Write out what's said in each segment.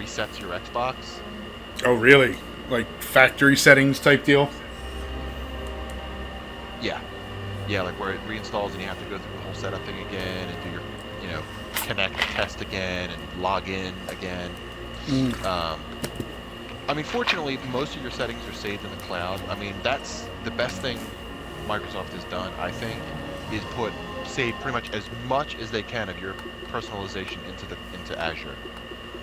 resets your Xbox. Oh, really? Like factory settings type deal? Yeah. Yeah, like where it reinstalls and you have to go through the whole setup thing again and do your, connect test again and log in again. Um, I mean, fortunately, most of your settings are saved in the cloud. I mean, that's the best thing Microsoft has done, I think, is save pretty much as they can of your personalization into Azure,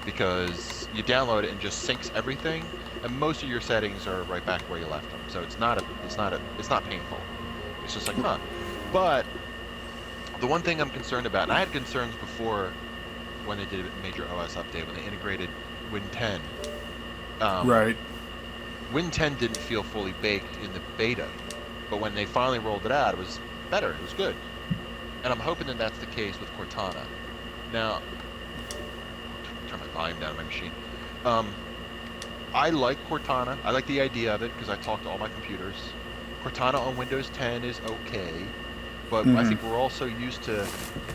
because you download it and just syncs everything, and most of your settings are right back where you left them. So it's not painful. It's just like, huh. But the one thing I'm concerned about, and I had concerns before when they did a major OS update, when they integrated Win 10. Right. Win 10 didn't feel fully baked in the beta, but when they finally rolled it out, it was better. It was good. And I'm hoping that that's the case with Cortana. Now, turn my volume down on my machine. I like Cortana. I like the idea of it because I talk to all my computers. Cortana on Windows 10 is okay, but I think we're also used to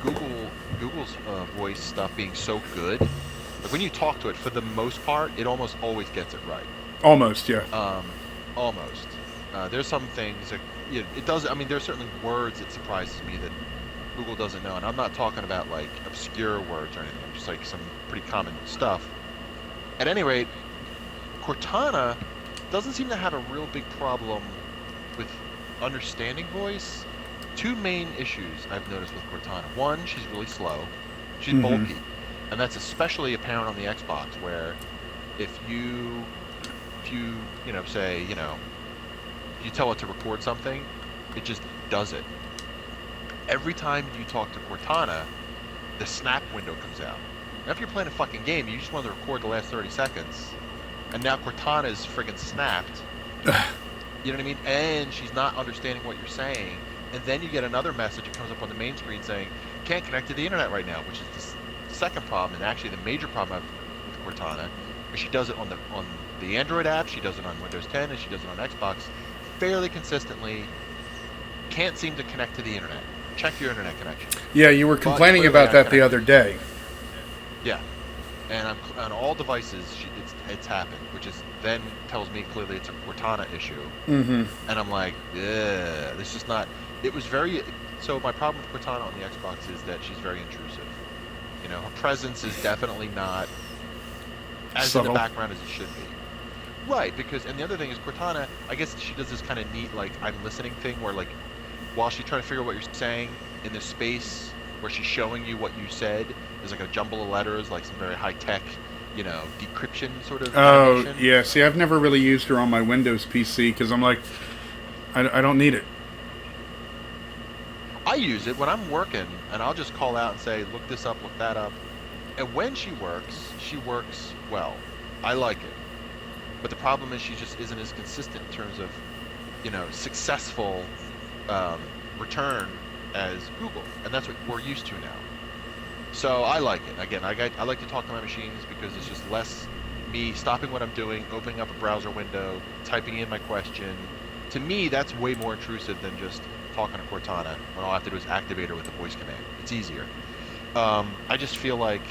Google's voice stuff being so good. Like when you talk to it, for the most part, it almost always gets it right. Almost, yeah. Almost. There's some things that it does. I mean, there's certainly words that surprises me that Google doesn't know, and I'm not talking about like obscure words or anything. Just like some pretty common stuff. At any rate, Cortana doesn't seem to have a real big problem with understanding voice. Two main issues I've noticed with Cortana. One, she's really slow. She's bulky. And that's especially apparent on the Xbox, where if you say, you tell it to record something, it just does it. Every time you talk to Cortana, the snap window comes out. Now, if you're playing a fucking game, you just want to record the last 30 seconds, and now Cortana is friggin' snapped. You know what I mean? And she's not understanding what you're saying. And then you get another message that comes up on the main screen saying, can't connect to the internet right now, which is the second problem, and actually the major problem with Cortana. She does it on the Android app, she does it on Windows 10, and she does it on Xbox fairly consistently. Can't seem to connect to the internet. Check your internet connection. Yeah, you were complaining about that the other day. Yeah, and on all devices, it's happened, which then tells me clearly it's a Cortana issue. And I'm like, yeah, this is not. It was very. So my problem with Cortana on the Xbox is that she's very intrusive. Her presence is definitely not as subtle in the background as it should be. Right, and the other thing is Cortana, I guess she does this kind of neat, like, I'm listening thing where, like, while she's trying to figure out what you're saying, in this space where she's showing you what you said, there's like a jumble of letters, like some very high-tech, decryption sort of animation. Yeah. See, I've never really used her on my Windows PC because I'm like, I don't need it. I use it when I'm working, and I'll just call out and say, look this up, look that up. And when she works well. I like it. But the problem is she just isn't as consistent in terms of, successful return as Google. And that's what we're used to now. So I like it. Again, I like to talk to my machines because it's just less me stopping what I'm doing, opening up a browser window, typing in my question. To me, that's way more intrusive than just talking to Cortana when all I have to do is activate her with a voice command. It's easier. I just feel like,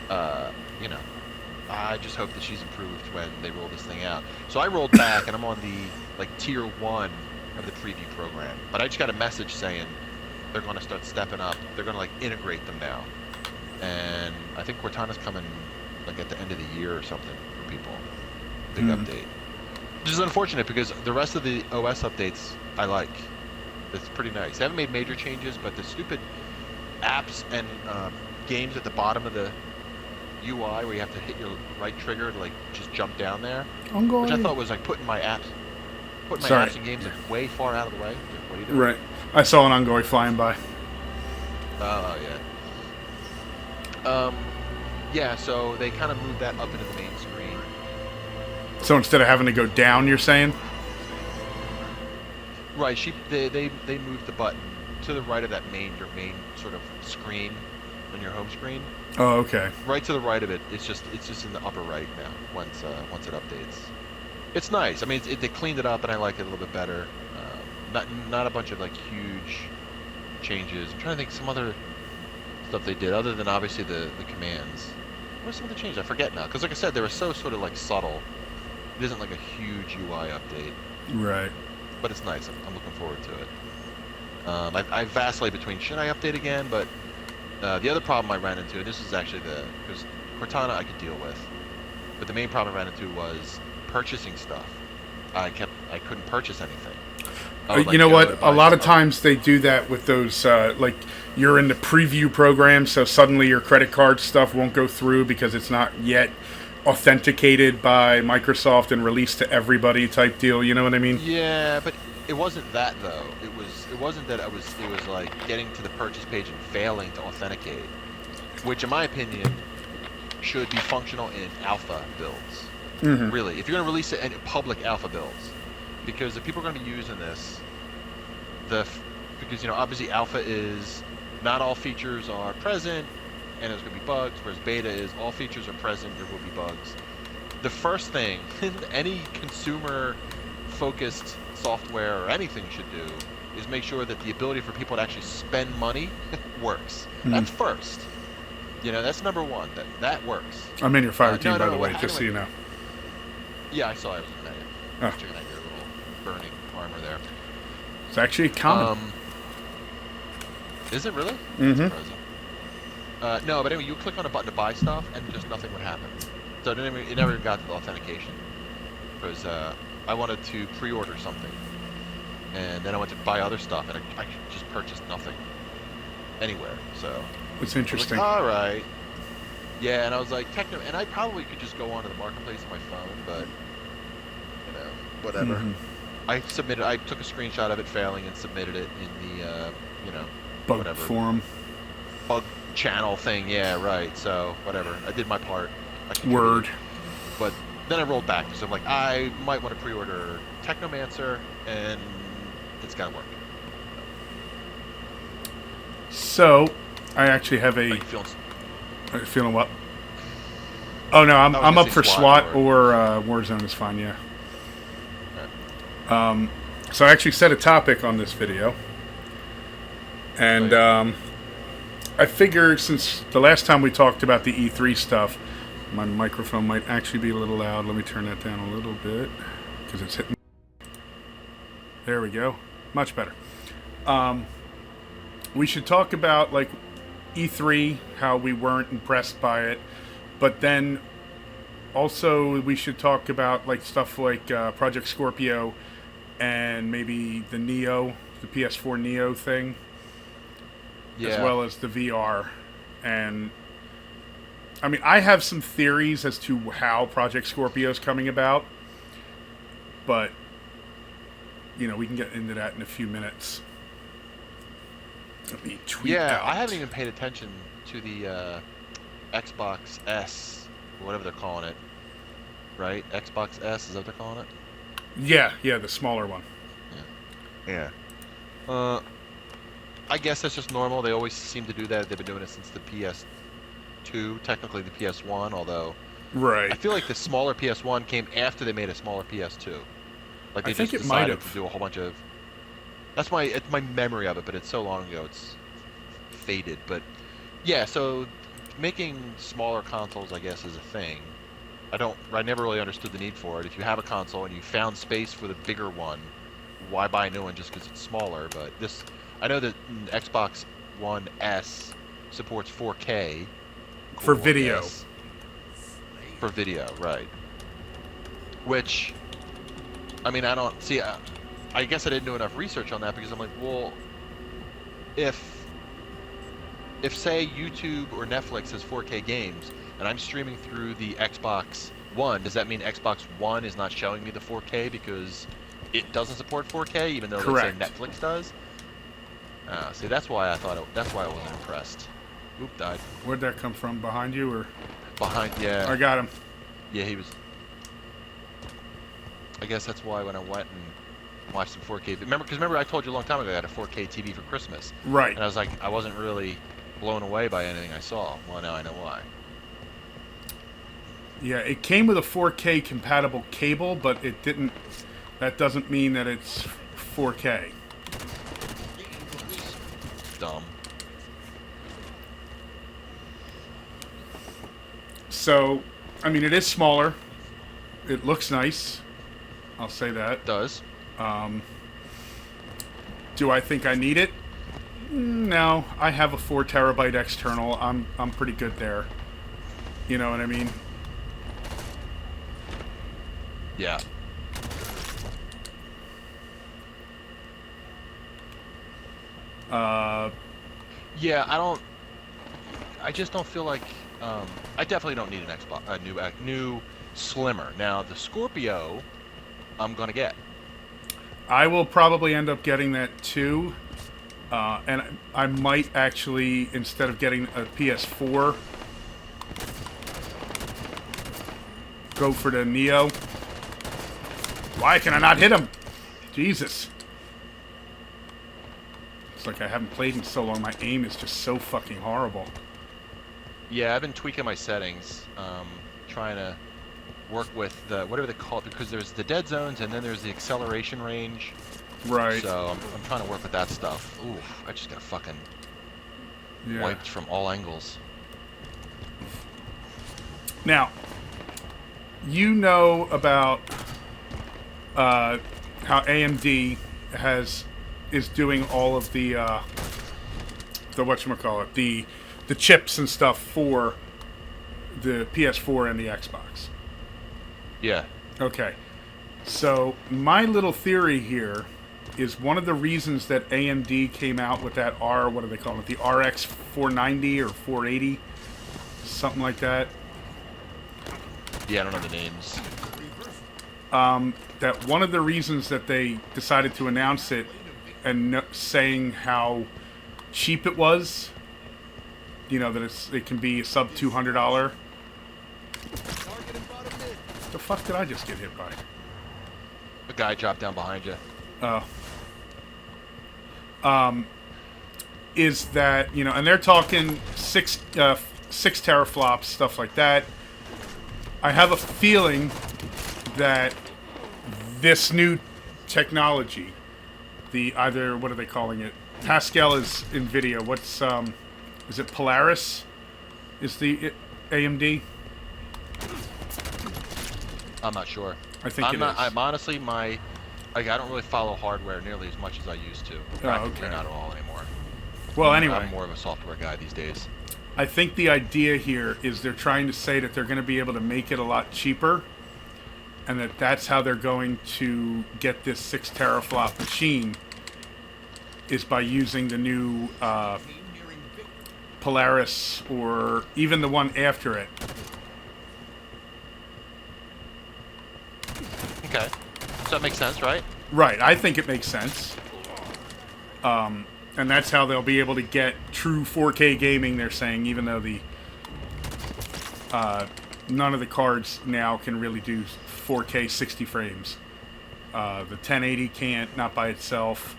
I just hope that she's improved when they roll this thing out. So I rolled back, and I'm on the tier 1 of the preview program. But I just got a message saying they're going to start stepping up. They're going to integrate them now. And I think Cortana's coming at the end of the year or something for people. Big update. Which is unfortunate because the rest of the OS updates I like. It's pretty nice. They haven't made major changes, but the stupid apps and games at the bottom of the UI where you have to hit your right trigger to just jump down there, which I thought was putting my apps and games way far out of the way. What are you doing? Right. I saw an Ongoy flying by. Oh yeah. Yeah. So they kind of moved that up into the main screen. So instead of having to go down, you're saying? Right. They moved the button to the right of your main sort of screen on your home screen. Oh, okay. Right to the right of it. It's just in the upper right now. Once it updates, it's nice. I mean, they cleaned it up, and I like it a little bit better. Not a bunch of huge changes. I'm trying to think some other stuff they did other than obviously the commands. What's some of the changes? I forget now. Because like I said, they were so sort of like subtle. It isn't like a huge UI update, Right. but it's nice. I'm looking forward to it. I vacillate between should I update again, but the other problem I ran into, and this is actually because Cortana I could deal with, but the main problem I ran into was purchasing stuff. I couldn't purchase anything. I would, You like, know go what? to A buy lot of stuff. times they do that with those, like, you're in the preview program, so suddenly your credit card stuff won't go through because it's not yet authenticated by Microsoft and released to everybody type deal. You know what I mean? Yeah, but it wasn't that though. It wasn't that it was like getting to the purchase page and failing to authenticate, which in my opinion should be functional in alpha builds. Really, if you're going to release it in public alpha builds, because if people are going to be using this, because obviously alpha is not all features are present and there's going to be bugs, whereas beta is all features are present, there will be bugs. The first thing any consumer focused software or anything should do is make sure that the ability for people to actually spend money works. That's first. That's number one. That works. I'm in your fire team, no, by no, the no, way, how just do so you know. Yeah, I saw I was looking at it. Oh. Just checking out your little burning armor there. It's actually common. Is it really? Mhm. That's surprising. No, but anyway, you click on a button to buy stuff, and just nothing would happen. So it never even got to the authentication. Because I wanted to pre-order something, and then I went to buy other stuff, and I just purchased nothing anywhere. So It's I was interesting. like, all right. Yeah, and I was like, and I probably could just go onto the marketplace on my phone, but whatever. I took a screenshot of it failing and submitted it in the, Bug whatever. forum. Bug channel thing. Yeah, right. So whatever. I did my part. I contributed. Word. But then I rolled back because I'm like, I might want to pre-order Technomancer, and it's gotta work. So, I actually have How a... you feeling? Feeling what? Oh, no, I'm gonna up say for SWAT SWAT or Warzone is fine, yeah. So I actually set a topic on this video. And I figure since the last time we talked about the E3 stuff, my microphone might actually be a little loud. Let me turn that down a little bit because it's hitting. There we go. Much better. We should talk about like E3, how we weren't impressed by it, but then also we should talk about like stuff like Project Scorpio and maybe the Neo, the PS4 Neo thing, as well as the VR. And I mean, I have some theories as to how Project Scorpio is coming about, but we can get into that in a few minutes. Let me tweet out. I haven't even paid attention to the Xbox S, or whatever they're calling it. Right? Xbox S, is that what they're calling it? Yeah, the smaller one. Yeah. I guess that's just normal. They always seem to do that. They've been doing it since the PS2, technically the PS1, although Right. I feel like the smaller PS1 came after they made a smaller PS2. Like they I think just it might decided have. to do a whole bunch of. It's my memory of it, but it's so long ago it's faded. But yeah, so making smaller consoles, I guess, is a thing. I never really understood the need for it. If you have a console and you found space for the bigger one, why buy a new one just because it's smaller? But I know that Xbox One S supports 4K For cool, video. yes. For video, right? Which, I mean, I don't see. I guess I didn't do enough research on that because I'm like, well, if say YouTube or Netflix has 4K games and I'm streaming through the Xbox One, does that mean Xbox One is not showing me the 4K because it doesn't support 4K, even though Correct. let's say Netflix does? See, that's why I wasn't impressed. Oop, died. Where'd that come from? Behind you or? Behind, yeah. I got him. Yeah, he was. I guess that's why when I went and watched some 4K. Remember I told you a long time ago I got a 4K TV for Christmas. Right. And I was like, I wasn't really blown away by anything I saw. Well, now I know why. Yeah, it came with a 4K compatible cable, but it didn't. That doesn't mean that it's 4K. Dumb. So, I mean, it is smaller. It looks nice. I'll say that. Does. Do I think I need it? No, I have a 4 terabyte external. I'm pretty good there. You know what I mean? Yeah. Yeah, I just don't feel like. I definitely don't need an Xbox, a new slimmer. Now the Scorpio, I'm gonna get. I will probably end up getting that too. And I might actually, instead of getting a PS4, go for the Neo. Why can I not hit him? Jesus. It's like I haven't played in so long. My aim is just so fucking horrible. Yeah, I've been tweaking my settings, trying to work with the whatever they call it, because there's the dead zones and then there's the acceleration range. Right. So I'm trying to work with that stuff. Ooh, I just got fucking wiped from all angles. Now, you know about how AMD is doing all of the whatchamacallit, the chips and stuff for the PS4 and the Xbox. Yeah. Okay. So my little theory here is one of the reasons that AMD came out with that what do they call it? The RX 490 or 480, something like that. Yeah, I don't know the names. That one of the reasons that they decided to announce it and saying how cheap it was, you know, that it can be sub $200. The fuck did I just get hit by? A guy dropped down behind you. Is that, you know, and they're talking 6 teraflops, stuff like that. I have a feeling that this new technology, what are they calling it? Pascal is NVIDIA. What's, is it Polaris? Is the AMD? I'm not sure. I think it is. I'm honestly, I don't really follow hardware nearly as much as I used to. Practically not at all anymore. Well, anyway. I'm more of a software guy these days. I think the idea here is they're trying to say that they're going to be able to make it a lot cheaper, and that's how they're going to get this 6 teraflop machine, is by using the new Polaris, or even the one after it. Okay. So that makes sense, right? Right. I think it makes sense. And that's how they'll be able to get true 4K gaming, they're saying, even though none of the cards now can really do 4K 60 frames. The 1080 can't, not by itself.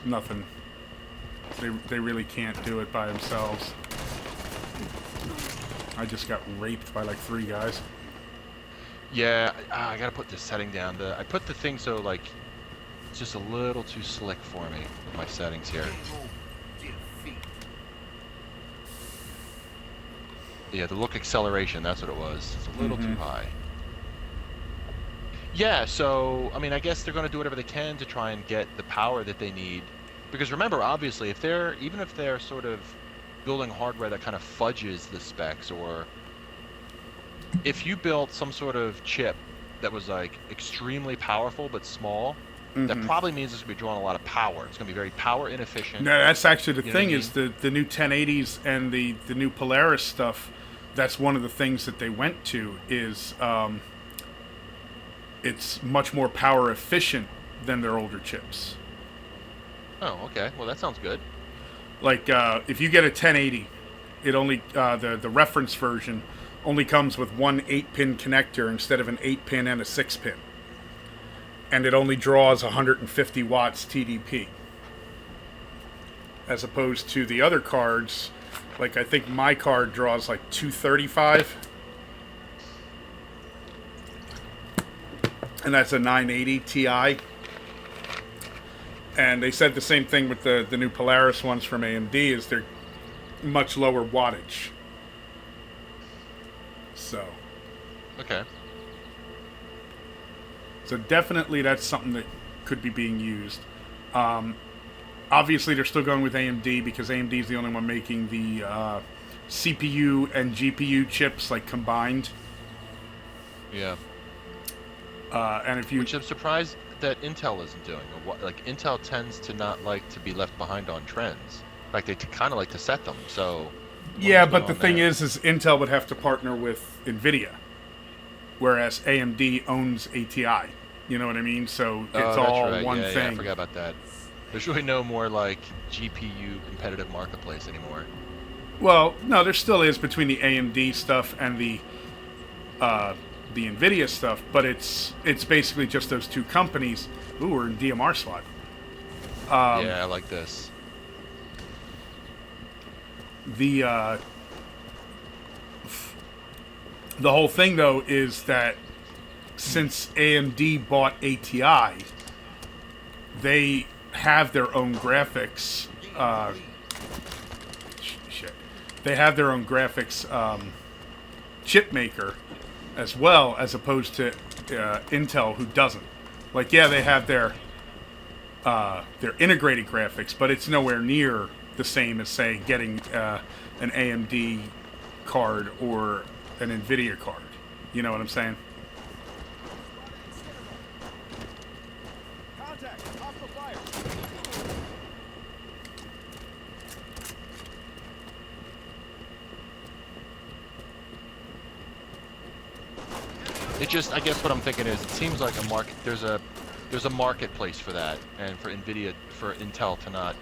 Nothing. They really can't do it by themselves. I just got raped by like 3 guys. Yeah, I gotta put this setting down. I put the thing so like it's just a little too slick for me with my settings here. Yeah, the look acceleration, that's what it was. It's a little too high. Yeah, so I mean, I guess they're gonna do whatever they can to try and get the power that they need. Because remember, obviously, even if they're sort of building hardware that kind of fudges the specs, or if you built some sort of chip that was like extremely powerful but small, that probably means it's going to be drawing a lot of power. It's going to be very power inefficient. No, that's actually the thing, I mean? is the new 1080s and the new Polaris stuff. That's one of the things that they went to, is it's much more power efficient than their older chips. Oh, okay. Well, that sounds good. Like if you get a 1080, it only the reference version only comes with one 8-pin connector instead of an 8-pin and a 6-pin. And it only draws 150 watts TDP. As opposed to the other cards, like I think my card draws like 235. And that's a 980 Ti. And they said the same thing with the new Polaris ones from AMD, is they're much lower wattage. So, Okay. so definitely that's something that could be being used. Obviously, they're still going with AMD because AMD is the only one making the CPU and GPU chips like combined. Yeah. And if you Which I'm surprised that Intel isn't doing. Like Intel tends to not like to be left behind on trends. In fact, they kind of like to set them. So. yeah, What's but going the on thing there? is Intel would have to partner with Nvidia, whereas AMD owns ATI. You know what I mean? So it's Oh, that's all right. one Yeah, I thing. forgot about that. There's really no more like GPU competitive marketplace anymore. Well, no, there still is between the AMD stuff and the Nvidia stuff, but it's basically just those two companies. Ooh, we're in DMR slot. Yeah, I like this. The the whole thing though is that since AMD bought ATI, they have their own graphics. Shit, they have their own graphics chip maker as well, as opposed to Intel, who doesn't. Like, yeah, they have their integrated graphics, but it's nowhere near the same as, say, getting an AMD card or an Nvidia card. You know what I'm saying? Contact! Hostile fire! It just, I guess what I'm thinking is, it seems like a market. There's a marketplace for that, and for Nvidia, for Intel to not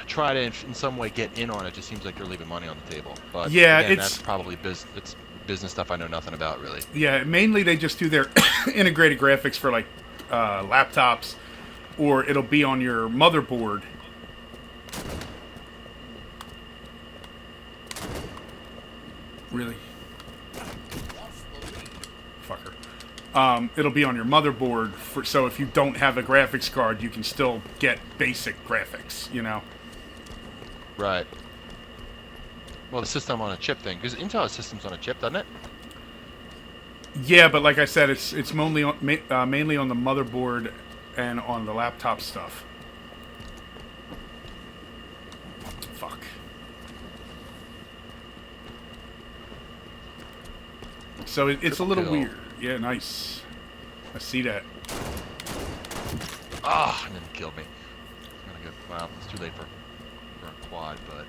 try to in some way get in on it, just seems like they're leaving money on the table. But Yeah, again, it's that's probably it's business stuff I know nothing about really. yeah. Mainly, they just do their integrated graphics for like laptops, or it'll be on your motherboard. Really? Fucker. It'll be on your motherboard, so if you don't have a graphics card, you can still get basic graphics, you know? Right. Well, the system on a chip thing, because Intel has systems on a chip, doesn't it? Yeah, but like I said, it's mainly mainly on the motherboard and on the laptop stuff. Fuck. So it's a Triple little kill. weird. Yeah, nice. I see that. Ah, and then it killed me. I'm gonna go. Wow, it's too late for a quad, but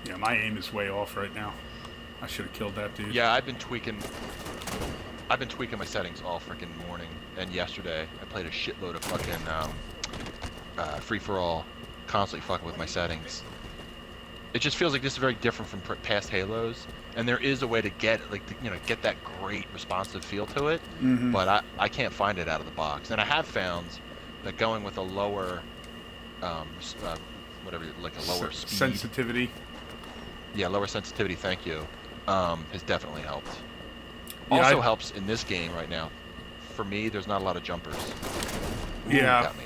Yeah, my aim is way off right now. I should have killed that dude. yeah, I've been tweaking my settings all freaking morning and yesterday. I played a shitload of fucking free for all, constantly fucking with my settings. It just feels like this is very different from past Halos, and there is a way to get get that great responsive feel to it, but I can't find it out of the box. And I have found that going with a lower, whatever, like a lower speed, sensitivity. yeah, lower sensitivity. Thank you, has definitely helped. Yeah, Also helps in this game right now. For me, there's not a lot of jumpers. Ooh, Yeah. got me.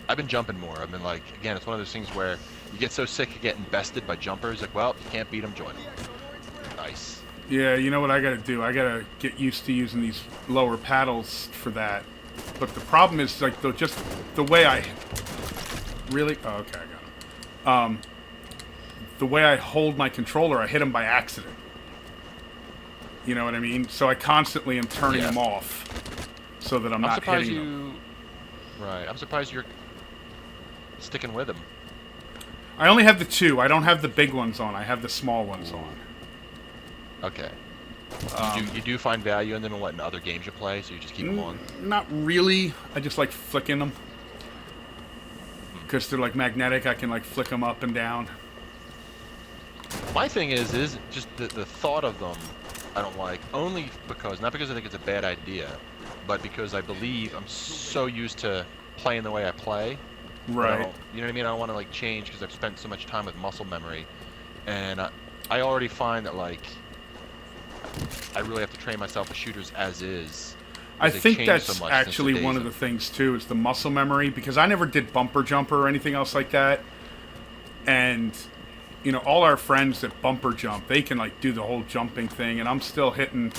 I've been jumping more. I've been like, again, it's one of those things where you get so sick of getting bested by jumpers. Like, well, you can't beat them, join them. Nice. Yeah, you know what I gotta do? I gotta get used to using these lower paddles for that. But the problem is, like, just the way I... Really? Oh, okay, I got him. The way I hold my controller, I hit him by accident. You know what I mean? So I constantly am turning Yeah. him off so that I'm I'm not surprised hitting them. Right. I'm surprised you're sticking with them. I only have the two. I don't have the big ones on. I have the small ones on. Okay. You do find value in them in other games you play, so you just keep them on. Not really. I just like flicking them. Because they're like magnetic, I can like flick them up and down. My thing is just the thought of them I don't like, only because, not because I think it's a bad idea, but because I believe I'm so used to playing the way I play. Right. You know what I mean? I don't want to like change because I've spent so much time with muscle memory, and I already find that like I really have to train myself with shooters as is. I because they've think changed so that's much since the actually days one of the things too, is the muscle memory, because I never did bumper jumper or anything else like that. And you know, all our friends that bumper jump, they can like do the whole jumping thing, and I'm still hitting.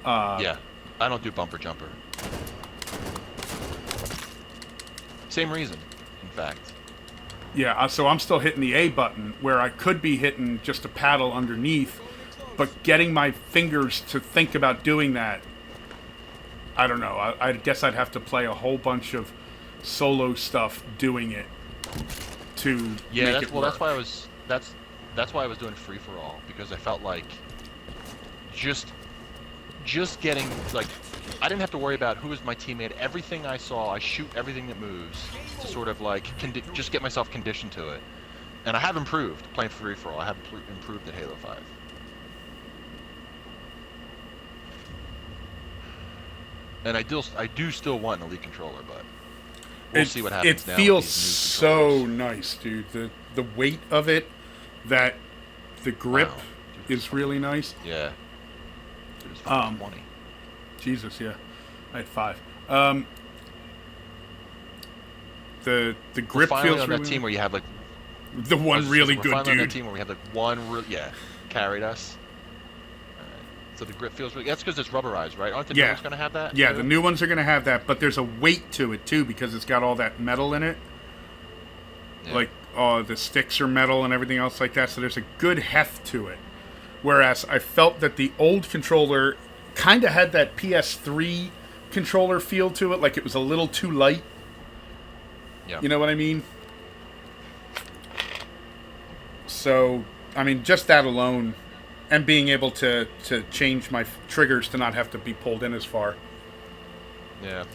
Yeah, I don't do bumper jumper. Same reason, in fact. Yeah, so I'm still hitting the A button where I could be hitting just a paddle underneath, but getting my fingers to think about doing that, I don't know. I guess I'd have to play a whole bunch of solo stuff doing it to make it work. That's why I was doing free for all, because I felt like just getting, like, I didn't have to worry about who was my teammate. Everything I saw, I shoot everything that moves to sort of like just get myself conditioned to it. And I have improved playing free for all. I have improved at Halo 5. And I do still want an Elite controller, but we'll see what happens now. It feels with these new so controllers. nice, dude. The weight of it, that the grip Wow. Dude, is really nice. Yeah. Dude, it's fucking 20. Jesus, yeah. I had 5. The We're grip finally feels on really that team where you have like the one really we're good finally on that dude. team where we have like carried us. So the grip feels really. That's because it's rubberized, right? Aren't the new ones gonna have that? Yeah, too? the new ones are going to have that, but there's a weight to it too because it's got all that metal in it. Yeah. Like the sticks are metal and everything else like that, so there's a good heft to it. Whereas I felt that the old controller kind of had that PS3 controller feel to it, like it was a little too light. Yeah. You know what I mean? So, I mean, just that alone, and being able to change my triggers to not have to be pulled in as far. Yeah.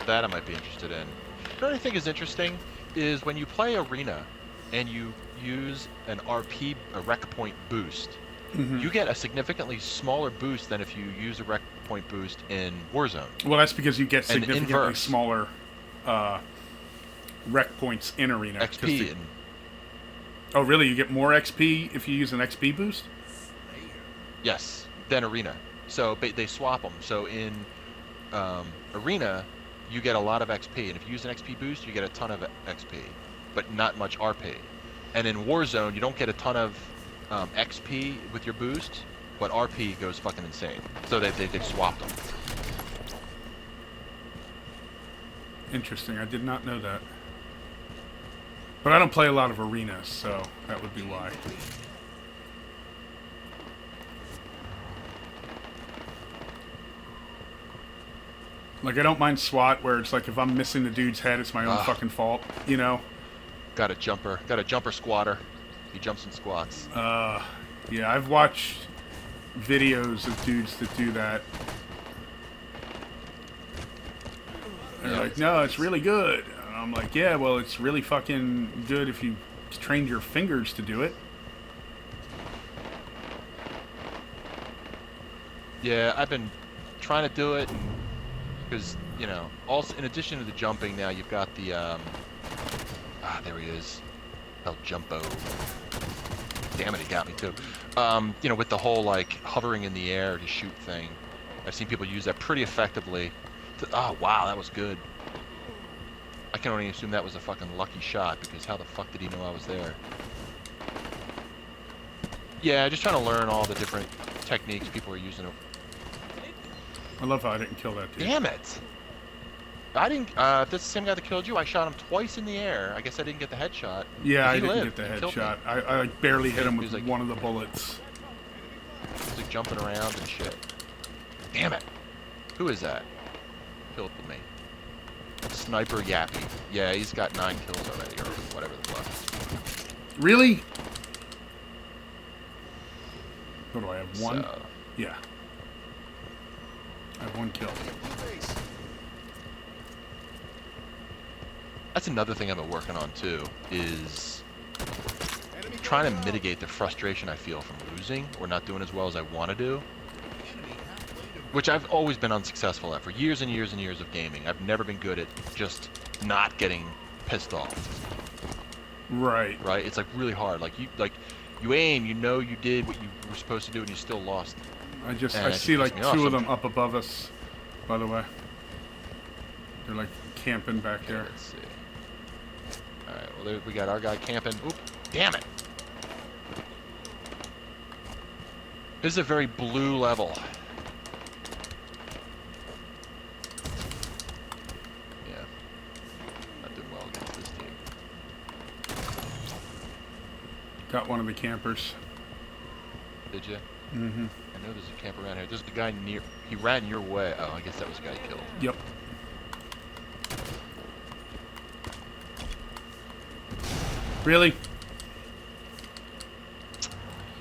That I might be interested in. You know what I think is interesting is when you play Arena and you use an RP, a rec point boost, you get a significantly smaller boost than if you use a rec point boost in Warzone. Well, that's because you get And significantly inverse. smaller rec points in Arena. 'Cause XP and oh, really? You get more XP if you use an XP boost? yes, than Arena. So they swap them. So in Arena, you get a lot of XP, and if you use an XP boost, you get a ton of XP, but not much RP. And in Warzone, you don't get a ton of XP with your boost, but RP goes fucking insane. So they swapped them. Interesting. I did not know that. But I don't play a lot of Arena, so that would be why. Like, I don't mind SWAT, where it's like if I'm missing the dude's head, it's my own fucking fault, you know? Got a jumper squatter. He jumps and squats. Yeah, I've watched videos of dudes that do that. They're Yeah. like, no, it's really good. And I'm like, yeah, well, it's really fucking good if you trained your fingers to do it. Yeah, I've been trying to do it because, you know, also in addition to the jumping now, you've got the there he is. El Jumpo. Damn it, he got me too. You know, with the whole like hovering in the air to shoot thing. I've seen people use that pretty effectively. Oh wow, that was good. I can only assume that was a fucking lucky shot, because how the fuck did he know I was there? Yeah, just trying to learn all the different techniques people are using. I love how I didn't kill that dude. Damn it! I didn't. If that's the same guy that killed you, I shot him twice in the air. I guess I didn't get the headshot. Yeah, But I he didn't lived. get the He killed me. headshot. I like barely hit him He with was like- one of the bullets. He was like jumping around and shit. Damn it! Who is that? Killed me. Sniper Yappy. Yeah, he's got 9 kills already, or whatever the fuck. Really? What do I have? One? So, Yeah. I have 1 kill. that's another thing I've been working on too, is trying to mitigate the frustration I feel from losing or not doing as well as I want to do. Which I've always been unsuccessful at for years and years and years of gaming. I've never been good at just not getting pissed off. Right. Right? It's like really hard. Like you aim, you know you did what you were supposed to do, and you still lost. I And see it just pisses like me off. two of them up above us, by the way. They're like camping back Okay, there. let's see. Alright, well there, we got our guy camping. Oop, damn it! This is a very blue level. Yeah. Not doing well against this team. Got one of the campers. Did you? Mm-hmm. I know there's a camper around here. There's a guy near... He ran your way. Oh, I guess that was the guy you killed. Yep. Really?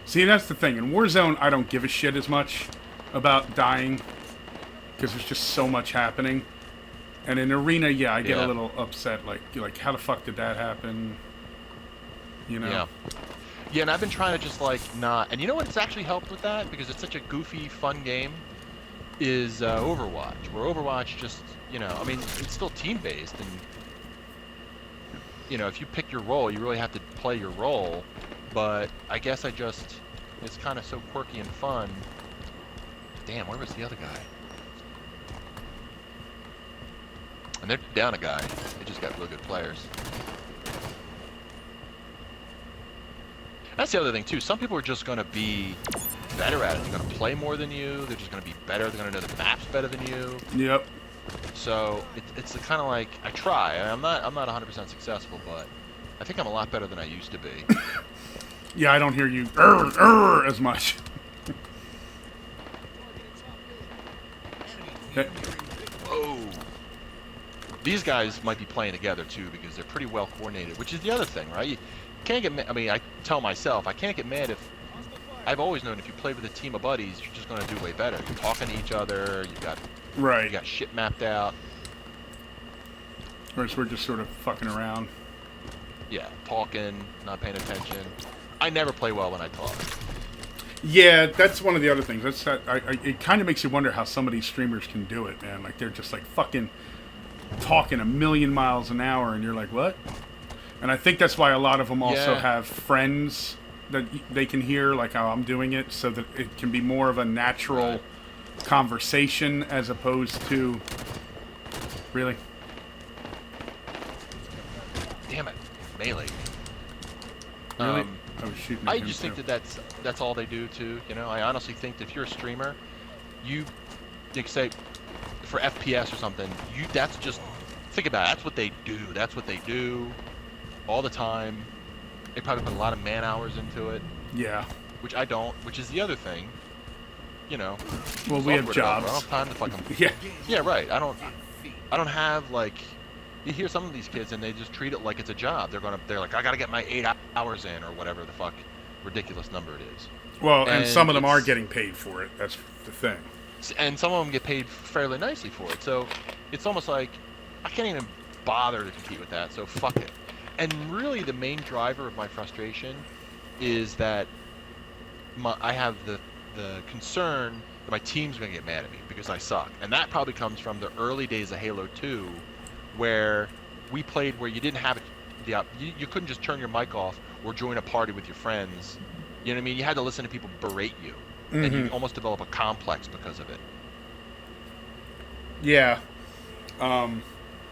See, that's the thing. In Warzone, I don't give a shit as much about dying because there's just so much happening. And in Arena, yeah, I get a little upset. Like, how the fuck did that happen? You know? Yeah. Yeah, and I've been trying to just, like, not... And you know what's actually helped with that? Because it's such a goofy, fun game, is Overwatch. Where Overwatch just, you know... I mean, it's still team-based, and... You know, if you pick your role, you really have to play your role. But I guess I just... It's kind of so quirky and fun. Damn, where was the other guy? And they're down a guy. They just got really good players. That's the other thing, too. Some people are just going to be better at it. They're going to play more than you. They're just going to be better. They're going to know the maps better than you. Yep. So it's the kind of like, I try. I'm not 100% successful, but I think I'm a lot better than I used to be. Yeah, I don't hear you as much. Okay. Whoa. These guys might be playing together, too, because they're pretty well coordinated, which is the other thing, right? You can't get mad. I mean, I tell myself, I can't get mad if... I've always known if you play with a team of buddies, you're just going to do way better. You're talking to each other, you got shit mapped out. Whereas we're just sort of fucking around. Yeah, talking, not paying attention. I never play well when I talk. Yeah, that's one of the other things. That's that. It kind of makes you wonder how some of these streamers can do it, man. Like they're just like fucking talking a million miles an hour, and you're like, what? And I think that's why a lot of them also have friends that they can hear, like how I'm doing it, so that it can be more of a natural conversation as opposed to really. Damn it, melee. Really? I was shooting at I him just too. think that's all they do too. You know, I honestly think that if you're a streamer, you can say for FPS or something, that's just think about it. That's what they do. That's what they do all the time. They probably put a lot of man hours into it. Yeah. Which I don't. Which is the other thing. You know. Well, we have software jobs. developer, I don't have time to fucking. Yeah. Yeah, right. I don't have like. You hear some of these kids and they just treat it like it's a job. They're like, I gotta get my 8 hours in or whatever the fuck ridiculous number it is. Well, and some of them are getting paid for it. That's the thing. And some of them get paid fairly nicely for it. So it's almost like I can't even bother to compete with that. So fuck it. And really, the main driver of my frustration is that I have the concern that my team's gonna get mad at me because I suck, and that probably comes from the early days of Halo 2. Where we played where you didn't have it, you couldn't just turn your mic off or join a party with your friends. You know what I mean? You had to listen to people berate you, and you almost develop a complex because of it. Yeah,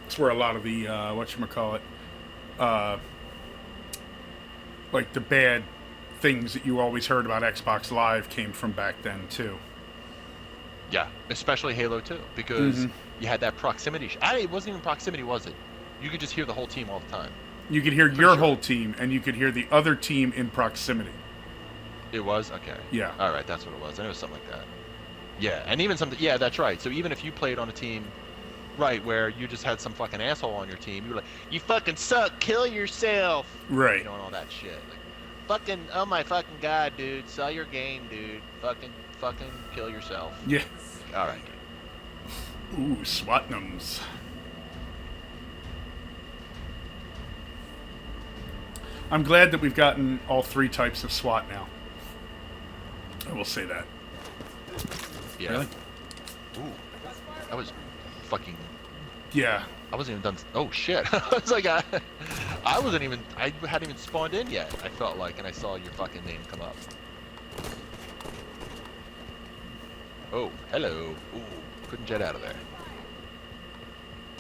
it's where a lot of the whatchamacallit, like the bad things that you always heard about Xbox Live came from back then too. Yeah, especially Halo 2, because you had that proximity. It wasn't even proximity, was it? You could just hear the whole team all the time. You could hear your whole team, and you could hear the other team in proximity. It was? Okay. Yeah. All right, that's what it was. I know it was something like that. Yeah, and even something... Yeah, that's right. So even if you played on a team, right, where you just had some fucking asshole on your team, you were like, you fucking suck, kill yourself. Right. You know, and all that shit. Like, fucking, oh my fucking god, dude, sell your game, dude. Fucking kill yourself. Yeah. All right. Ooh, Swatnums. I'm glad that we've gotten all 3 types of SWAT now. I will say that. Yeah. Really? Ooh. That was fucking... Yeah. I wasn't even done... Oh, shit. I was like, I wasn't even... I hadn't even spawned in yet, I felt like, and I saw your fucking name come up. Oh, hello. Ooh, couldn't jet out of there.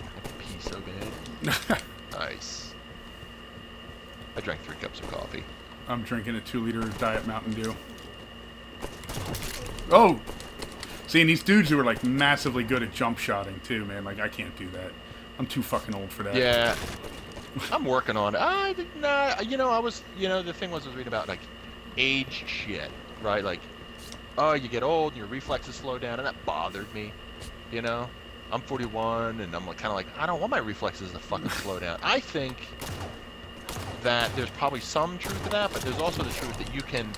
I can pee so bad. Nice. I drank 3 cups of coffee. I'm drinking a 2-liter Diet Mountain Dew. Oh! Seeing these dudes who are, like, massively good at jump shotting, too, man. Like, I can't do that. I'm too fucking old for that. Yeah. I'm working on it. Nah, the thing was I was reading about, like, age shit, right? Like, oh, you get old and your reflexes slow down, and that bothered me, you know? I'm 41, and I'm kind of like, I don't want my reflexes to fucking slow down. I think that there's probably some truth to that, but there's also the truth that you can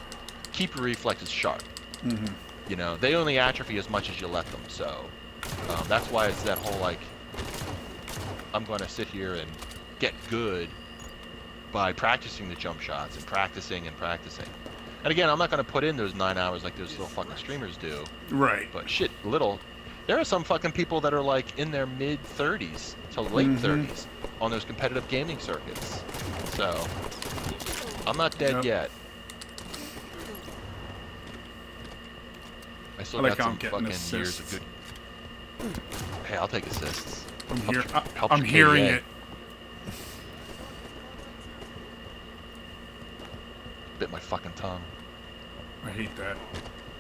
keep your reflexes sharp. Mm-hmm. You know, they only atrophy as much as you let them, so that's why it's that whole, like, I'm going to sit here and get good by practicing the jump shots and practicing and practicing. And again, I'm not going to put in those 9 hours like those little fucking streamers do. Right. But shit, there are some fucking people that are like in their mid-30s to late 30s on those competitive gaming circuits. So, I'm not dead yet. I still got some fucking years of good... Hey, I'll take assists. I'm hearing it. Bit my fucking tongue. I hate that.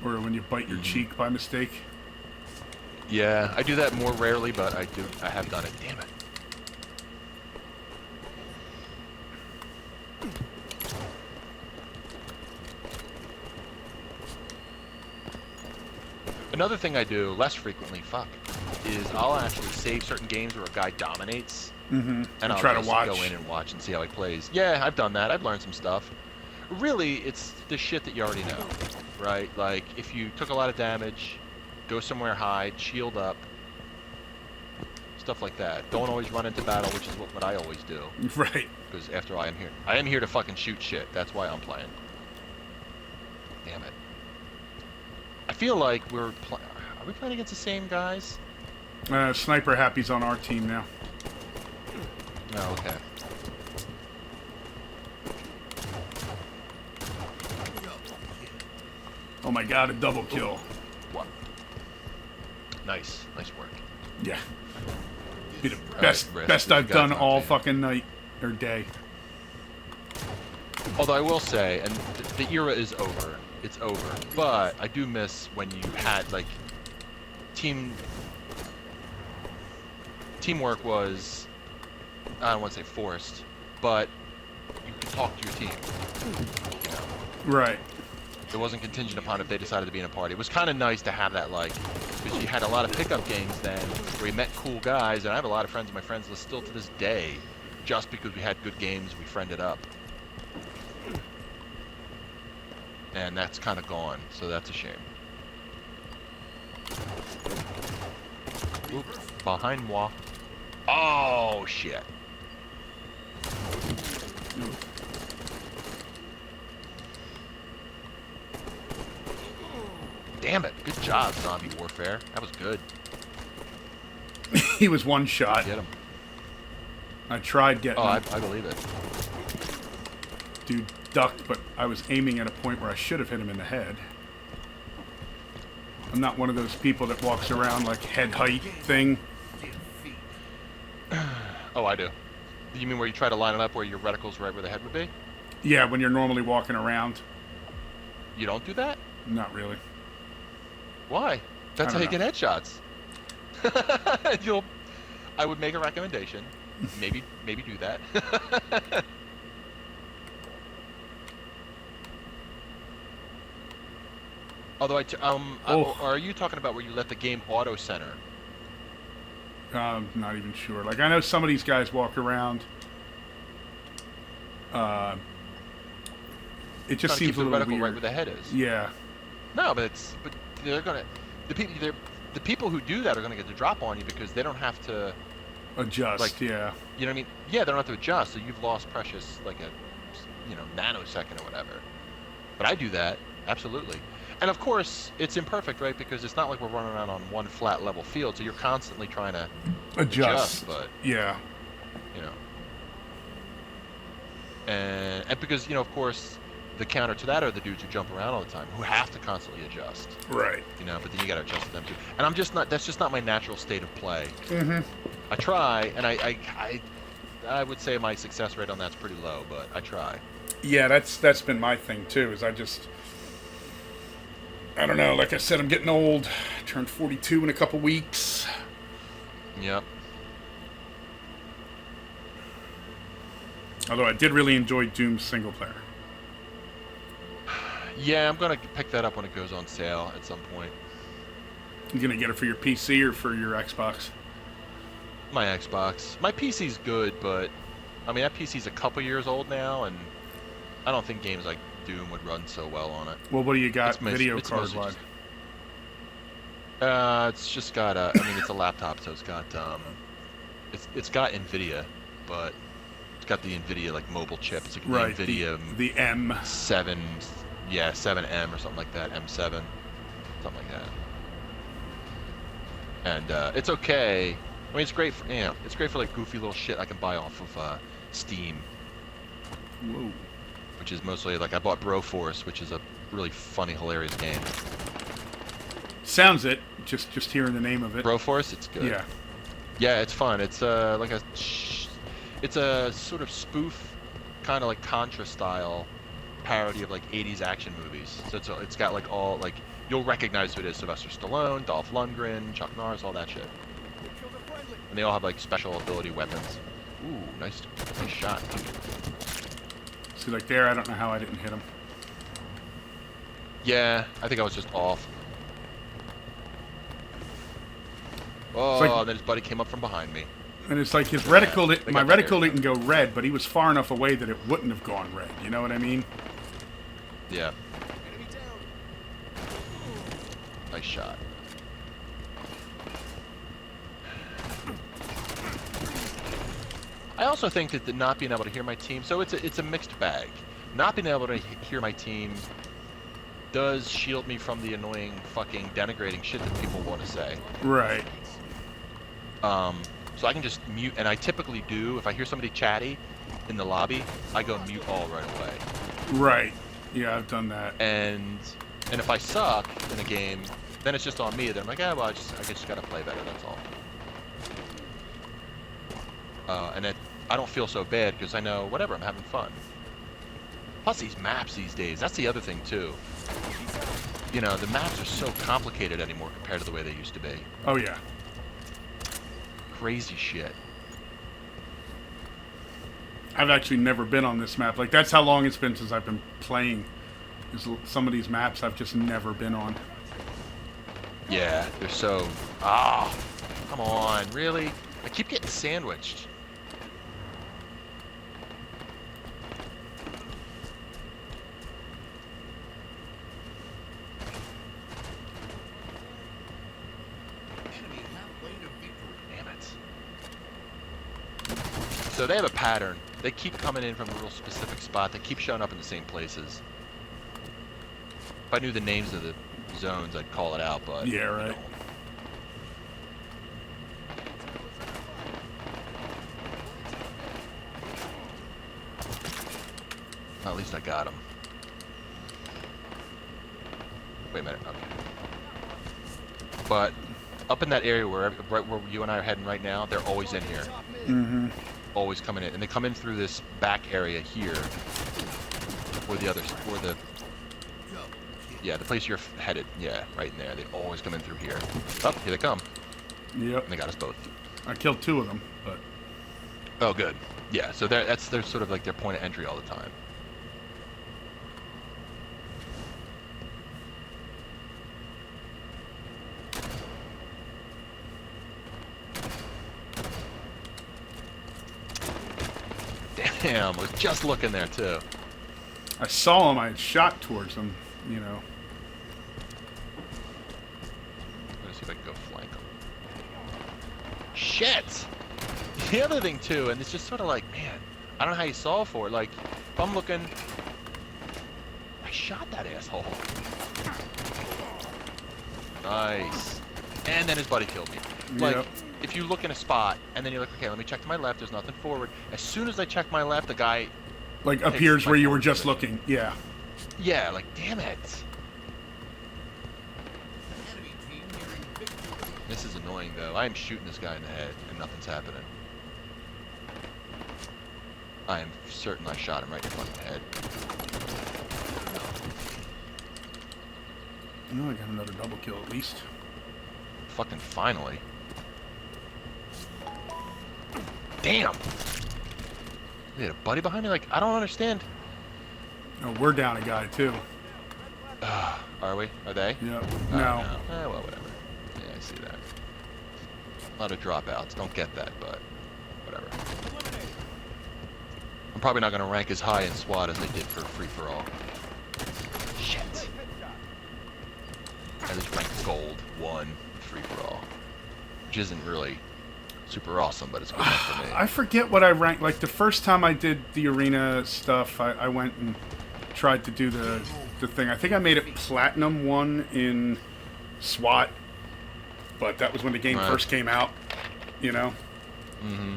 Or when you bite your cheek by mistake. Yeah, I do that more rarely, but I have done it. Damn it. Another thing I do less frequently, is I'll actually save certain games where a guy dominates, and I'll try just to watch. go in and watch and see how he plays. Yeah, I've done that. I've learned some stuff. Really, it's the shit that you already know, right? Like, if you took a lot of damage, go somewhere hide, shield up, stuff like that. Don't always run into battle, which is what I always do. Right. Because after all, I am here to fucking shoot shit. That's why I'm playing. Damn it. I feel like are we playing against the same guys? Sniper Happy's on our team now. Oh, okay. Oh my god, a double kill. What? Nice work. Yeah. Be the best I've done all fucking night or day. Although I will say, and the era is over. It's over. But I do miss when you had, like, teamwork was, I don't want to say forced, but you could talk to your team. You know? Right. It wasn't contingent upon if they decided to be in a party. It was kind of nice to have that, like, because you had a lot of pickup games then where you met cool guys, and I have a lot of friends on my friends list still to this day, just because we had good games, we friended up. And that's kind of gone, so that's a shame. Oop, behind moi. Oh, shit. Damn it. Good job, Zombie Warfare. That was good. He was one shot. Get him. I tried getting him. I believe it. Dude ducked, but I was aiming at a point where I should have hit him in the head. I'm not one of those people that walks around like head height thing. Oh, I do. You mean where you try to line it up where your reticle's right where the head would be? Yeah, when you're normally walking around. You don't do that? Not really. Why? That's how you get headshots. I would make a recommendation. Maybe do that. Although are you talking about where you let the game auto center? Not even sure. Like, I know some of these guys walk around. It just seems a little weird. Right where the head is. Yeah. No, but they're gonna the people who do that are gonna get the drop on you because they don't have to adjust. Like, yeah. You know what I mean? Yeah, they don't have to adjust, so you've lost precious like a nanosecond or whatever. But I do that absolutely. And of course, it's imperfect, right? Because it's not like we're running around on one flat level field, so you're constantly trying to adjust. But yeah, and because of course, the counter to that are the dudes who jump around all the time, who have to constantly adjust. Right. You know, but then you got to adjust to them too. And I'm just not. That's just not my natural state of play. Mm-hmm. I try, and I would say my success rate on that's pretty low, but I try. Yeah, that's been my thing too. Is I don't know. Like I said, I'm getting old. I turned 42 in a couple weeks. Yep. Although I did really enjoy Doom's single player. Yeah, I'm gonna pick that up when it goes on sale at some point. You gonna get it for your PC or for your Xbox? My Xbox. My PC's good, but I mean that PC's a couple years old now, and I don't think games like Doom would run so well on it. Well, what do you got video it's card mostly wise? It's just got I mean it's a laptop, so it's got it's got NVIDIA, but it's got the NVIDIA like mobile chip. It's like Right, the NVIDIA the M. 7, yeah, 7M or something like that, M7, something like that. And it's okay. I mean, it's great for it's great for like goofy little shit I can buy off of Steam, Whoa. which is mostly like I bought Broforce, which is a really funny, hilarious game. Sounds it. Just hearing the name of it. Broforce, it's good. Yeah. Yeah, it's fun. It's like it's a sort of spoof, kind of like Contra style parody of like 80s action movies. So it's got like all like you'll recognize who it is: Sylvester Stallone, Dolph Lundgren, Chuck Norris, all that shit. And they all have like special ability weapons. Ooh, nice shot. See, like there, I don't know how I didn't hit him. Yeah, I think I was just off. Oh, like- and then his buddy came up from behind me. And it's like his reticle, they my got that reticle area. didn't go red, but he was far enough away that it wouldn't have gone red. You know what I mean? Yeah. Nice shot. I also think that the not being able to hear my team, so it's a mixed bag. Not being able to hear my team does shield me from the annoying fucking denigrating shit that people want to say. Right. So I can just mute, and I typically do. If I hear somebody chatty in the lobby, I go mute all right away. Right. Yeah, I've done that. And if I suck in a game, then it's just on me. Then I'm like, well, I just gotta play better. That's all. And I don't feel so bad because I know whatever, I'm having fun. Plus these maps these days, that's the other thing too. You know, the maps are so complicated anymore compared to the way they used to be. Oh yeah. Crazy shit. I've actually never been on this map. Like that's how long it's been since I've been playing. Some of these maps I've just never been on. Yeah, they're so... come on, really? I keep getting sandwiched. Damn it. So they have a pattern. They keep coming in from a real specific spot. They keep showing up in the same places. If I knew the names of the zones, I'd call it out, but... Yeah, I right. don't. Well, at least I got him. Wait a minute. Okay. But up in that area right where you and I are heading right now, they're always in here. Mm-hmm. Always coming in, and they come in through this back area here, where the place you're headed. Yeah, right in there. They always come in through here. Oh, here they come, Yep. and they got us both. I killed 2 of them, but Oh, good. Yeah, so they're sort of like their point of entry all the time. Damn, I was just looking there too. I saw him. I shot towards him. You know. Let's see if I can go flank him. Shit! The other thing too, and it's just sort of like, man, I don't know how you solve for it. Like, if I'm looking, I shot that asshole. Nice. And then his buddy killed me. Like, Yep. if you look in a spot and then you're like, okay, let me check to my left. There's nothing forward. As soon as I check my left, the guy Like takes appears my where you were forward just position. looking. Yeah. Yeah, like, damn it. This is annoying, though. I am shooting this guy in the head, and nothing's happening. I am certain I shot him right in the fucking head. No, I got another double kill at least. Fucking finally. Damn! We had a buddy behind me? Like, I don't understand. No, we're down a guy too. Are we? Are they? Yep. No. No. Well, whatever. Yeah, I see that. A lot of dropouts. Don't get that, but whatever. I'm probably not going to rank as high in SWAT as I did for free-for-all. Shit. I just ranked gold 1 free-for-all. Which isn't really super awesome, but it's good enough for me. I forget what I ranked. Like, the first time I did the arena stuff, I went and tried to do the thing. I think I made it Platinum 1 in SWAT, but that was when the game first came out, you know? Mm-hmm.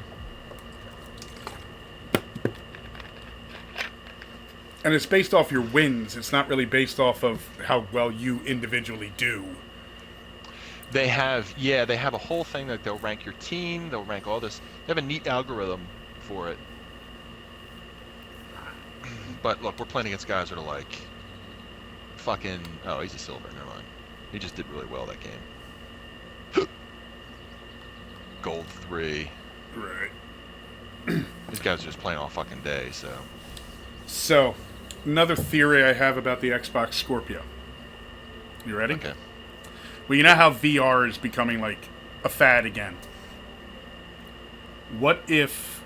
And it's based off your wins. It's not really based off of how well you individually do. They have a whole thing that they'll rank your team, they'll rank all this. They have a neat algorithm for it. But look, we're playing against guys that are like, fucking, oh, he's a silver, never mind. He just did really well that game. Gold 3. Right. These guys are just playing all fucking day, so. So, another theory I have about the Xbox Scorpio. You ready? Okay. Well, you know how VR is becoming, like, a fad again. What if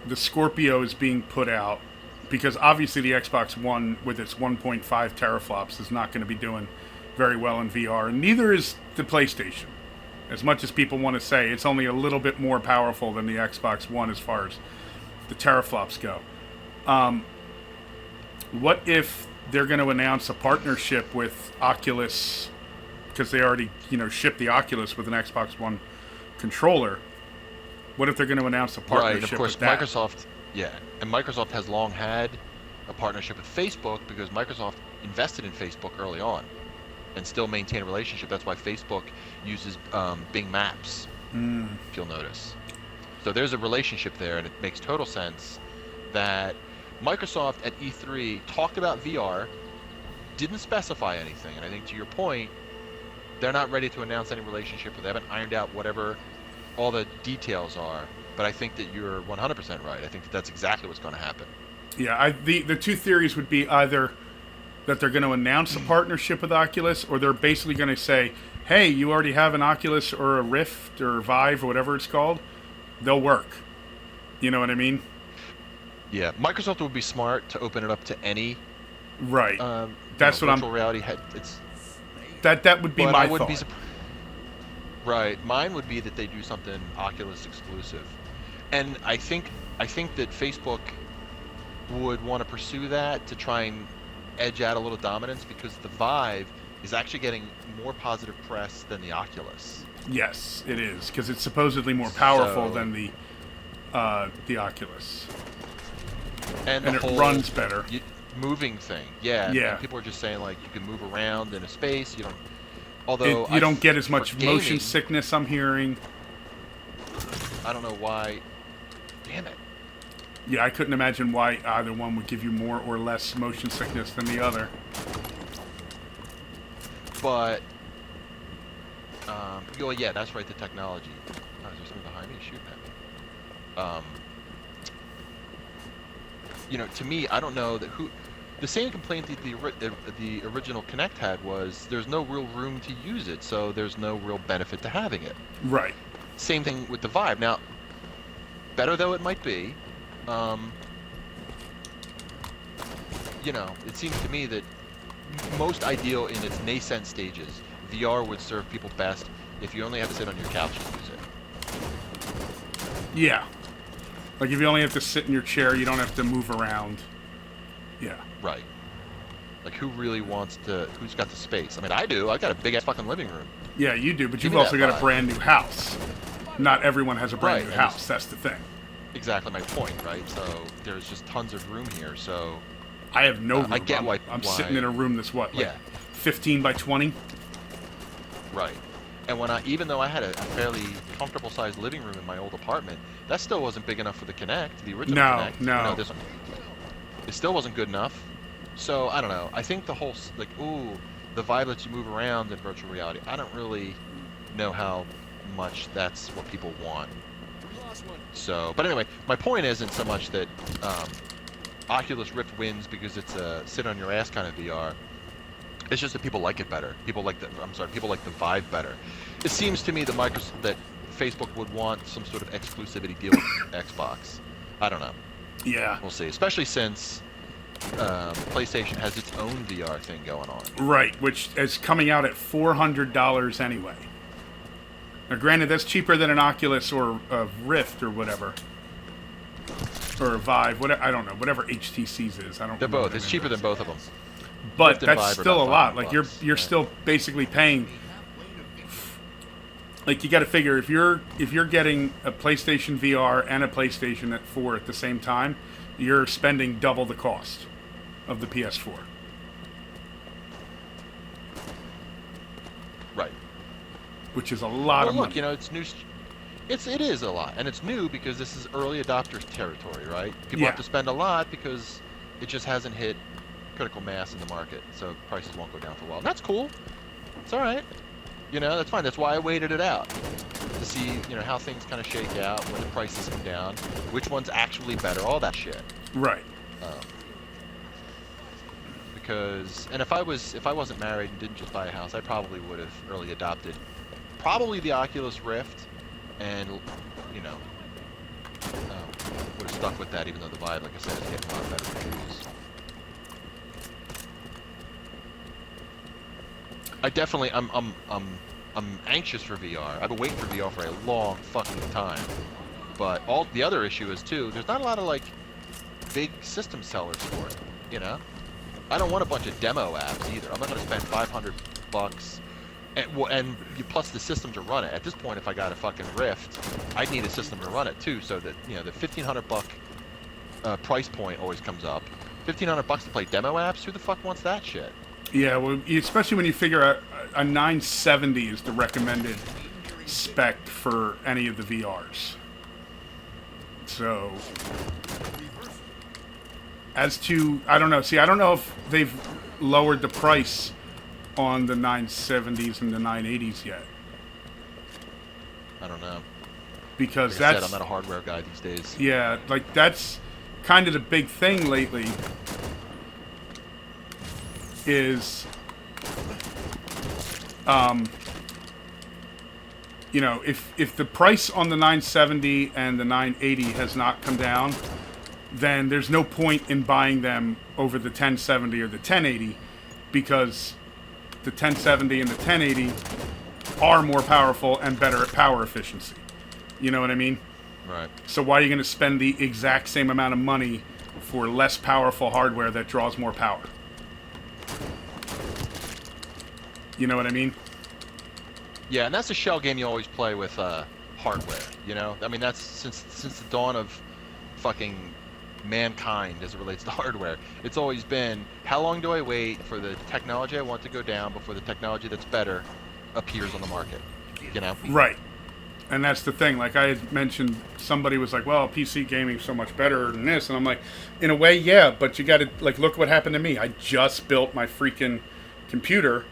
the Scorpio is being put out, because obviously the Xbox One, with its 1.5 teraflops, is not going to be doing very well in VR, and neither is the PlayStation. As much as people want to say, it's only a little bit more powerful than the Xbox One as far as the teraflops go. What if they're going to announce a partnership with Oculus, because they already, shipped the Oculus with an Xbox One controller? What if they're going to announce a partnership right, of course, with that? Microsoft, yeah, and Microsoft has long had a partnership with Facebook because Microsoft invested in Facebook early on and still maintain a relationship. That's why Facebook uses Bing Maps, if you'll notice. So there's a relationship there, and it makes total sense that Microsoft at E3 talked about VR, didn't specify anything, and I think to your point, they're not ready to announce any relationship, or they haven't ironed out whatever all the details are. But I think that you're 100% right. I think that that's exactly what's going to happen. Yeah, the two theories would be either that they're going to announce a partnership with Oculus, or they're basically going to say, hey, you already have an Oculus or a Rift or Vive or whatever it's called. They'll work. You know what I mean? Yeah, Microsoft would be smart to open it up to any right. That's what virtual reality head. It's that would be but my I wouldn't thought. Right, mine would be that they do something Oculus exclusive, and I think that Facebook would want to pursue that to try and edge out a little dominance, because the Vive is actually getting more positive press than the Oculus. Yes, it is, because it's supposedly more powerful So- than the Oculus, And and the it whole runs better. moving thing, yeah. Yeah. And people are just saying like you can move around in a space. You don't. Although You don't get as for much motion gaming, sickness, I'm hearing. I don't know why. Damn it. Yeah, I couldn't imagine why either one would give you more or less motion sickness than the other. But, oh yeah, that's right, the technology. Oh, is there something behind me shooting at me? To me, I don't know that the same complaint that the original Kinect had was there's no real room to use it, so there's no real benefit to having it. Right. Same thing with the Vive. Now, better though it might be, it seems to me that most ideal in its nascent stages, VR would serve people best if you only have to sit on your couch and use it. Yeah. Like if you only have to sit in your chair, you don't have to move around. Yeah. Right. Like who's got the space? I mean, I do. I got a big ass fucking living room. Yeah, you do, but Give you've me also that got a vibe. brand new house. Not everyone has a brand Right, new and house. That's the thing. Exactly my point, right? So there's just tons of room here. So I have no room. I get why. I'm sitting in a room that's what, like Yeah. 15 by 20? Right. And even though I had a fairly comfortable sized living room in my old apartment, that still wasn't big enough for the Kinect, the original Kinect. No. This one, it still wasn't good enough. So I don't know. I think the whole the Vive lets you move around in virtual reality. I don't really know how much that's what people want. So, but anyway, my point isn't so much that Oculus Rift wins because it's a sit on your ass kind of VR. It's just that people like it better. People like the Vive better. It seems to me that Facebook would want some sort of exclusivity deal with Xbox. I don't know. Yeah. We'll see. Especially since PlayStation has its own VR thing going on. Right, which is coming out at $400 anyway. Now, granted, that's cheaper than an Oculus or a Rift or whatever. Or a Vive, whatever, I don't know, whatever HTC's is. I don't. They're both. It's cheaper than both of them. But Rift and that's Vive are still a about lot. $5, Like you're still basically paying. Like you got to figure if you're getting a PlayStation VR and a PlayStation 4 at the same time, you're spending double the cost of the PS4. Right. Which is a lot of money. Look, it's new. It is a lot, and it's new because this is early adopter territory, right? People have to spend a lot because it just hasn't hit critical mass in the market, so prices won't go down for a while. That's cool. It's all right. That's fine. That's why I waited it out to see, how things kind of shake out when the prices come down, which one's actually better, all that shit. Right. And if I wasn't married and didn't just buy a house, I probably would have early adopted probably the Oculus Rift, and would have stuck with that, even though the Vive, like I said, is getting a lot better reviews. I definitely, I'm anxious for VR. I've been waiting for VR for a long fucking time. But the other issue is too, there's not a lot of big system sellers for it. I don't want a bunch of demo apps either. I'm not going to spend $500 and plus the system to run it. At this point, if I got a fucking Rift, I'd need a system to run it too. So that the $1,500 price point always comes up. $1,500 to play demo apps? Who the fuck wants that shit? Yeah, well, especially when you figure a 970 is the recommended spec for any of the VRs. So, as to, I don't know. See, I don't know if they've lowered the price on the 970s and the 980s yet. I don't know. Because like I said, I'm not a hardware guy these days. Yeah, that's kind of the big thing lately. Is, if the price on the 970 and the 980 has not come down, then there's no point in buying them over the 1070 or the 1080, because the 1070 and the 1080 are more powerful and better at power efficiency. You know what I mean? Right. So why are you going to spend the exact same amount of money for less powerful hardware that draws more power? You know what I mean? Yeah, and that's a shell game you always play with hardware. I mean, that's since the dawn of fucking mankind as it relates to hardware. It's always been, how long do I wait for the technology I want to go down before the technology that's better appears on the market? Right. And that's the thing. Like I had mentioned, somebody was like, well, PC gaming's so much better than this. And I'm like, in a way, yeah, but you got to, look what happened to me. I just built my freaking computer.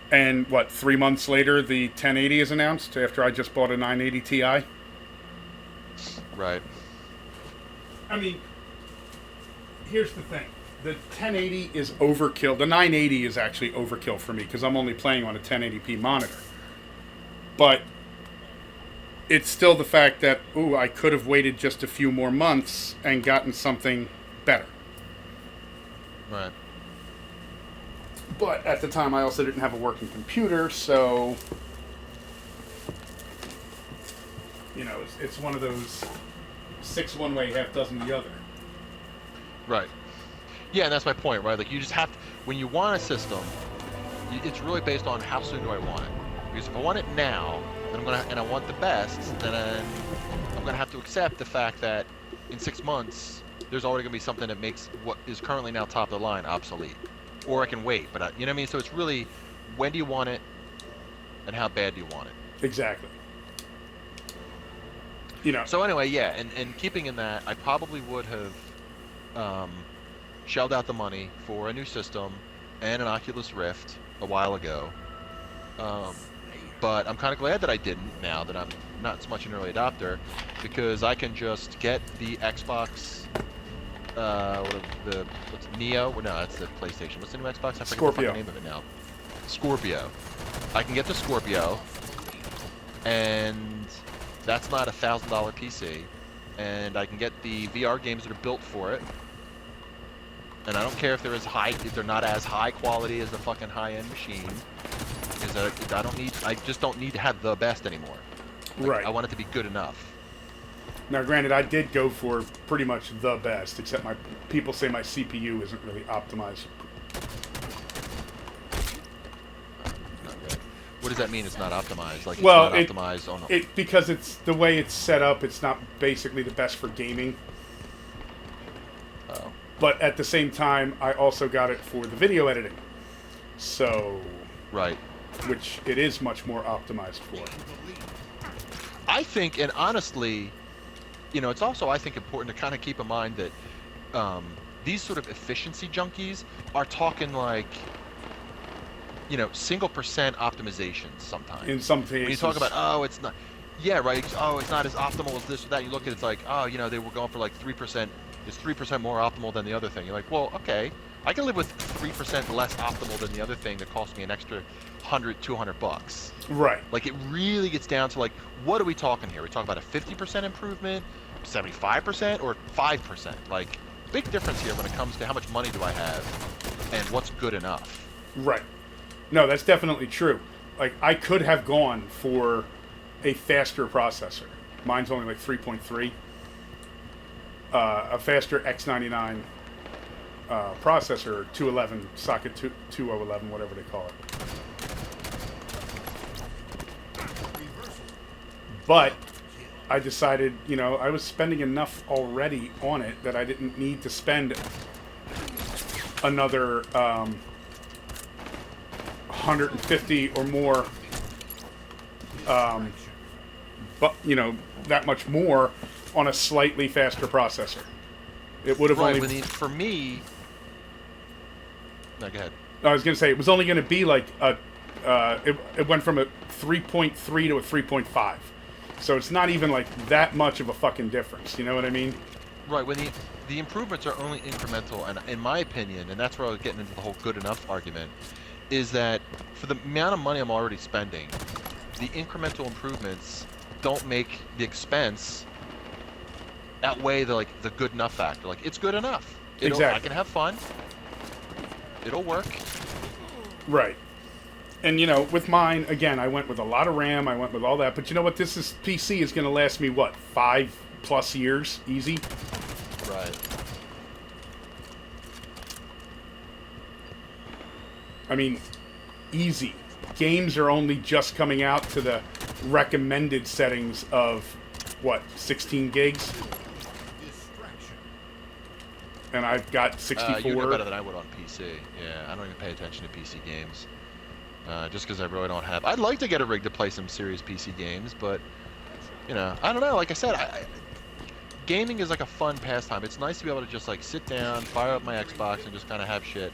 And 3 months later, the 1080 is announced after I just bought a 980 Ti? Right. I mean, here's the thing. The 1080 is overkill. The 980 is actually overkill for me because I'm only playing on a 1080p monitor. But it's still the fact that, I could have waited just a few more months and gotten something better. Right. But at the time, I also didn't have a working computer, so it's one of those 6 one way, half dozen the other. Right. Yeah, and that's my point, right? Like you just have to, when you want a system, it's really based on how soon do I want it. Because if I want it now, then and I want the best, then I'm gonna have to accept the fact that in 6 months there's already going to be something that makes what is currently now top of the line obsolete. Or I can wait, but you know what I mean? So it's really, when do you want it, and how bad do you want it? Exactly. You know. So anyway, yeah, and keeping in that, I probably would have shelled out the money for a new system and an Oculus Rift a while ago. But I'm kind of glad that I didn't now that I'm not so much an early adopter, because I can just get the Xbox, what's Neo? Well, no, that's the PlayStation. What's the new Xbox? I forget the fucking name of it now. Scorpio. I can get the Scorpio, and that's not $1,000 PC, and I can get the VR games that are built for it. And I don't care if they're not as high quality as the fucking high-end machine, because I just don't need to have the best anymore. Like, right. I want it to be good enough. Now, granted, I did go for pretty much the best, except people say my CPU isn't really optimized. Okay. What does that mean? It's not optimized? Like, well, it's not optimized on because it's the way it's set up. It's not basically the best for gaming. Oh. But at the same time, I also got it for the video editing. So, right. Which it is much more optimized for. I think, and honestly, it's also, I think, important to kind of keep in mind that these sort of efficiency junkies are talking like, single percent optimizations sometimes. In some cases. When you talk about, oh, it's not, yeah, right, oh, it's not as optimal as this or that, you look at it, it's like, oh, they were going for like 3%, it's 3% more optimal than the other thing. You're like, well, okay, I can live with 3% less optimal than the other thing that cost me an extra $100-$200. Right. Like, it really gets down to, like, what are we talking here? We talk about a 50% improvement, 75%, or 5%? Like, big difference here when it comes to how much money do I have and what's good enough. Right. No, that's definitely true. Like, I could have gone for a faster processor. Mine's only like 3.3. A faster X99 processor, 211, socket 2011, whatever they call it. But I decided, I was spending enough already on it that I didn't need to spend another 150 or more, but that much more on a slightly faster processor. It would have only. For me. No, go ahead. I was going to say it was only going to be like it went from a 3.3 to a 3.5. So it's not even like that much of a fucking difference. You know what I mean? Right. When the improvements are only incremental, and in my opinion, and that's where I was getting into the whole good enough argument, is that for the amount of money I'm already spending, the incremental improvements don't make the expense outweigh the good enough factor. Like, it's good enough. Exactly. I can have fun. It'll work. Right. And, with mine, again, I went with a lot of RAM, I went with all that, but you know what, PC is going to last me, 5+ years, easy? Right. I mean, easy. Games are only just coming out to the recommended settings of, 16 gigs? And I've got 64. You know better than I would on PC. Yeah, I don't even pay attention to PC games. Just because I really don't have. I'd like to get a rig to play some serious PC games, but I don't know. Like I said, gaming is like a fun pastime. It's nice to be able to just sit down, fire up my Xbox, and just kind of have shit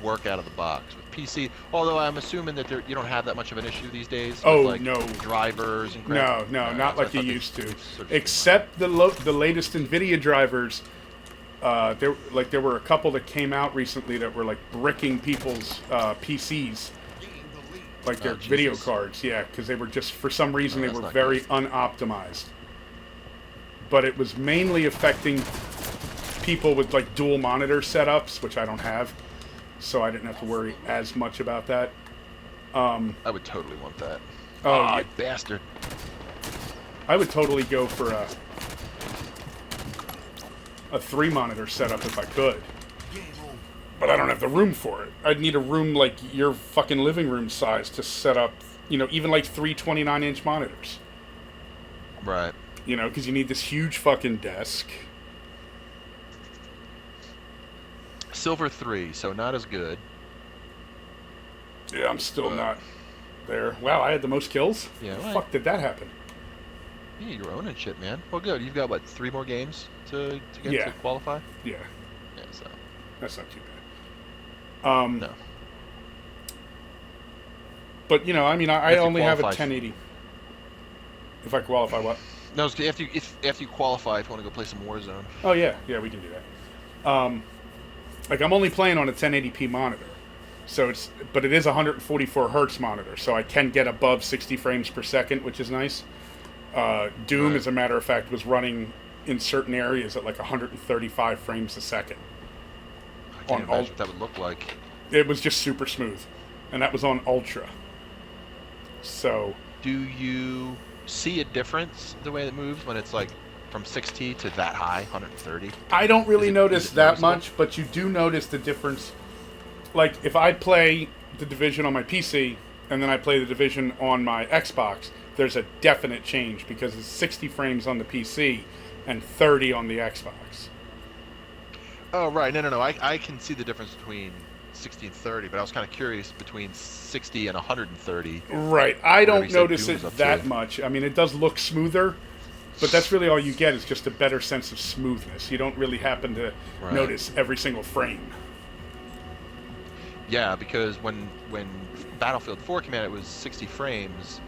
work out of the box. With PC, although I'm assuming that you don't have that much of an issue these days. Oh, with, no. Drivers and crap. No, not like you used to. Except the latest NVIDIA drivers. There were a couple that came out recently that were bricking people's PCs. Like their video cards, yeah, because they were just, for some reason, they were very unoptimized. But it was mainly affecting people with dual monitor setups, which I don't have, so I didn't have to worry as much about that. I would totally want that. Oh, you bastard! I would totally go for a 3-monitor setup if I could. But I don't have the room for it. I'd need a room like your fucking living room size to set up, even 3 29-inch monitors. Right. Because you need this huge fucking desk. Silver 3, so not as good. Yeah, I'm still not there. Wow, I had the most kills? Yeah, The right. fuck did that happen? Yeah, you're owning shit, man. Well, good. You've got, what, 3 more games to get Yeah. to qualify? Yeah, Yeah, so, that's not too bad. no. But, you know, I mean, I If you only have a qualify- 1080. If I qualify what? No, after you qualify, if you want to go play some Warzone. Oh, yeah. Yeah, we can do that. Like, I'm only playing on a 1080p monitor. So but it is a 144 hertz monitor, so I can get above 60 frames per second, which is nice. Doom, Right. as a matter of fact, was running in certain areas at like 135 frames a second. I can't imagine what that would look like. It was just super smooth, and that was on Ultra. So Do you see a difference the way it moves when it's like from 60 to that high, 130? I don't really Is notice it that noticeable? much, but you do notice the difference. Like, if I play the Division on my PC, and then I play the Division on my Xbox, there's a definite change, because it's 60 frames on the PC and 30 on the Xbox. Oh, right. No. I can see the difference between 60 and 30, but I was kind of curious between 60 and 130. Right. I Whatever don't you said notice Doom it was up that to. much. I mean, it does look smoother, but that's really all you get is just a better sense of smoothness. You don't really happen to Right. notice every single frame. Yeah, because when Battlefield 4 came out, it was 60 frames,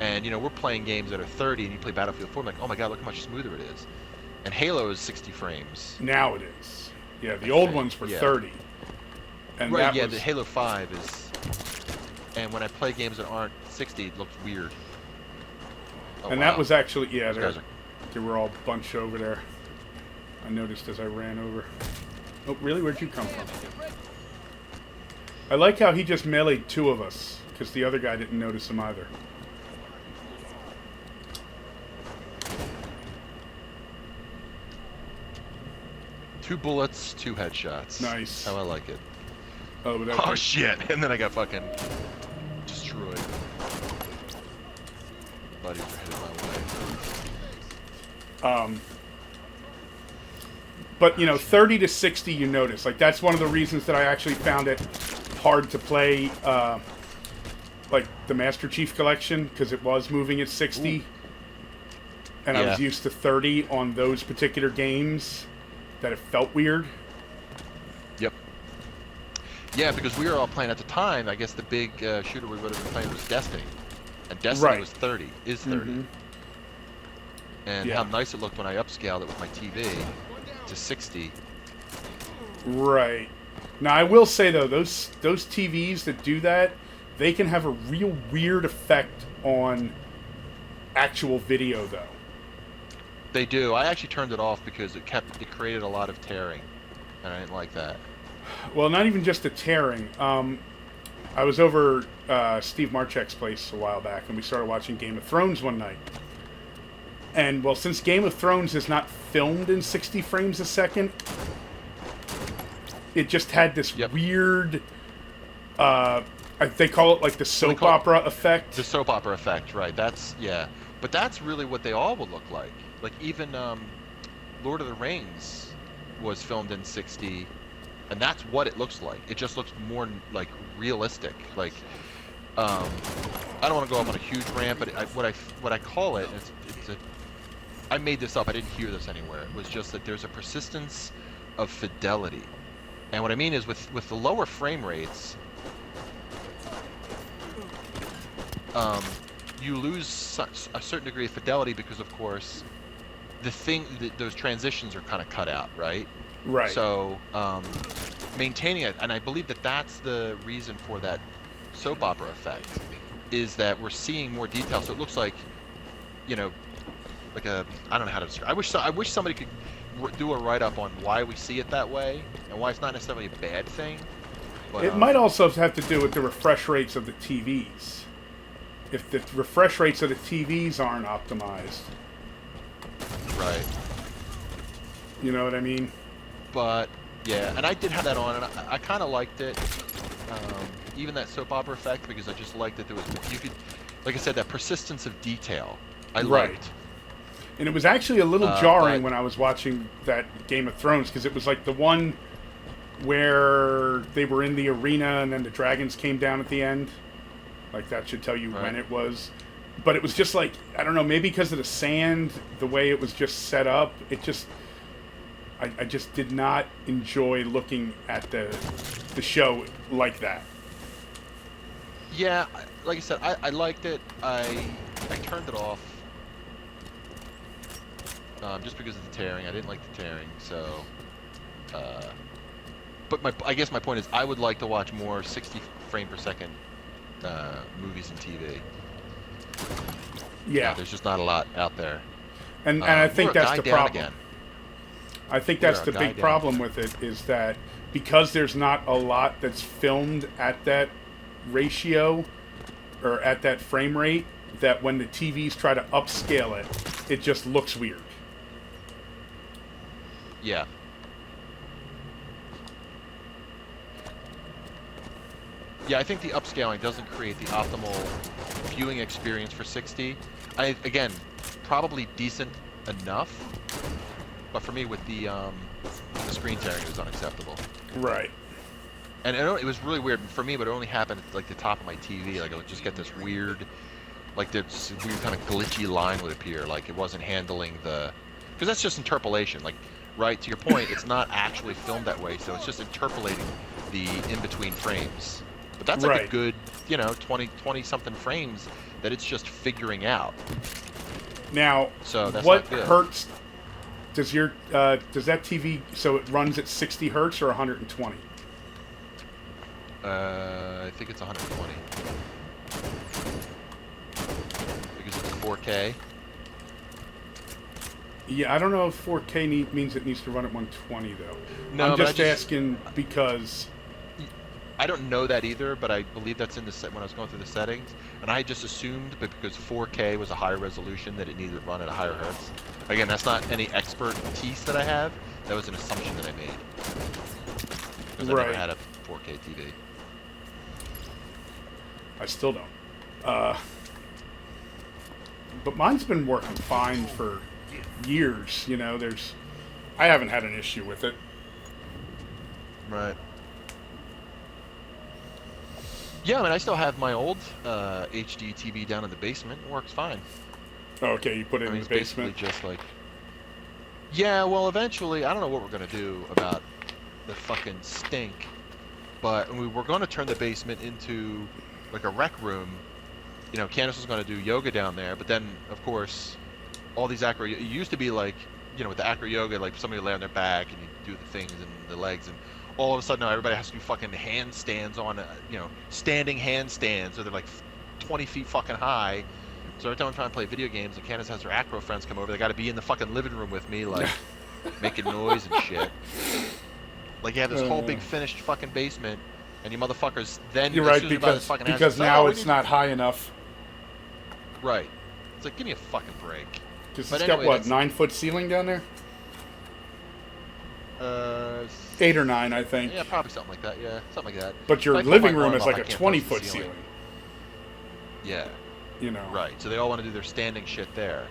and we're playing games that are 30, and you play Battlefield 4, I'm like, oh my god, look how much smoother it is. And Halo is 60 frames. Now it is. Yeah, the old Okay, ones were yeah. 30. And Right, that yeah, was, the Halo 5 is... And when I play games that aren't 60, it looks weird. Oh, and wow. that was actually, yeah, Those guys they were all bunched over there. I noticed as I ran over. Oh, really? Where'd you come from? I like how he just meleeed 2 of us, because the other guy didn't notice him either. Two bullets, 2 headshots. Nice. How I like it. Oh, but that Oh shit! And then I got fucking destroyed. Buddies are headed my way. But, 30 to 60 you notice. Like, that's one of the reasons that I actually found it hard to play, like, the Master Chief Collection, because it was moving at 60. Ooh. And I was Yeah. used to 30 on those particular games, that it felt weird. Yep. Yeah, because we were all playing at the time. I guess the big shooter we would have been playing was Destiny, and Destiny Right. was 30. Is 30. Mhm. And Yeah. how nice it looked when I upscaled it with my TV to 60. Right. Now, I will say, though, those TVs that do that, they can have a real weird effect on actual video, though. They do. I actually turned it off because it created a lot of tearing, and I didn't like that. Well, not even just the tearing. I was over Steve Marchek's place a while back, and we started watching Game of Thrones one night. And, well, since Game of Thrones is not filmed in 60 frames a second, it just had this Yep. weird... they call it, like, the soap call it? opera effect. The soap opera effect, right? That's yeah. But that's really what they all would look like. Like even Lord of the Rings was filmed in 60, and that's what it looks like. It just looks more like realistic. Like I don't want to go up on a huge rant, but what I call it is I made this up. I didn't hear this anywhere. It was just that there's a persistence of fidelity, and what I mean is with the lower frame rates. You lose a certain degree of fidelity because, of course, those transitions are kind of cut out, right? Right. So maintaining it, and I believe that that's the reason for that soap opera effect, is that we're seeing more detail. So it looks like, like I don't know how to describe. I wish somebody could do a write-up on why we see it that way and why it's not necessarily a bad thing. But, It might also have to do with the refresh rates of the TVs. If the refresh rates of the TVs aren't optimized, right. you know what I mean? But yeah, and I did have that on, and I kind of liked it, even that soap opera effect, because I just liked that there was like I said, that persistence of detail. I Right. liked. And it was actually a little jarring but- when I was watching that Game of Thrones, because it was like the one where they were in the arena and then the dragons came down at the end. Like, that should tell you Right. when it was. But it was just like, I don't know, maybe because of the sand, the way it was just set up, it just, I just did not enjoy looking at the show like that. Yeah, like I said, I liked it. I turned it off just because of the tearing. I didn't like the tearing, so. But I guess my point is, I would like to watch more 60 frame per second movies and TV. Yeah. There's just not a lot out there. And I think we're a that's guy the down problem. again. I think We that's are the a guy big down. problem with it, is that because there's not a lot that's filmed at that ratio or at that frame rate, that when the TVs try to upscale it, it just looks weird. Yeah. Yeah, I think the upscaling doesn't create the optimal viewing experience for 60. Again, probably decent enough, but for me, with the screen tearing, it was unacceptable. Right. And it was really weird for me, but it only happened at like the top of my TV. Like I would just get this weird, like this weird kind of glitchy line would appear, like it wasn't handling the, because that's just interpolation. Like, right, to your point, it's not actually filmed that way, so it's just interpolating the in-between frames. But that's like a Right. good, 20 something frames that it's just figuring out. Now, So that's what not good. hertz does does that TV, so it runs at 60 hertz or 120? I think it's 120 because it's 4K. Yeah, I don't know if 4K means it needs to run at 120 though. No, I'm but just asking because I don't know that either, but I believe that's in the set when I was going through the settings, and I just assumed, but because 4K was a higher resolution, that it needed to run at a higher hertz. Again, that's not any expertise that I have. That was an assumption that I made because I Right. never had a 4K TV. I still don't. But mine's been working fine for years. I haven't had an issue with it. Right. Yeah, I mean, I still have my old HD TV down in the basement. It works fine. Okay, you put it I in mean, the it's basically basement. just like. Yeah, well, eventually, I don't know what we're gonna do about the fucking stink, but we were gonna turn the basement into like a rec room. Candace was gonna do yoga down there, but then, of course, all these acro. It used to be like, with the acro yoga, like somebody would lay on their back and you do the things and the legs, and all of a sudden now everybody has to do fucking handstands on, standing handstands, so they're like 20 feet fucking high. So every time I'm trying to play video games and Candace has her acro friends come over, they got to be in the fucking living room with me, like making noise and shit. Like you have this whole big finished fucking basement, and you motherfuckers then. You're as right, soon as you buy this because fucking house, because it's like, now "Oh, we it's need-" not high enough. Right. It's like, give me a fucking break. Because But it's got anyway, what, that's- 9-foot ceiling down there? Uh, 8 or 9, I think. Yeah, probably something like that. Yeah, something like that. But your If I pull living my room arm is up, like I a can't touch the 20-foot ceiling. Yeah. You know. Right. So they all want to do their standing shit there,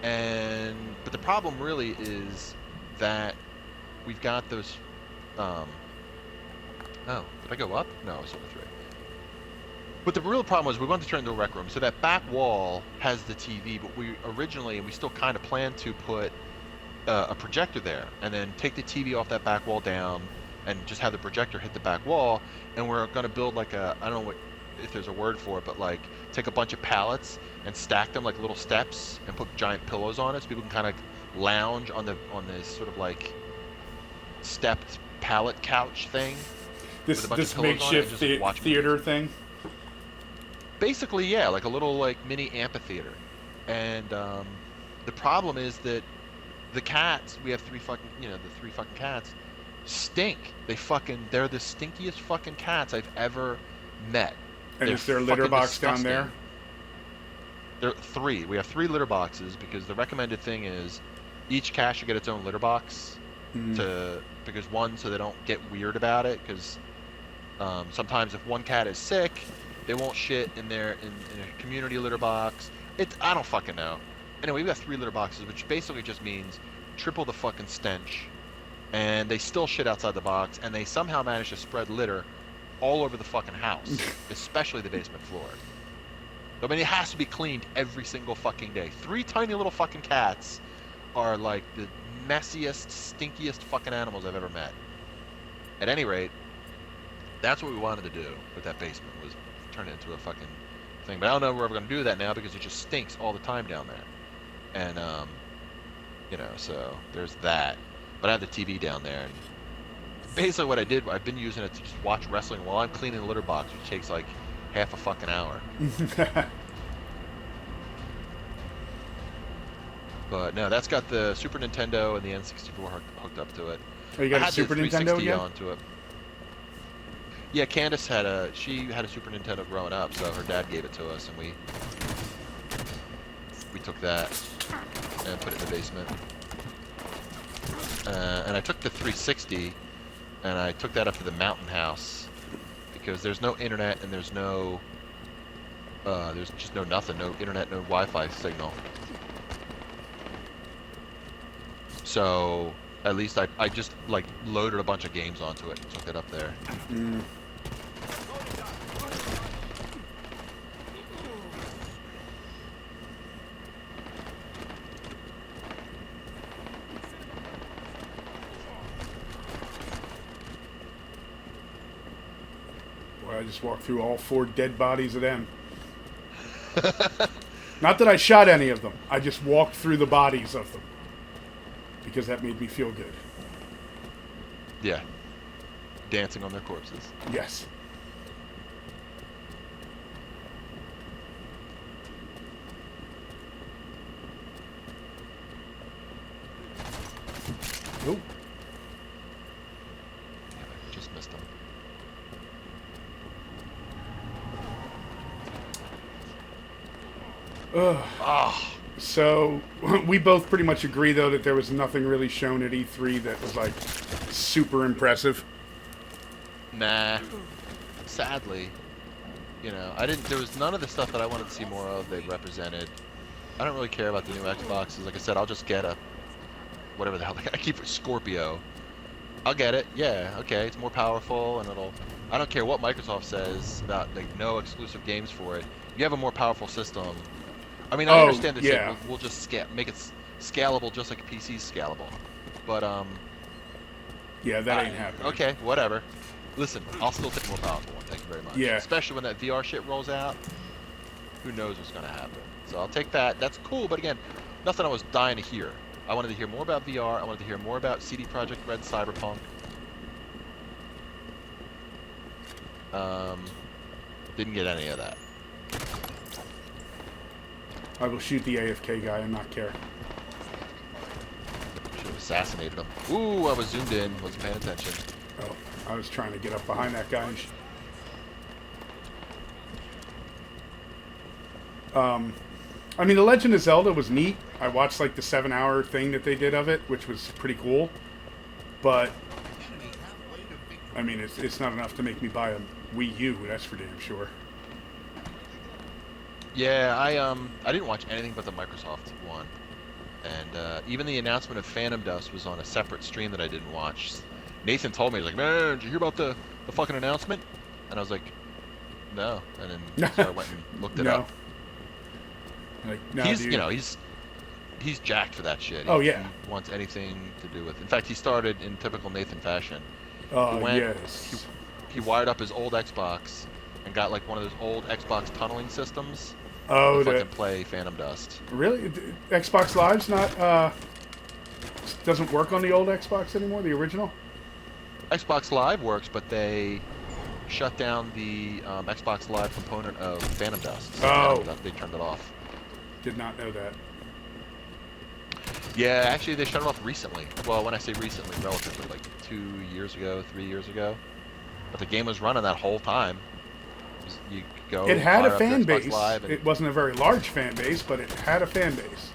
but the problem really is that we've got those. Oh, did I go up? No, I was over 3. But the real problem was we wanted to turn it into a rec room. So that back wall has the TV, but we originally, and we still kind of planned to put a projector there, and then take the TV off that back wall down, and just have the projector hit the back wall. And we're going to build like I don't know if there's a word for it, but like take a bunch of pallets and stack them like little steps and put giant pillows on it, so people can kind of lounge on this sort of like stepped pallet couch thing. This with a bunch of this pillows on it and makeshift just watch theater thing. Basically, yeah, like a little like mini amphitheater. And the problem is that the cats, we have 3 fucking, the 3 fucking cats, stink. They're the stinkiest fucking cats I've ever met. And They're is there a litter fucking box down disgusting. there? There are 3. We have 3 litter boxes because the recommended thing is each cat should get its own litter box because one, so they don't get weird about it, because sometimes if one cat is sick, they won't shit in a community litter box. I don't fucking know. Anyway, we've got 3 litter boxes, which basically just means triple the fucking stench and they still shit outside the box, and they somehow manage to spread litter all over the fucking house, especially the basement floor. I mean, it has to be cleaned every single fucking day. 3 tiny little fucking cats are like the messiest, stinkiest fucking animals I've ever met. At any rate, that's what we wanted to do with that basement, was turn it into a fucking thing. But I don't know if we're ever going to do that now because it just stinks all the time down there. And, you know, so there's that. But I have the TV down there, and basically what I did, I've been using it to just watch wrestling while I'm cleaning the litter box, which takes like half a fucking hour. But no, that's got the Super Nintendo and the N64 hooked up to it. Oh, you got a Super Nintendo again? Onto it. Yeah, Candace had a Super Nintendo growing up, so her dad gave it to us, and we took that and put it in the basement. And I took the 360 and I took that up to the mountain house because there's no internet and there's just no nothing, no internet, no Wi-Fi signal. So at least I just like loaded a bunch of games onto it and took it up there. Mm. Boy, I just walked through all 4 dead bodies of them. Not that I shot any of them. I just walked through the bodies of them. Because that made me feel good. Yeah. Dancing on their corpses. Yes. Nope. Yeah, I just missed them. Ugh. Oh. So, we both pretty much agree, though, that there was nothing really shown at E3 that was, like, super impressive. Nah. Sadly. You know, there was none of the stuff that I wanted to see more of they represented. I don't really care about the new Xboxes. Like I said, I'll just get whatever the hell, I keep it, Scorpio. I'll get it. Yeah, okay, it's more powerful, and I don't care what Microsoft says about, like, no exclusive games for it. You have a more powerful system. I mean, I understand that yeah. we'll just make it scalable just like PC's scalable. But, yeah, that ain't happening. Okay, whatever. Listen, I'll still take a more powerful one, thank you very much. Yeah. Especially when that VR shit rolls out. Who knows what's going to happen. So I'll take that. That's cool, but again, nothing I was dying to hear. I wanted to hear more about VR. I wanted to hear more about CD Projekt Red Cyberpunk. Didn't get any of that. I will shoot the AFK guy and not care. Should have assassinated him. Ooh, I was zoomed in. Wasn't paying attention. Oh, I was trying to get up behind that guy. I mean, The Legend of Zelda was neat. I watched, like, the 7-hour thing that they did of it, which was pretty cool. But, I mean, it's not enough to make me buy a Wii U, that's for damn sure. Yeah, I didn't watch anything but the Microsoft one, and even the announcement of Phantom Dust was on a separate stream that I didn't watch. Nathan told me, he's like, "Man, did you hear about the fucking announcement?" And I was like, "No," and then so I went and looked it up. Like, no, he's, dude. you know, he's jacked for that shit. Oh, yeah. He wants anything to do with. In fact, he started in typical Nathan fashion. Yes. He wired up his old Xbox and got like one of those old Xbox tunneling systems. Oh, to fucking play Phantom Dust. Really? Xbox Live's not doesn't work on the old Xbox anymore, the original? Xbox Live works, but they shut down the Xbox Live component of Phantom Dust. So they turned it off. Did not know that. Yeah, actually they shut it off recently. Well, when I say recently, relatively like 2 years ago, 3 years ago. But the game was running that whole time. You go. It had a fan base. Live It wasn't a very large fan base, but it had a fan base.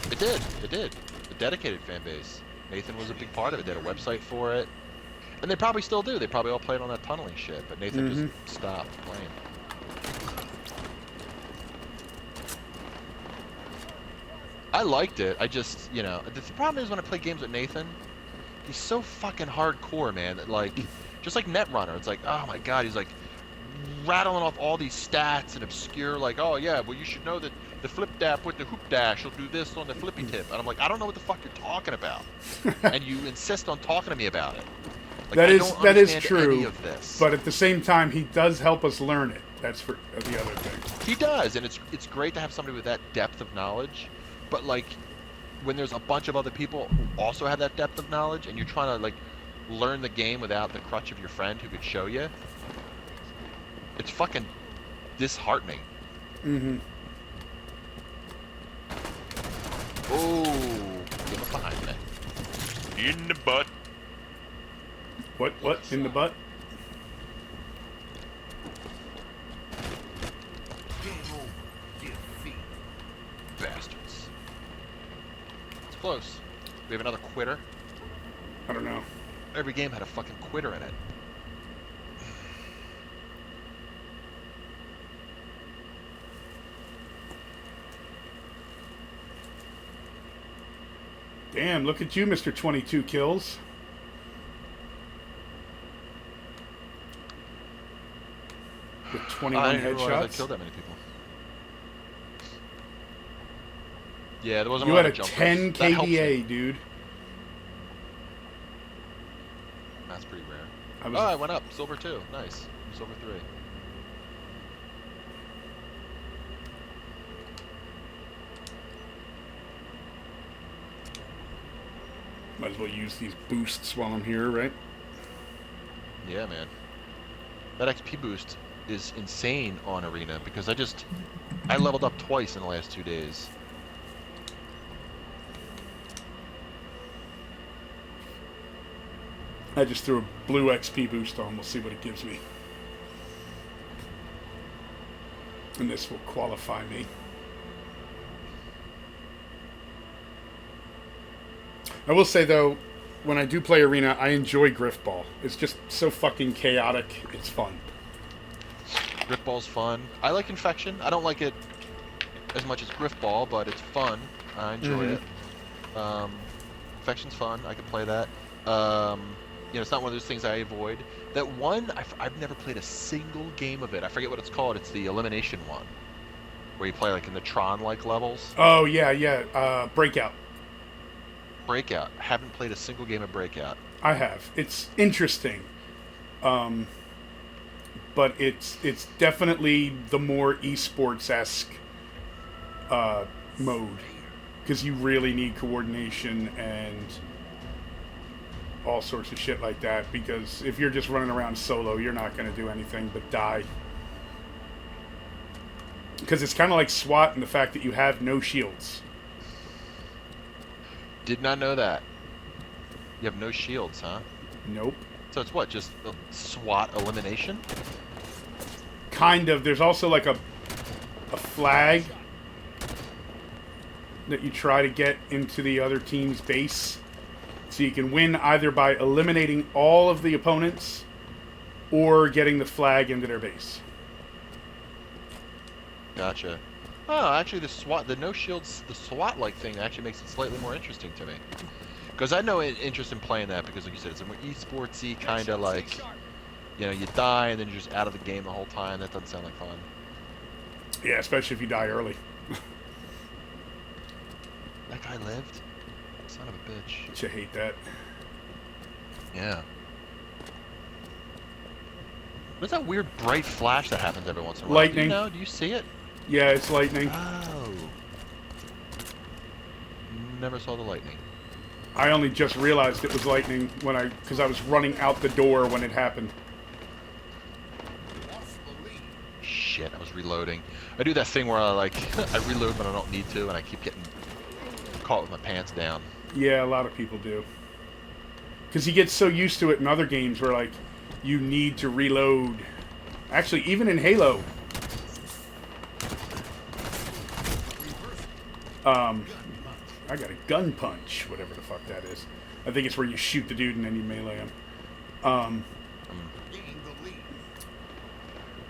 It did. It did. A dedicated fan base. Nathan was a big part of it. They had a website for it. And they probably still do. They probably all played on that tunneling shit. But Nathan just stopped playing. I liked it. I just, you know, the problem is when I play games with Nathan, he's so fucking hardcore, man. That like, just like Netrunner, it's like, oh my god, he's like rattling off all these stats and obscure, like, oh yeah, well you should know that the flip dap with the hoop dash will do this on the flippy tip, and I'm like, I don't know what the fuck you're talking about, and you insist on talking to me about it. Like, I don't that is understand true. any of this. But at the same time, he does help us learn it. That's for the other thing. He does, and it's great to have somebody with that depth of knowledge. But like, when there's a bunch of other people who also have that depth of knowledge, and you're trying to like learn the game without the crutch of your friend who could show you, it's fucking disheartening. Mm-hmm. Oh, get up behind me. In the butt. What? In the butt? Bastards. It's close. We have another quitter. I don't know. Every game had a fucking quitter in it. Damn, look at you, Mr. 22 kills. With 21 I didn't realize I headshots. killed that many people. Yeah, there wasn't You a lot had a of jumpers. 10 That helps me. KDA, dude. That's pretty rare. I was Oh, I went up. Silver 2. Nice. Silver 3. Might as well use these boosts while I'm here, right? Yeah, man. That XP boost is insane on Arena because I leveled up twice in the last 2 days. I just threw a blue XP boost on. We'll see what it gives me. And this will qualify me. I will say, though, when I do play Arena, I enjoy Griffball. It's just so fucking chaotic. It's fun. Griffball's fun. I like Infection. I don't like it as much as Griffball, but it's fun. I enjoy it. Infection's fun. I can play that. You know, it's not one of those things I avoid. That one, I've never played a single game of it. I forget what it's called. It's the elimination one, where you play like in the Tron-like levels. Oh, yeah. Breakout. Breakout. I haven't played a single game of Breakout. I have. It's interesting. But it's definitely the more esports-esque mode. Because you really need coordination and all sorts of shit like that. Because if you're just running around solo, you're not going to do anything but die. Because it's kind of like SWAT in the fact that you have no shields. Did not know that. You have no shields, huh? Nope. So it's what, just a SWAT elimination? Kind of. There's also like a flag that you try to get into the other team's base. So you can win either by eliminating all of the opponents or getting the flag into their base. Gotcha. Oh, actually, the no shields, the SWAT-like thing actually makes it slightly more interesting to me. Because I know interest in playing that because, like you said, it's a more esportsy kind of like, you know, you die and then you're just out of the game the whole time. That doesn't sound like fun. Yeah, especially if you die early. That guy lived? Son of a bitch. You hate that. Yeah. What's that weird bright flash that happens every once in a while? Lightning. Do you know? Do you see it? Yeah, it's lightning. Oh. Never saw the lightning. I only just realized it was lightning because I was running out the door when it happened. Shit, I was reloading. I do that thing where I I reload when I don't need to, and I keep getting caught with my pants down. Yeah, a lot of people do. Because you get so used to it in other games where, like, you need to reload. Actually, even in Halo. I got a gun punch, whatever the fuck that is. I think it's where you shoot the dude and then you melee him.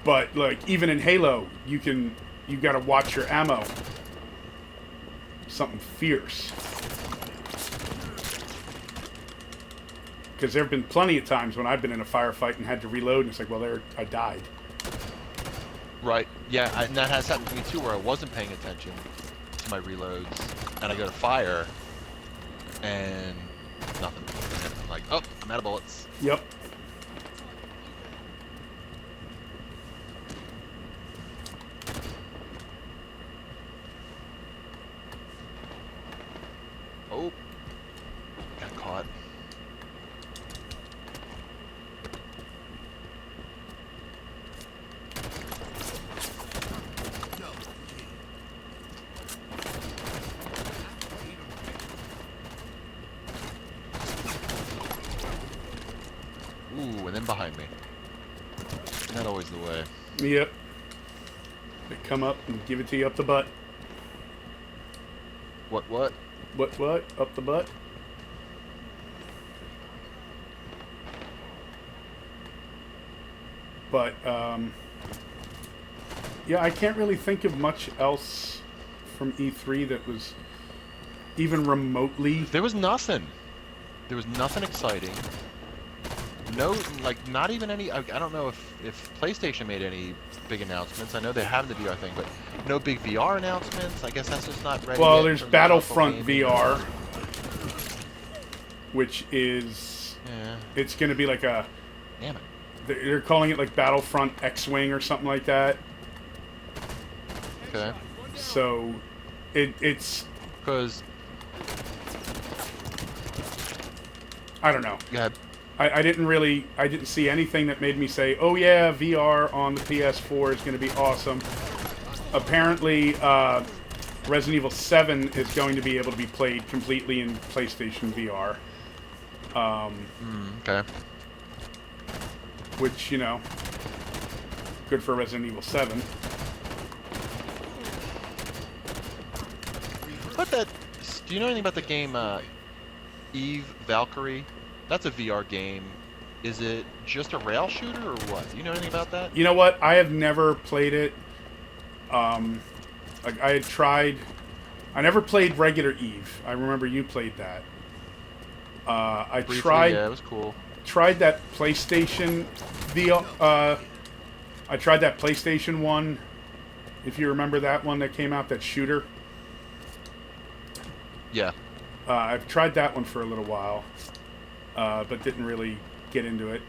But, like, even in Halo, you gotta watch your ammo. Something fierce. Because there have been plenty of times when I've been in a firefight and had to reload, and it's like, well, there I died. Right. Yeah, and that has happened to me too, where I wasn't paying attention to my reloads, and I go to fire, and nothing. And I'm like, oh, I'm out of bullets. Yep. Oh, got caught. Ooh, and then behind me. Not always the way. Yep. They come up and give it to you up the butt. What? What? Up the butt? But, yeah, I can't really think of much else from E3 that was even remotely... There was nothing. There was nothing exciting. No, like, not even any... I don't know if PlayStation made any big announcements. I know they have the VR thing, but no big VR announcements. I guess that's just not ready Well, yet there's for Battlefront gaming. VR, which is... Yeah. It's going to be like a... Damn it. They're calling it like Battlefront X-Wing or something like that. Okay. So, it's... Because... I don't know. Go ahead. I didn't see anything that made me say, oh yeah, VR on the PS4 is going to be awesome. Apparently, Resident Evil 7 is going to be able to be played completely in PlayStation VR. Okay. Which, you know, good for Resident Evil 7. What that... Do you know anything about the game, Eve Valkyrie? That's a VR game. Is it just a rail shooter or what? Do you know anything about that? You know what? I have never played it. Like I had tried... I never played regular Eve. I remember you played that. I Briefly, tried... Yeah, it was cool. Tried that PlayStation VR. I tried that PlayStation one. If you remember that one that came out, that shooter. Yeah. I've tried that one for a little while, but didn't really get into it.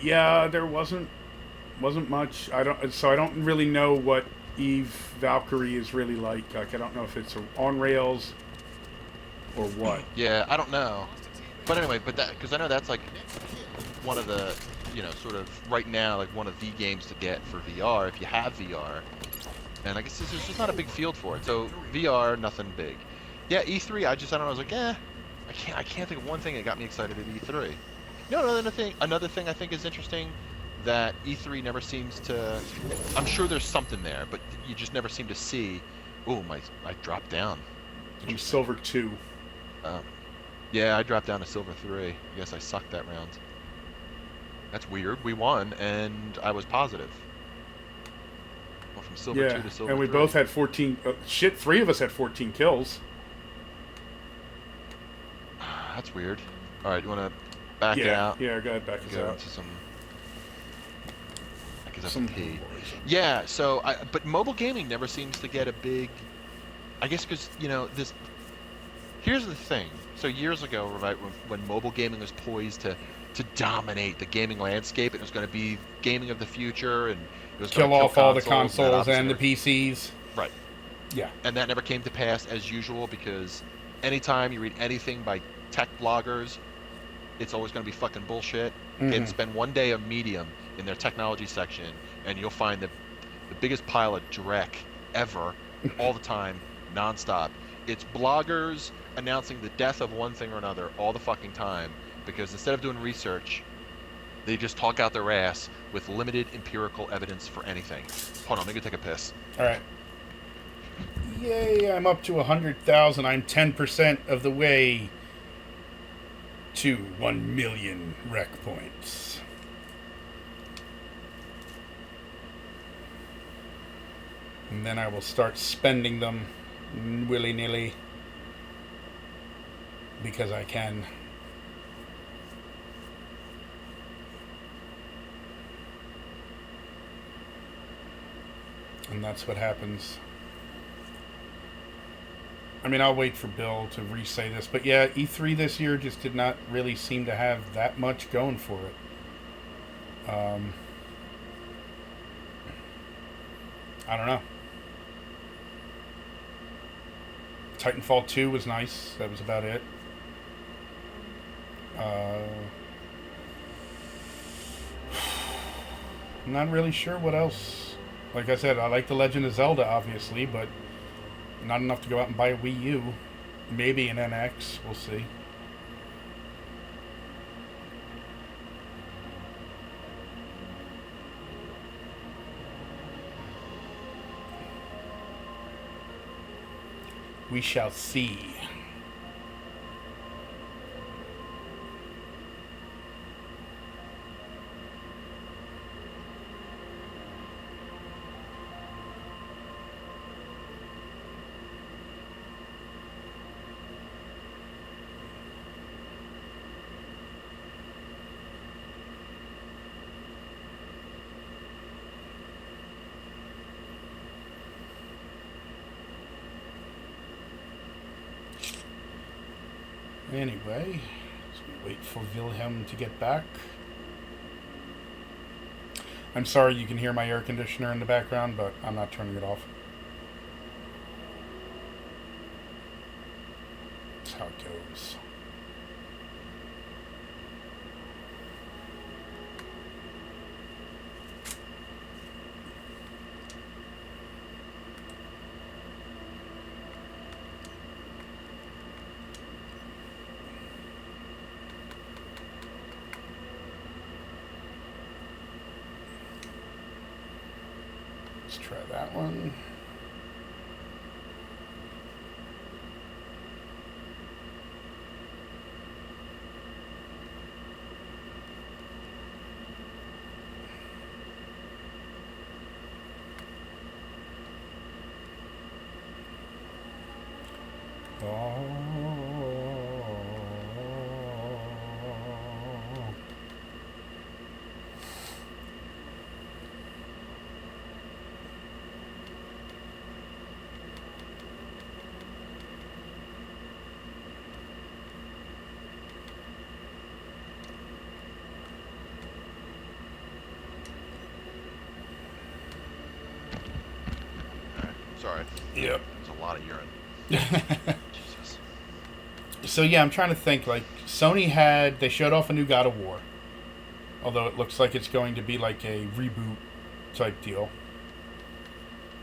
Yeah, there wasn't much. I don't really know what Eve Valkyrie is really like. Like I don't know if it's on rails or what. Yeah, I don't know. But anyway, because I know that's like one of the, sort of right now, like one of the games to get for VR if you have VR. And I guess there's just not a big field for it. So VR, nothing big. Yeah, E3, I don't know. I was like, I can't think of one thing that got me excited at E3. Another thing I think is interesting that E3 never seems to. I'm sure there's something there, but you just never seem to see. Oh, I dropped down. I'm Silver 2. Yeah, I dropped down to Silver 3. I guess I sucked that round. That's weird. We won, and I was positive. Well, from Silver 2 to Silver 3. And we both had 14... three of us had 14 kills. That's weird. All right, you want to back it out? Yeah, go ahead, back us Go out. into some... Some pee. Yeah, so, but mobile gaming never seems to get a big... I guess because, this... Here's the thing. So years ago, right, when mobile gaming was poised to dominate the gaming landscape, it was going to be gaming of the future, and it was kill going to off all the consoles and the never- PCs. Right. Yeah. And that never came to pass as usual, because anytime you read anything by tech bloggers, it's always going to be fucking bullshit. And spend one day of Medium in their technology section, and you'll find the biggest pile of dreck ever, all the time, nonstop. It's bloggers announcing the death of one thing or another all the fucking time, because instead of doing research, they just talk out their ass with limited empirical evidence for anything. Hold on, let me go take a piss. All right. Yay, I'm up to 100,000. I'm 10% of the way to 1 million rec points. And then I will start spending them willy-nilly because I can. And that's what happens. I mean, I'll wait for Bill to re-say this, but yeah, E3 this year just did not really seem to have that much going for it. I don't know. Titanfall 2 was nice. That was about it. I'm not really sure what else. Like I said, I like The Legend of Zelda, obviously, but not enough to go out and buy a Wii U. Maybe an NX. We'll see. We shall see. Anyway, so we wait for Wilhelm to get back. I'm sorry you can hear my air conditioner in the background, but I'm not turning it off. That's how it goes. Let's try that one. Sorry. Yep. There's a lot of urine. Jesus. So yeah, I'm trying to think. Like Sony they showed off a new God of War, although it looks like it's going to be like a reboot type deal.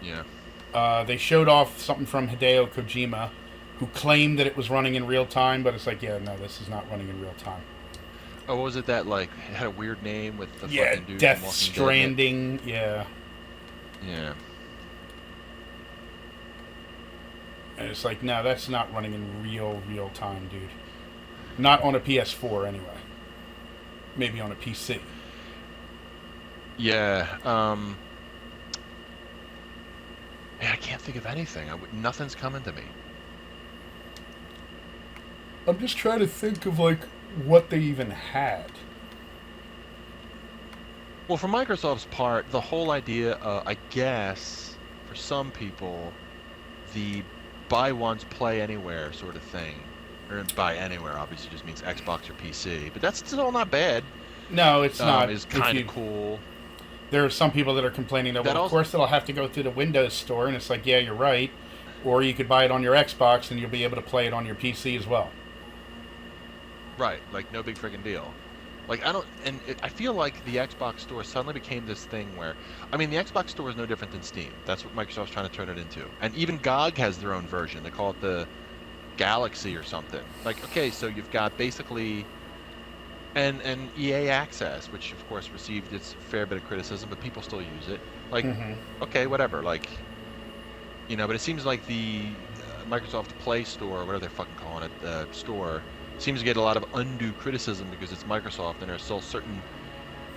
Yeah. They showed off something from Hideo Kojima, who claimed that it was running in real time, but it's like, yeah, no, this is not running in real time. Oh, what was it that, like, it had a weird name with the Yeah, fucking dude Death from Walking Stranding, yeah. Dead? Yeah. And it's like, no, that's not running in real time, dude. Not on a PS4, anyway. Maybe on a PC. Yeah, man, I can't think of anything. Nothing's coming to me. I'm just trying to think of, like, what they even had. Well, for Microsoft's part, the whole idea, I guess, for some people, the buy once, play anywhere sort of thing, or buy anywhere obviously just means Xbox or PC, but that's still not bad. No, it's not. Is kind of cool. There are some people that are complaining that, well, of course it'll have to go through the Windows Store, and it's like, yeah, you're right. Or you could buy it on your Xbox, and you'll be able to play it on your PC as well. Right, like no big friggin' deal. Like I feel like the Xbox Store suddenly became this thing where, I mean, the Xbox Store is no different than Steam. That's what Microsoft's trying to turn it into. And even GOG has their own version. They call it the Galaxy or something. Like, okay, so you've got basically and EA Access, which of course received its fair bit of criticism, but people still use it. Like, okay, whatever. Like, you know, but it seems like the Microsoft Play Store, or whatever they're fucking calling it, store, seems to get a lot of undue criticism because it's Microsoft and there are still certain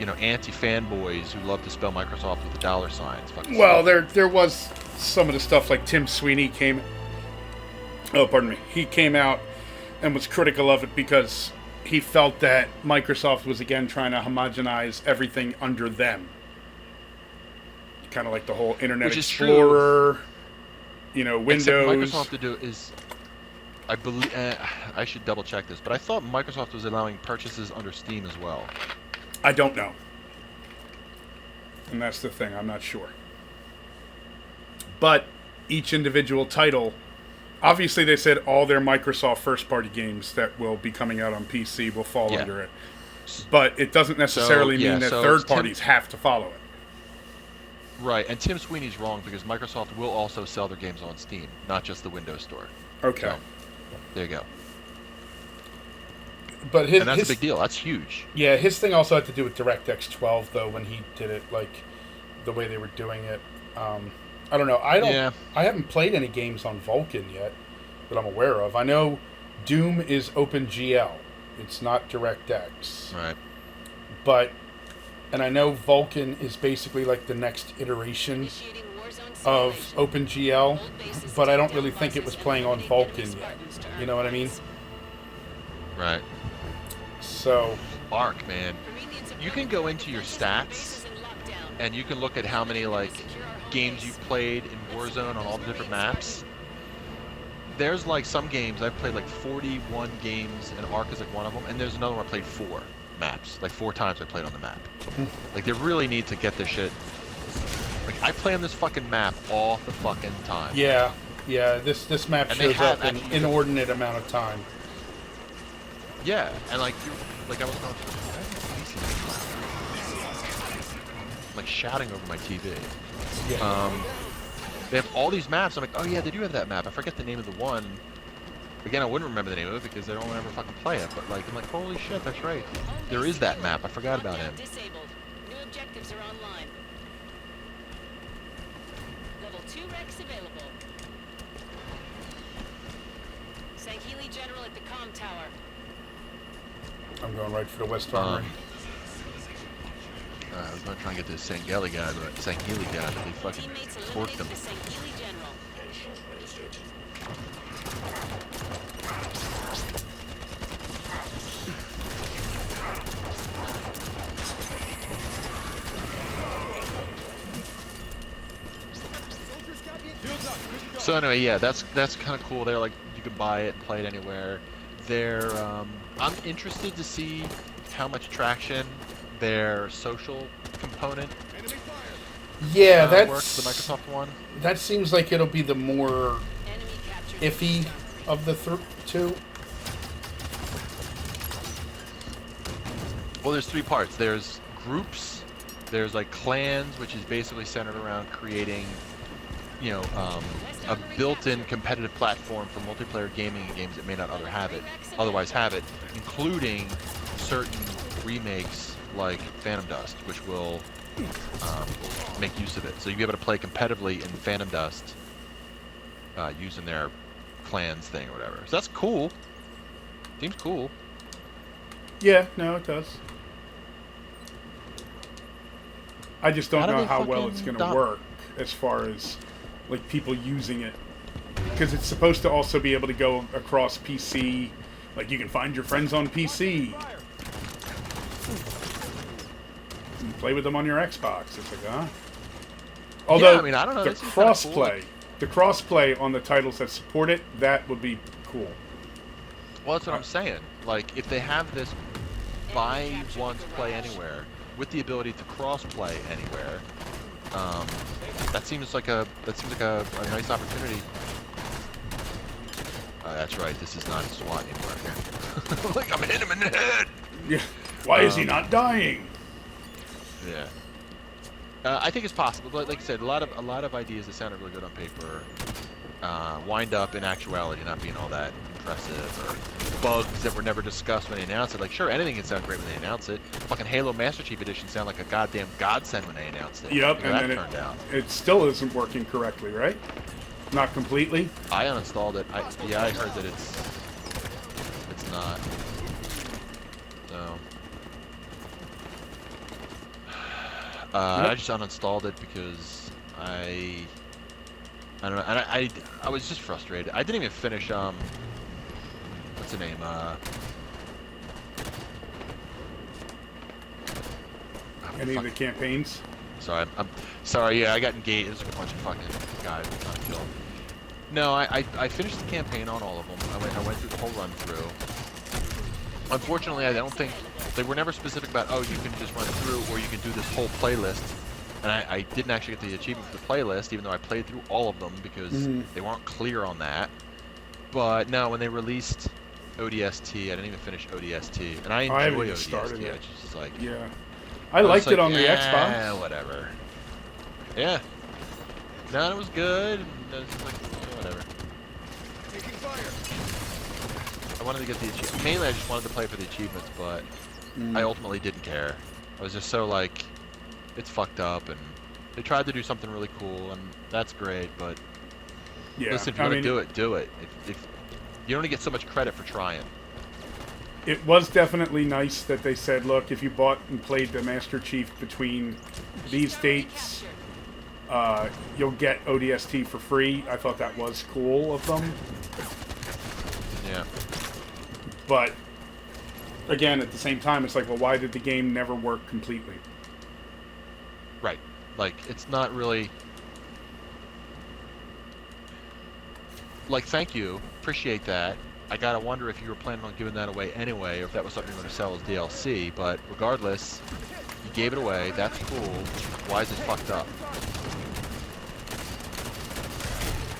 anti-fanboys who love to spell Microsoft with the dollar signs. Fucking Well, stupid. there was some of the stuff like Tim Sweeney came. Oh, pardon me. He came out and was critical of it because he felt that Microsoft was again trying to homogenize everything under them. Kind of like the whole Internet Which is Explorer, Except Windows. Microsoft to do is, I believe, I should double check this, but I thought Microsoft was allowing purchases under Steam as well. I don't know. And that's the thing, I'm not sure. But each individual title, obviously they said all their Microsoft first-party games that will be coming out on PC will fall Yeah. under it. But it doesn't necessarily mean that third parties have to follow it. Right, and Tim Sweeney's wrong because Microsoft will also sell their games on Steam, not just the Windows Store. Okay. So, there you go. But And that's a big deal. That's huge. Yeah, his thing also had to do with DirectX 12, though, when he did it, like, the way they were doing it. I don't know. I haven't played any games on Vulkan yet that I'm aware of. I know Doom is OpenGL. It's not DirectX. Right. And I know Vulkan is basically like the next iteration of OpenGL, but I don't really think it was playing on Vulkan yet. You know what I mean? Right. So, Arc, man. You can go into your stats and you can look at how many like games you've played in Warzone on all the different maps. There's like some games I've played like 41 games and Arc is like one of them, and there's another one I played 4 maps, like 4 times I played on the map. Like they really need to get this shit. Like I play on this fucking map all the fucking time. yeah, this map And they shows have up in actually- inordinate amount of time. Yeah, and like I was going, like shouting over my TV. Yeah. They have all these maps. I'm like, oh yeah, they do have that map. I forget the name of the one. Again, I wouldn't remember the name of it because I don't ever fucking play it. But like, I'm like, holy shit, that's right. There is that map. I forgot about him. Disabled. New objectives are online. Level 2 Rex available. Sankhili General at the comm tower. I'm going right for the West Armory. I was gonna try and get this Sangheli guy, but they fucking Teammates torqued eliminated him. the Sankhili General. So anyway, yeah, that's kind of cool. They're like, you can buy it and play it anywhere. They're, I'm interested to see how much traction their social component Yeah, works, the Microsoft one. that seems like it'll be the more Enemy captured. iffy of the two. Well, there's 3 parts. There's groups, there's like clans, which is basically centered around creating, a built-in competitive platform for multiplayer gaming in games that may not otherwise have it, including certain remakes like Phantom Dust, which will make use of it. So you'll be able to play competitively in Phantom Dust using their clans thing or whatever. So that's cool. Seems cool. Yeah, no, it does. I just don't How do know they how well fucking it's going to stop- work as far as like people using it, because it's supposed to also be able to go across PC. Like you can find your friends on PC and play with them on your Xbox. It's like, huh? Although I mean, I don't know, the that seems kinda cool. the crossplay on the titles that support it, that would be cool. Well, that's what I'm saying. Like, if they have this buy once, play anywhere, with the ability to cross-play anywhere, that seems like a nice opportunity. That's right. This is not SWAT anymore. Like I'm hitting him in the head. Yeah. Why is he not dying? Yeah. I think it's possible, but like I said, a lot of ideas that sounded really good on paper wind up in actuality not being all that impressive, or bugs that were never discussed when they announced it. Like, sure, anything can sound great when they announce it. Fucking Halo Master Chief Edition sounded like a goddamn godsend when they announced it. Yep, You know, and that then turned out. it still isn't working correctly, right? Not completely. I uninstalled it. I heard that it's not. So Yep. I just uninstalled it because I don't know. And I was just frustrated. I didn't even finish what's the name? Any of the campaigns? Sorry, I'm sorry. Yeah, I got engaged. There's a bunch of fucking guys we got killed. No, I finished the campaign on all of them. I went through the whole run through. Unfortunately, I don't think they were never specific about, oh, you can just run through or you can do this whole playlist. And I didn't actually get the achievement for the playlist, even though I played through all of them because they weren't clear on that. But no, when they released ODST, I didn't even finish ODST, and I I haven't enjoy even ODST. started I it. just like, Yeah. I liked it on the "Eh, Xbox. whatever. Yeah. No, it was good. And I was just like, "Yeah, whatever. I wanted to get the achievement. Mainly, I just wanted to play for the achievements, but I ultimately didn't care. I was just so like, it's fucked up, and they tried to do something really cool, and that's great. But Yeah. listen, if you want to do it, do it. If you only get so much credit for trying. It was definitely nice that they said, look, if you bought and played the Master Chief between these dates, you'll get ODST for free. I thought that was cool of them. Yeah. But, again, at the same time, it's like, well, why did the game never work completely? Right. Like, it's not really... Like, thank you. Appreciate that. I gotta wonder if you were planning on giving that away anyway, or if that was something you were going to sell as DLC, but regardless, you gave it away, that's cool. Why is it fucked up?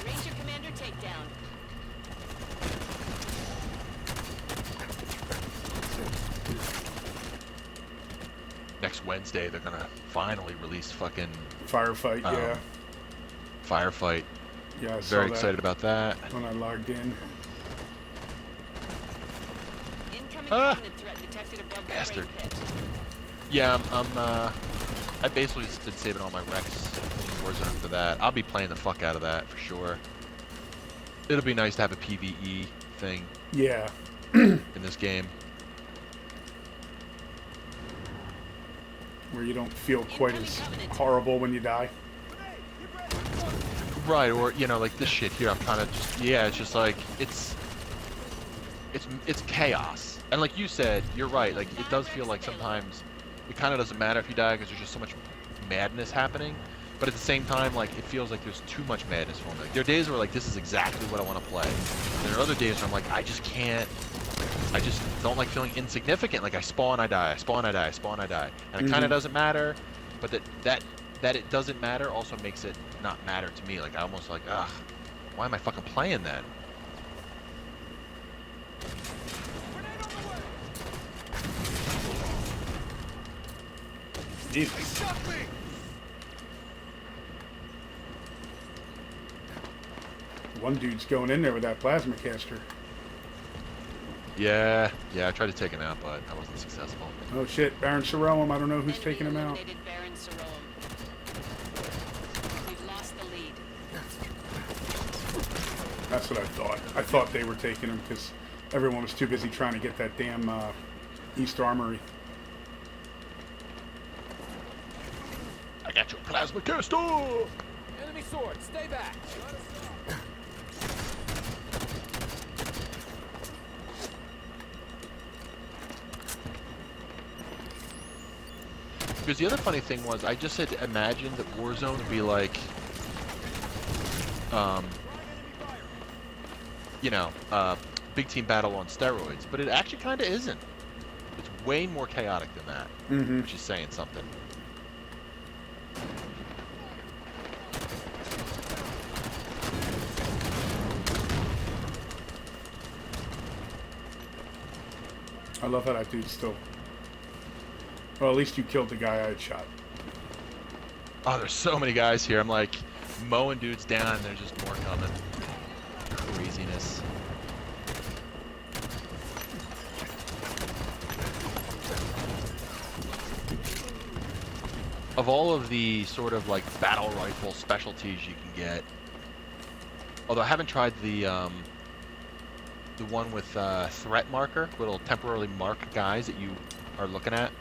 Ranger Commander takedown. Next Wednesday, they're gonna finally release fucking Firefight, yeah. Firefight. Yeah, I saw Very that excited about that. when I logged in. Incoming Ah! Covenant threat detected above the Bastard. rain pit. Yeah, I basically just been saving all my wrecks in Warzone for that. I'll be playing the fuck out of that for sure. It'll be nice to have a PvE thing Yeah. in this game. Where you don't feel quite as horrible when you die. Right, or you know, like this shit here. I'm kind of just, yeah. It's just like it's chaos. And like you said, you're right. Like it does feel like sometimes it kind of doesn't matter if you die because there's just so much madness happening. But at the same time, like it feels like there's too much madness for me. Like, there are days where like this is exactly what I want to play. And there are other days where I'm like I just can't. I just don't like feeling insignificant. Like I spawn, I die. I spawn, I die. I spawn, I die. And it kind of doesn't matter. But that it doesn't matter also makes it not matter to me. Like I almost like, ugh, why am I fucking playing then? Jesus. One dude's going in there with that plasma caster. Yeah, I tried to take him out, but I wasn't successful. Oh shit, Baron Saroum, I don't know who's Enemy taking him out. eliminated Baron Saroum. We've lost the lead. That's what I thought. I thought they were taking him because everyone was too busy trying to get that damn East Armory. I got your plasma caster! Enemy sword, stay back. Because the other funny thing was, I just had imagined that Warzone would be like, you know, big team battle on steroids, but it actually kind of isn't. It's way more chaotic than that, which is saying something. I love how that dude's still... Well, at least you killed the guy I had shot. Oh, there's so many guys here. I'm like mowing dudes down, and there's just more coming. Craziness. Of all of the sort of like battle rifle specialties you can get, although I haven't tried the one with threat marker, it'll temporarily mark guys that you are looking at.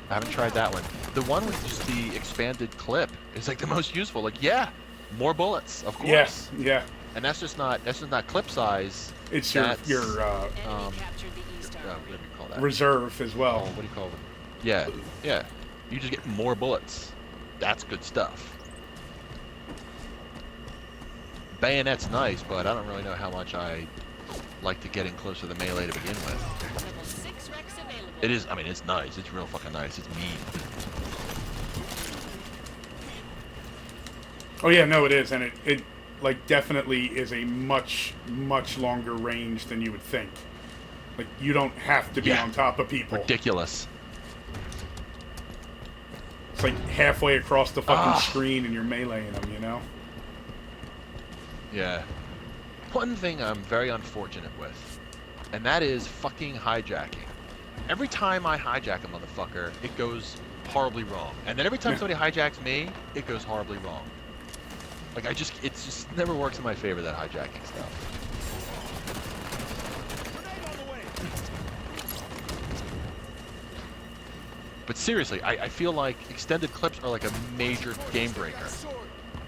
I haven't tried that one. The one with just the expanded clip is like the most useful. Like, yeah, more bullets, of course. Yes, yeah. And that's just not clip size. It's That's, your Enemy captured the east armory. what do you call that? reserve as Oh, well. what do you call it? Yeah, yeah. You just get more bullets. That's good stuff. Bayonet's nice, but I don't really know how much I like to get in close to the melee to begin with. Level 6 Rex available. It is, I mean, it's nice. It's real fucking nice. It's mean. Oh yeah, no, it is, and it like definitely is a much longer range than you would think. Like you don't have to be Yeah. on top of people. Ridiculous. It's like halfway across the fucking Ah. screen and you're meleeing them, you know? Yeah. One thing I'm very unfortunate with, and that is fucking hijacking. Every time I hijack a motherfucker, it goes horribly wrong. And then every time somebody hijacks me, it goes horribly wrong. Like, it just never works in my favor, that hijacking stuff. But seriously, I feel like extended clips are like a major game breaker.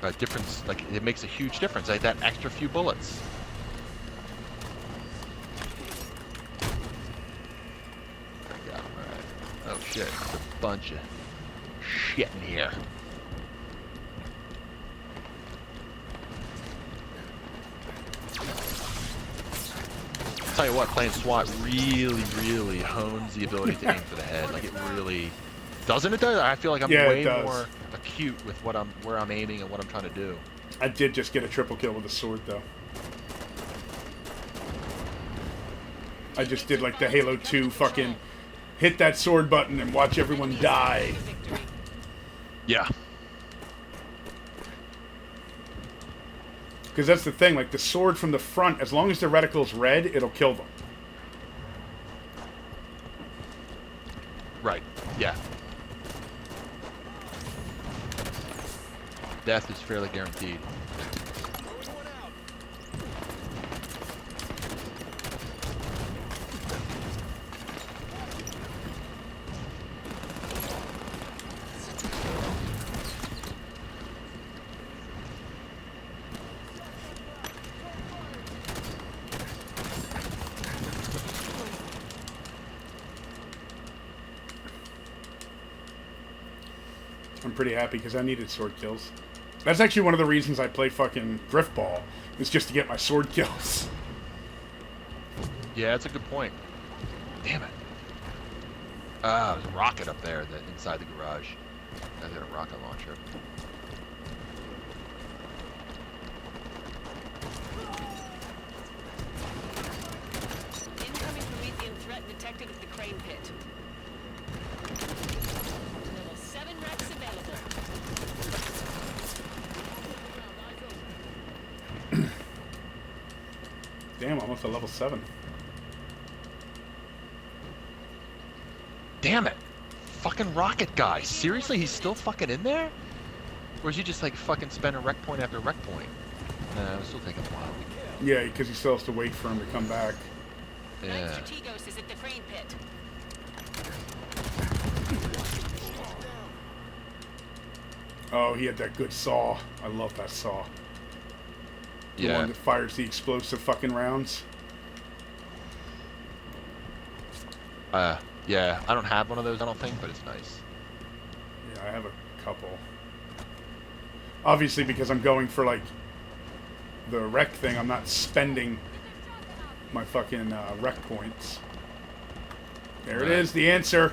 A difference, like, it makes a huge difference, like that extra few bullets. Yeah, alright. Oh shit, there's a bunch of shit in here. Tell you what, playing SWAT really hones the ability to aim for the head. Like, it really doesn't. It does. I feel like I'm Yeah, it way does. more acute with where I'm aiming and what I'm trying to do. I did just get a triple kill with a sword though. I just did like the Halo 2 fucking hit that sword button and watch everyone die. Victory. Yeah. Because that's the thing, like the sword from the front, as long as the reticle's red, it'll kill them. Right. Yeah. Death is fairly guaranteed. I'm pretty happy because I needed sword kills. That's actually one of the reasons I play fucking Driftball, is just to get my sword kills. Yeah, that's a good point. Damn it. There's a rocket up there inside the garage. I got a rocket launcher. Incoming Promethean threat detected at the crane pit. Level 7 Rex available. Damn, almost a level 7. Damn it. Fucking rocket guy. Seriously, he's still fucking in there? Or is he just like fucking spending wreck point after wreck point? Nah, it's still taking a while. Yeah, because he still has to wait for him to come back. Yeah. Knight Strategos is at the crane pit. Oh, he had that good saw. I love that saw. The Yeah. one that fires the explosive fucking rounds. Yeah. I don't have one of those, I don't think, but it's nice. Yeah, I have a couple. Obviously, because I'm going for, like, the wreck thing, I'm not spending my fucking wreck points. There it Right. is, the answer.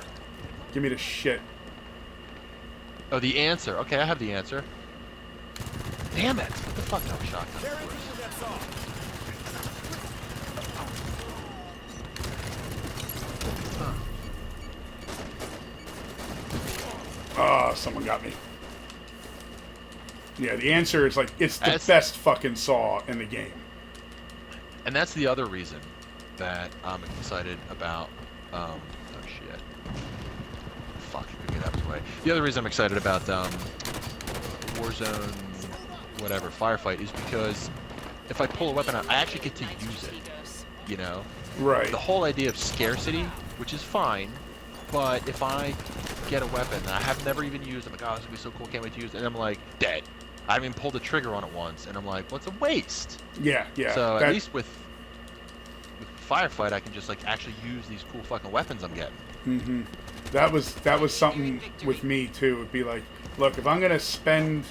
Give me the shit. Oh, the answer. Okay, I have the answer. Damn it! What the fuck? No shotgun. Of course. Ah, someone got me. Yeah, the answer is, like, it's the That's- best fucking saw in the game. And that's the other reason that I'm excited about. Oh shit! Fuck, I couldn't get out of his way. The other reason I'm excited about Warzone, whatever firefight, is because if I pull a weapon out, I actually get to Knight use it. Strategos. You know, Right. the whole idea of scarcity, which is fine, but if I get a weapon that I have never even used. I'm like, oh, this would be so cool, can't wait to use it. And I'm like, dead. I haven't even pulled the trigger on it once, and I'm like, what's a waste? Yeah, yeah. So at least with Firefight, I can just like actually use these cool fucking weapons I'm getting. Mm-hmm. That was something with me too. It'd be like, look, if I'm gonna spend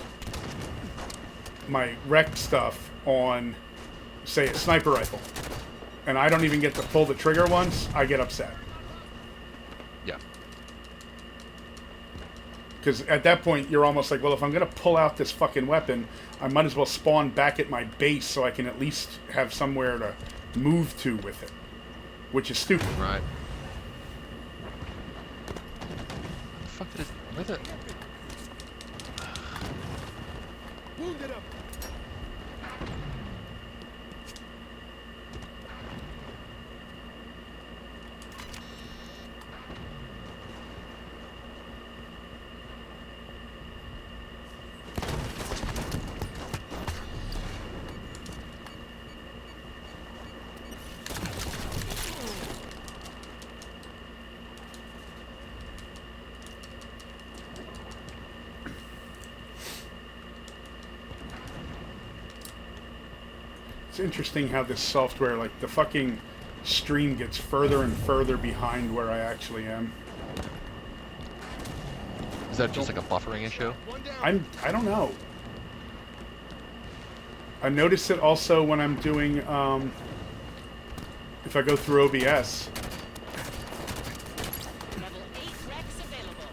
my rec stuff on, say, a sniper rifle, and I don't even get to pull the trigger once, I get upset. Yeah. Because at that point, you're almost like, well, if I'm going to pull out this fucking weapon, I might as well spawn back at my base so I can at least have somewhere to move to with it. Which is stupid. Right. What the fuck did it... Where the... Wounded him. It's interesting how this software, like, the fucking stream gets further and further behind where I actually am. Is that just like a buffering issue? I don't know. I noticed it also when I'm doing, if I go through OBS. Level 8 Rex available.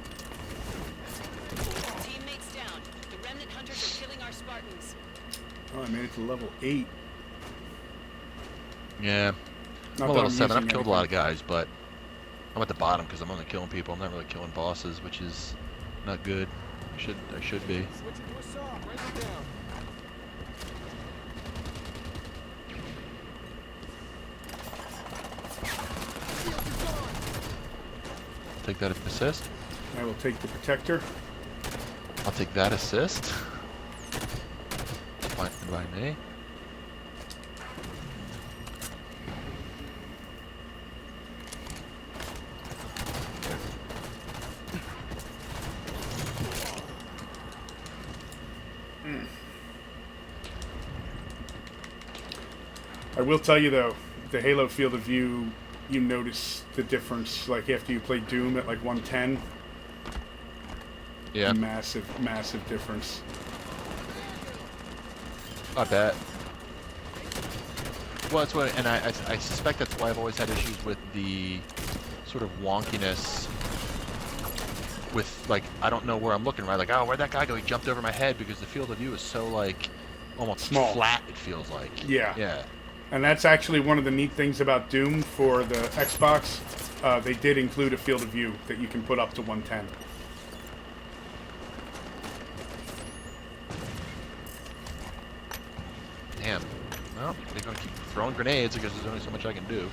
Teammates down. The remnant hunters are killing our Spartans. Oh, I made it to level 8. Yeah. Not I'm a that level I'm 7. I've using killed a lot of guys, but I'm at the bottom because I'm only killing people. I'm not really killing bosses, which is not good. I should be. Switching to assault. Break it down. Take that assist. I will take the protector. I'll take that assist. Fine by me. I will tell you though, the Halo field of view, you notice the difference. Like after you play Doom at like 110, Yeah. massive, massive difference. I bet. Well, that's what, and I suspect that's why I've always had issues with the sort of wonkiness. With like, I don't know where I'm looking, right? Like, oh, where'd that guy go? He jumped over my head because the field of view is so like almost Small. flat. It feels like. Yeah. Yeah. And that's actually one of the neat things about Doom for the Xbox. They did include a field of view that you can put up to 110. Damn. Well, they're gonna keep throwing grenades because there's only so much I can do.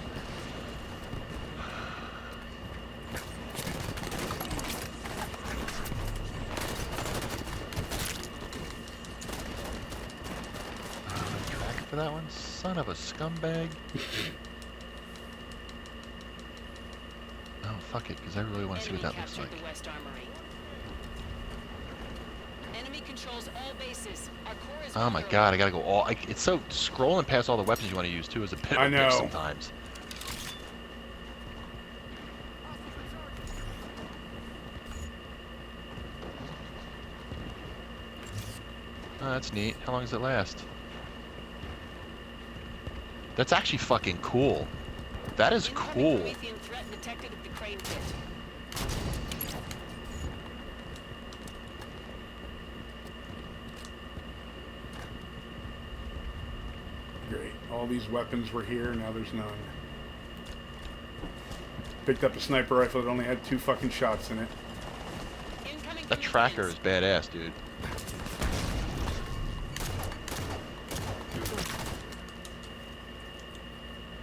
Track for that one, son of a scumbag. Oh fuck it, because I really want to see what that looks like. The West Armory. Enemy controls all bases. Our core is Oh my under god, I gotta go all. It's so scrolling past all the weapons you want to use too is a bit of I a know. bitch sometimes. Oh, that's neat. How long does it last? That's actually fucking cool. That is Incoming cool. Promethean threat detected at the crane pit. Great. All these weapons were here, now there's none. Picked up a sniper rifle that only had 2 fucking shots in it. Incoming That Prometheans. tracker is badass, dude.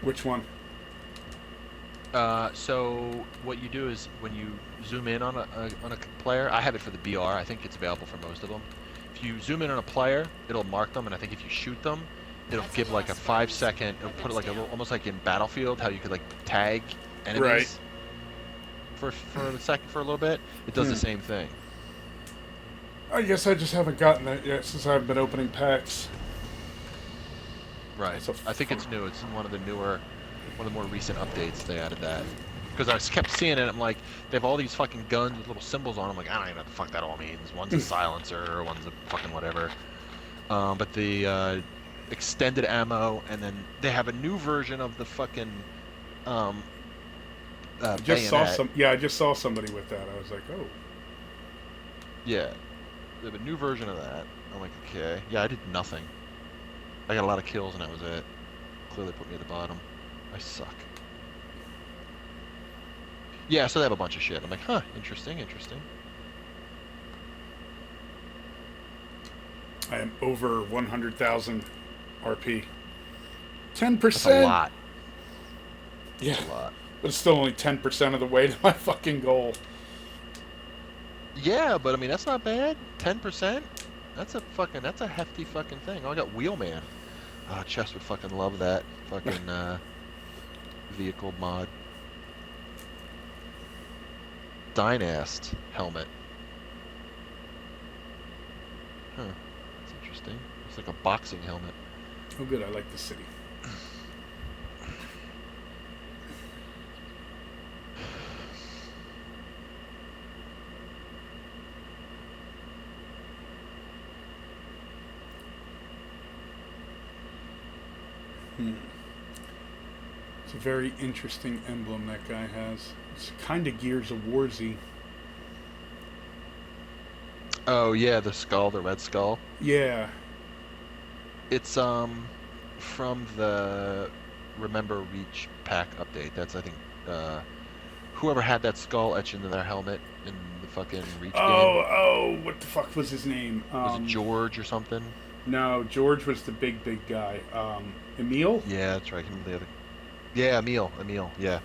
Which one? So what you do is when you zoom in on a player, I have it for the BR. I think it's available for most of them. If you zoom in on a player, it'll mark them, and I think if you shoot them, it'll give like a 5-second. It'll put it like a little, almost like in Battlefield, how you could like tag enemies. Right. for a little bit, it does the same thing. I guess I just haven't gotten that yet since I've been opening packs. Right. That's a I think it's new. It's in one of the more recent updates. They added that because I kept seeing it. I'm like, they have all these fucking guns with little symbols on them. I'm like, I don't even know what the fuck that all means. One's a silencer, one's a fucking whatever. But the extended ammo, and then they have a new version of the fucking I just saw bayonet. I just saw somebody with that. I was like, oh. Yeah, they have a new version of that. I'm like, okay. Yeah, I did nothing. I got a lot of kills, and that was it. Clearly put me at the bottom. I suck. Yeah, so they have a bunch of shit. I'm like, huh, interesting. I am over 100,000 RP. 10%. That's a lot. Yeah, That's a lot. but it's still only 10% of the way to my fucking goal. Yeah, but I mean, that's not bad. 10%? That's a hefty fucking thing. Oh, I got Wheelman. Chess would fucking love that fucking vehicle mod. Dynast helmet. Huh. That's interesting. It's like a boxing helmet. Oh, good. I like the city. It's a very interesting emblem that guy has. It's kind of Gears of Warzy. Oh yeah, the skull, the red skull. Yeah. It's from the Remember Reach pack update. That's I think whoever had that skull etched into their helmet in the fucking Reach game. What the fuck was his name? Was it George or something? No, George was the big guy. Emil? Yeah, that's right. Him and the other. Yeah, Emil, yeah.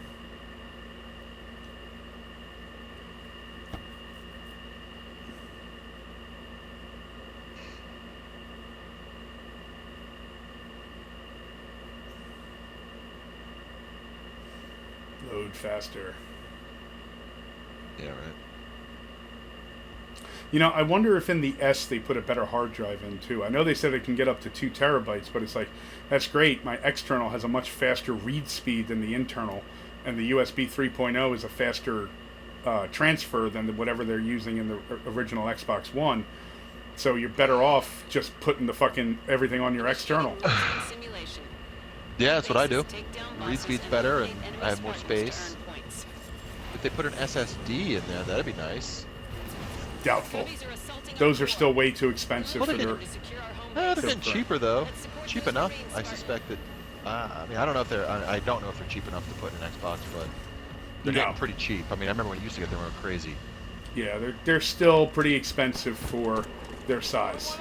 Load faster. Yeah, right. You know, I wonder if in the S they put a better hard drive in too. I know they said it can get up to 2 terabytes, but it's like, that's great. My external has a much faster read speed than the internal, and the USB 3.0 is a faster transfer than whatever they're using in the original Xbox One. So you're better off just putting the fucking everything on your external. Yeah, that's what I do. Read speed's better, and I have more space. If they put an SSD in there, that'd be nice. Doubtful. Those are still way too expensive Well, for their... they're getting cheaper though. Cheap enough. I suspect that. I mean, I don't know if they're. I don't know if they're cheap enough to put in an Xbox, but they're No. getting pretty cheap. I mean, I remember when you used to get them, they were crazy. Yeah, they're still pretty expensive for their size.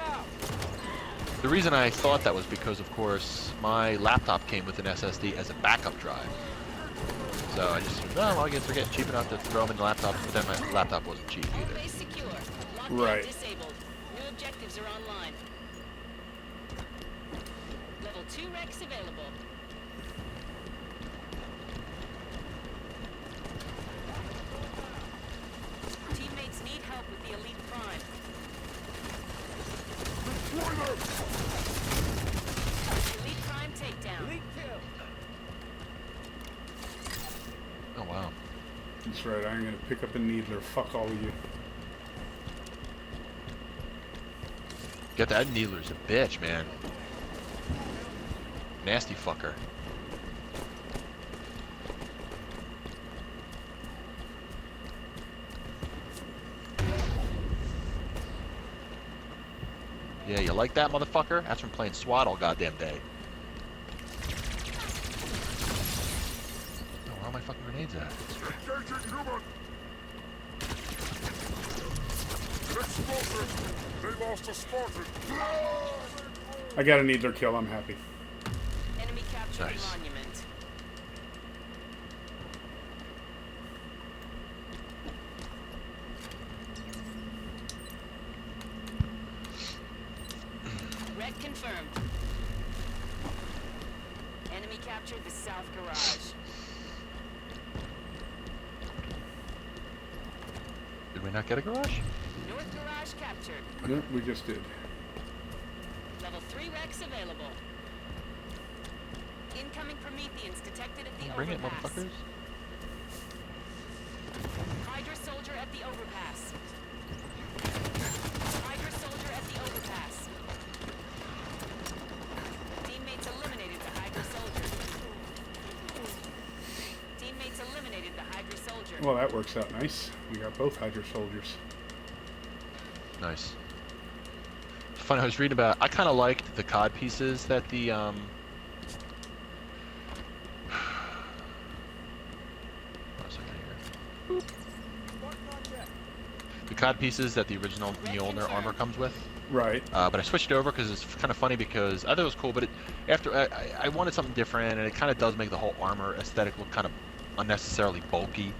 The reason I thought that was because, of course, my laptop came with an SSD as a backup drive. So I just said, oh, well, I guess they're getting cheap enough to throw them in the laptop, but then my laptop wasn't cheap either. Right. Disabled. New objectives are online. Level 2 Rex available. Teammates need help with the elite prime. Elite prime takedown. Elite kill. Oh, wow. That's right, I'm gonna pick up a needler. Fuck all of you. Get that Needler's a bitch, man. Nasty fucker. Yeah, you like that, motherfucker? That's from playing SWAT all goddamn day. Oh, where are my fucking grenades at? Engaging human! Explosive! They lost a Spartan! I got a needler kill, I'm happy. Enemy captured Nice. the monument. Red confirmed. Enemy captured the south garage. we not get a garage? North garage captured. Yep, we just did. Level 3 Rex available. Incoming Prometheans detected at the Bring it, overpass. motherfuckers. Hydra soldier at the overpass. Hydra soldier at the overpass. Teammates eliminated the Hydra soldier. Teammates eliminated the Hydra soldier. Well, that works out nice. We got both Hydra soldiers. Nice. It's funny, I was reading about. I kind of liked the COD pieces that the What's it here? The COD pieces that the original Mjolnir armor comes with. Right. But I switched over because it's kind of funny because I thought it was cool, but I wanted something different, and it kind of does make the whole armor aesthetic look kind of unnecessarily bulky.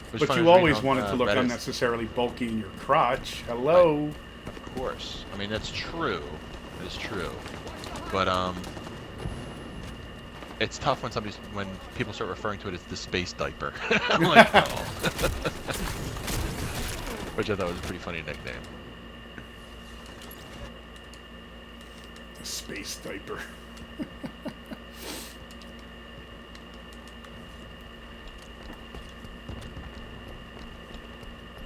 It was But funny, you I was reading always on, wanted to look Reddit. unnecessarily bulky in your crotch. Hello. Of course. I mean, that's true. It is true. But it's tough when people start referring to it as the space diaper. I'm like, oh. Which I thought was a pretty funny nickname. Space diaper.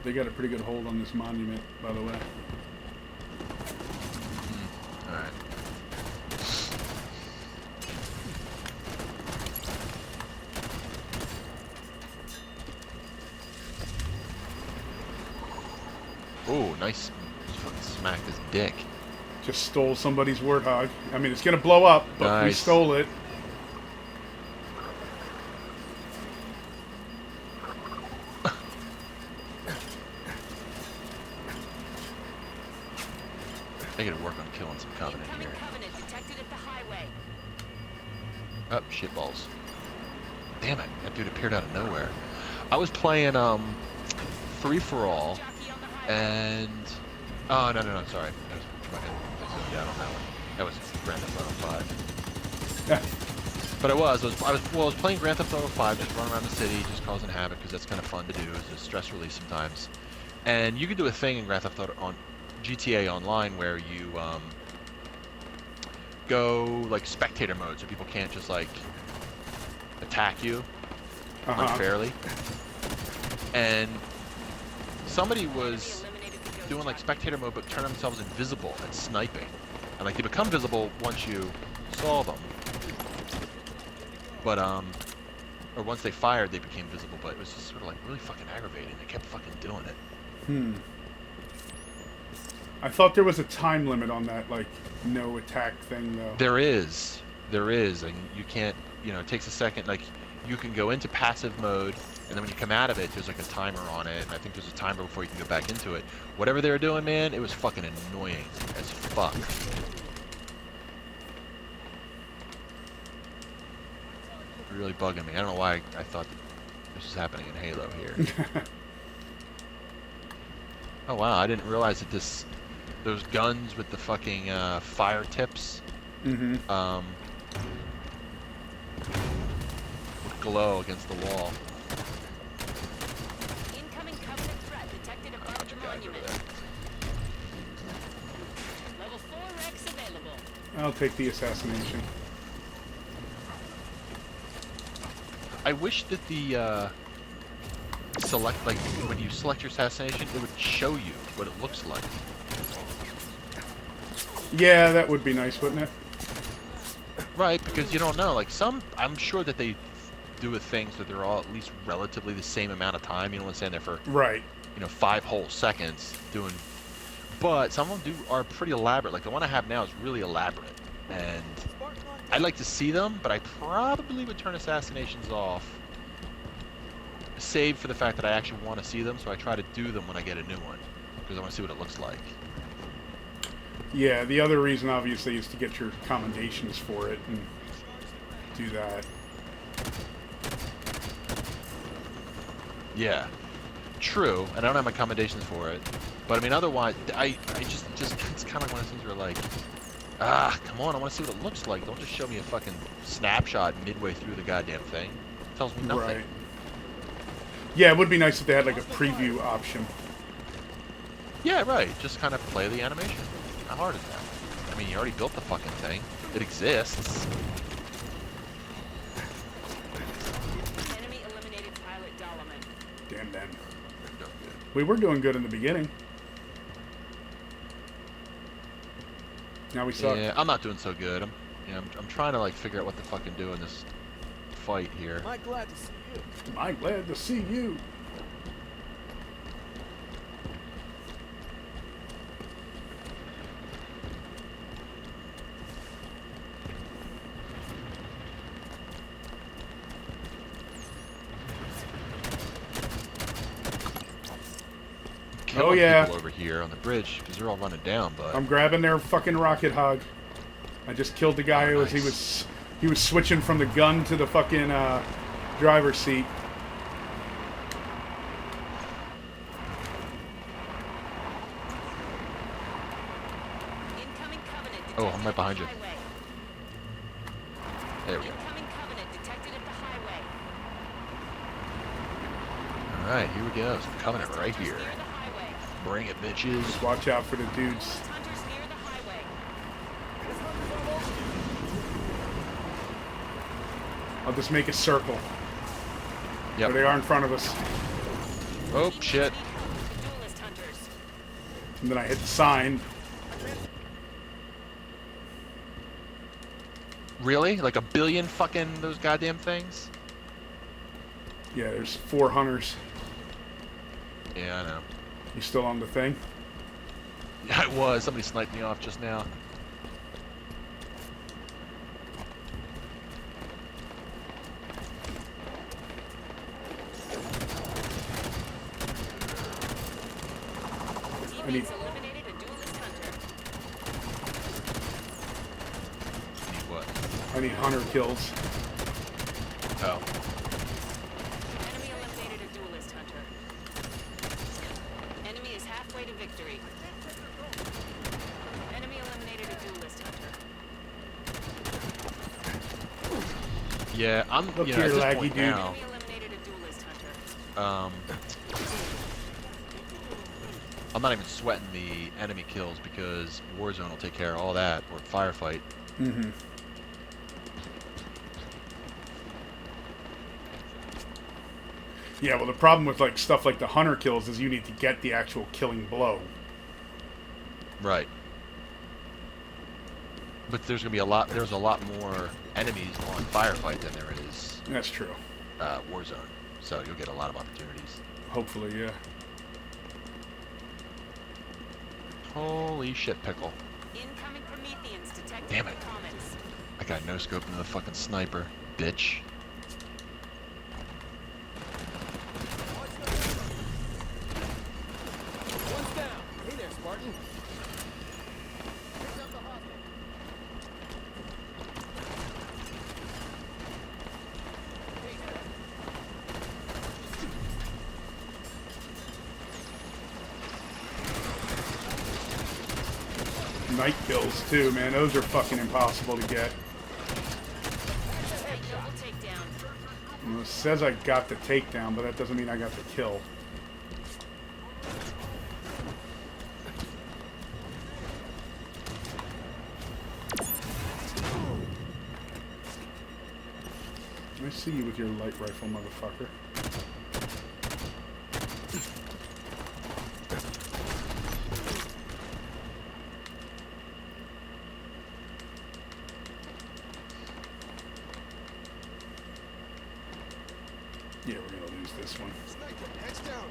They got a pretty good hold on this monument, by the way. All right. Ooh, nice. Just fucking smacked his dick. Just stole somebody's warthog. I mean, it's gonna blow up, but we Nice. stole it. I gotta work on killing some Covenant Incoming here. Covenant detected at the highway. Oh, shitballs. Damn it, that dude appeared out of nowhere. I was playing Free For All, Jockey on the highway. and oh no, sorry. That was fucking yeah, I don't know. That was Grand Theft Auto 5. But I was playing Grand Theft Auto 5, just running around the city, just causing havoc because that's kind of fun to do. It's a stress release sometimes. And you can do a thing in Grand Theft Auto on GTA Online where you go like spectator mode, so people can't just like attack you unfairly. And somebody was Eliminated the Ghost doing like Rider. spectator mode, but turn themselves invisible and sniping. And like they become visible once you saw them. But or once they fired, they became visible. But it was just sort of like really fucking aggravating. They kept fucking doing it. I thought there was a time limit on that, like, no attack thing, though. There is, and you can't. You know, it takes a second. Like you can go into passive mode, and then when you come out of it, there's like a timer on it, and I think there's a timer before you can go back into it. Whatever they were doing, man, it was fucking annoying as fuck. Really bugging me. I don't know why I thought that this was happening in Halo here. Oh wow, I didn't realize that those guns with the fucking fire tips Mm-hmm. would glow against the wall. Incoming Covenant threat detected above Bunch the of guys over monument. there. Level 4 Rex available. I'll take the assassination. I wish that the select, like when you select your assassination, it would show you what it looks like. Yeah, that would be nice, wouldn't it? Right, because you don't know. Like I'm sure that they do a thing so they're all at least relatively the same amount of time. You don't want to stand there for Right. 5 whole seconds doing. But some of them are pretty elaborate. Like the one I have now is really elaborate, and I'd like to see them, but I probably would turn assassinations off. Save for the fact that I actually want to see them, so I try to do them when I get a new one because I want to see what it looks like. Yeah, the other reason, obviously, is to get your commendations for it and do that. Yeah, true. And I don't have my commendations for it, but I mean, otherwise, I just it's kind of one of those things where like, come on, I want to see what it looks like. Don't just show me a fucking snapshot midway through the goddamn thing. It tells me nothing. Right. Yeah, it would be nice if they had, like, a preview option. Yeah, right. Just kind of play the animation. How hard is that? I mean, you already built the fucking thing. It exists. Enemy eliminated pilot Dalaman. Damn them. No good. We were doing good in the beginning. Now we suck. Yeah, I'm not doing so good. I'm trying to like figure out what to fucking do in this fight here. Am I glad to see you? Am I glad to see you? Killing yeah. people over here on the bridge because they're all running down, but I'm grabbing their fucking rocket hog. I just killed the guy Oh, who nice. he was switching from the gun to the fucking driver's seat. Incoming Covenant Oh, detected I'm right at behind the you. highway. there we go. Incoming Covenant detected at the highway. All right, here we go. It's the Covenant right Hunters here. near the highway. Bring it, bitches. Watch out for the dudes. Duelist hunters near the highway. I'll just make a circle. Yep. There they are in front of us. Oh Teammates shit. need help with the duelist hunters. And then I hit the sign. Really? Like 1 billion fucking those goddamn things? Yeah, there's 4 hunters. Yeah, I know. You still on the thing? Yeah, it was. Somebody sniped me off just now. Teammates eliminated a duelist hunter. Need what? I need hunter kills. Oh. Enemy eliminated a duelist hunter. Enemy is halfway to victory. Enemy eliminated a duelist hunter. Yeah, I'm. Look You know, here, at this laggy point dude. now, Enemy eliminated a duelist hunter. I'm not even sweating the enemy kills because Warzone will take care of all that, or Firefight. Mm-hmm. Yeah, well, the problem with like stuff like the hunter kills is you need to get the actual killing blow. Right. But there's gonna be a lot. There's a lot more enemies on Firefight than there is That's true. Warzone. So you'll get a lot of opportunities. Hopefully, yeah. Holy shit, pickle! Incoming Prometheans detected Damn in it. the commons. I got no scope into the fucking sniper, bitch. One's down. Hey there, Spartan. Pick up the hostage. Night kills too, man. Those are fucking impossible to get. Double takedown. You know, it says I got the takedown, but that doesn't mean I got the kill. I see you with your light rifle, motherfucker. Yeah, we're gonna lose this one. Sniper, heads down.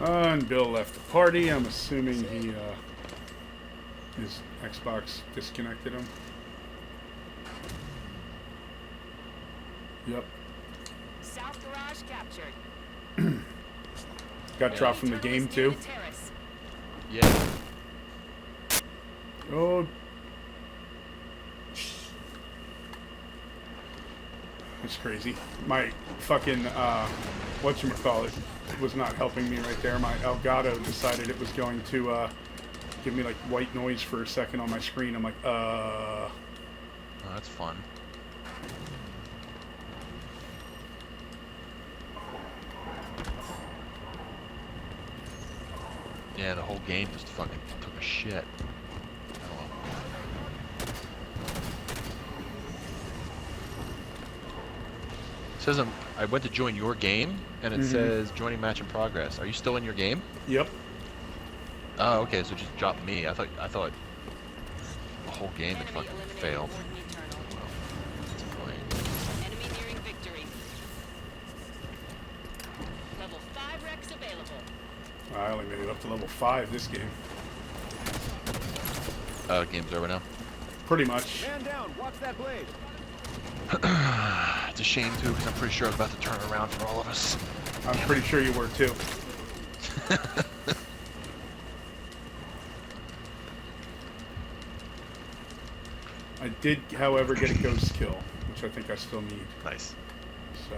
And Bill left the party. I'm assuming he, his Xbox disconnected him. Yep. South garage captured. Got dropped from the game too. Yeah. Oh. That's crazy. My fucking, whatchamacallit was not helping me right there. My Elgato decided it was going to, give me, like, white noise for a second on my screen. I'm like, Oh, that's fun. Yeah, the whole game just fucking took a shit. Oh, well. It says I went to join your game, and it says joining match in progress. Are you still in your game? yep. Oh, okay. So just drop me. I thought the whole game had fucking failed. Well, that's annoying. Enemy nearing victory. Level 5 Rex available. I only made it up to level 5 this game. Game's over now. Pretty much. Man down. Watch that blade. It's a shame too, because I'm pretty sure I was about to turn it around for all of us. I'm pretty sure you were too. I did, however, get a ghost kill, which I think I still need. Nice. So.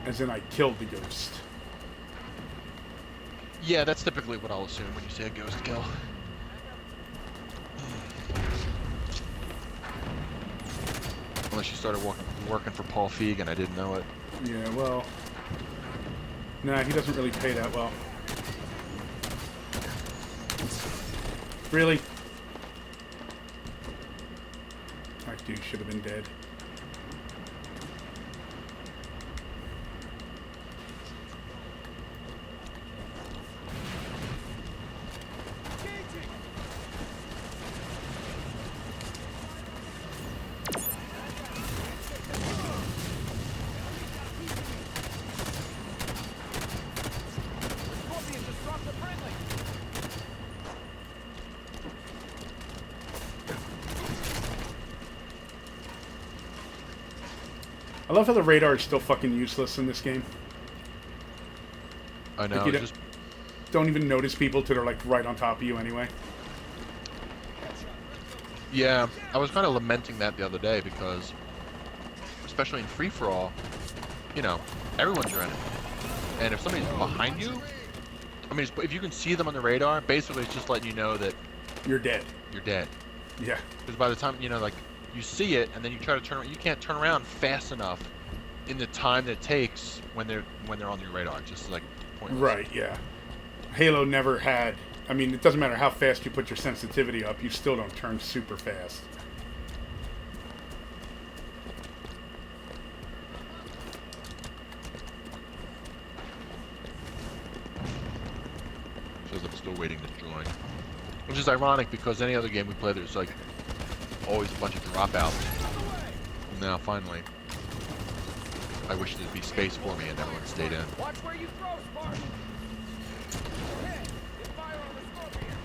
As in, I killed the ghost. Yeah, that's typically what I'll assume when you say a ghost kill. Unless you started working for Paul Feig and I didn't know it. Yeah, well. Nah, he doesn't really pay that well. Really? That dude should have been dead. Scorpions just dropped the friendly. I love how the radar is still fucking useless in this game. I know. Like you It's just don't even notice people till they're like right on top of you anyway. yeah. I was kind of lamenting that the other day because, especially in free for all, you know, everyone's your enemy, and if somebody's behind you, I mean, if you can see them on the radar, basically it's just letting you know that You're dead. you're dead. Yeah. Because by the time, you know, like, you see it, and then you try to turn around, you can't turn around fast enough in the time that it takes when they're on your radar. It's just like pointless. Right, yeah. Halo never had... I mean, it doesn't matter how fast you put your sensitivity up, you still don't turn super fast. Says I'm still waiting to join. Which is ironic because any other game we play, there's like always a bunch of dropouts. Now, finally, I wish there'd be space for me and everyone stayed in. Watch where you throw, Spartan. Hey, get fire on the Scorpion.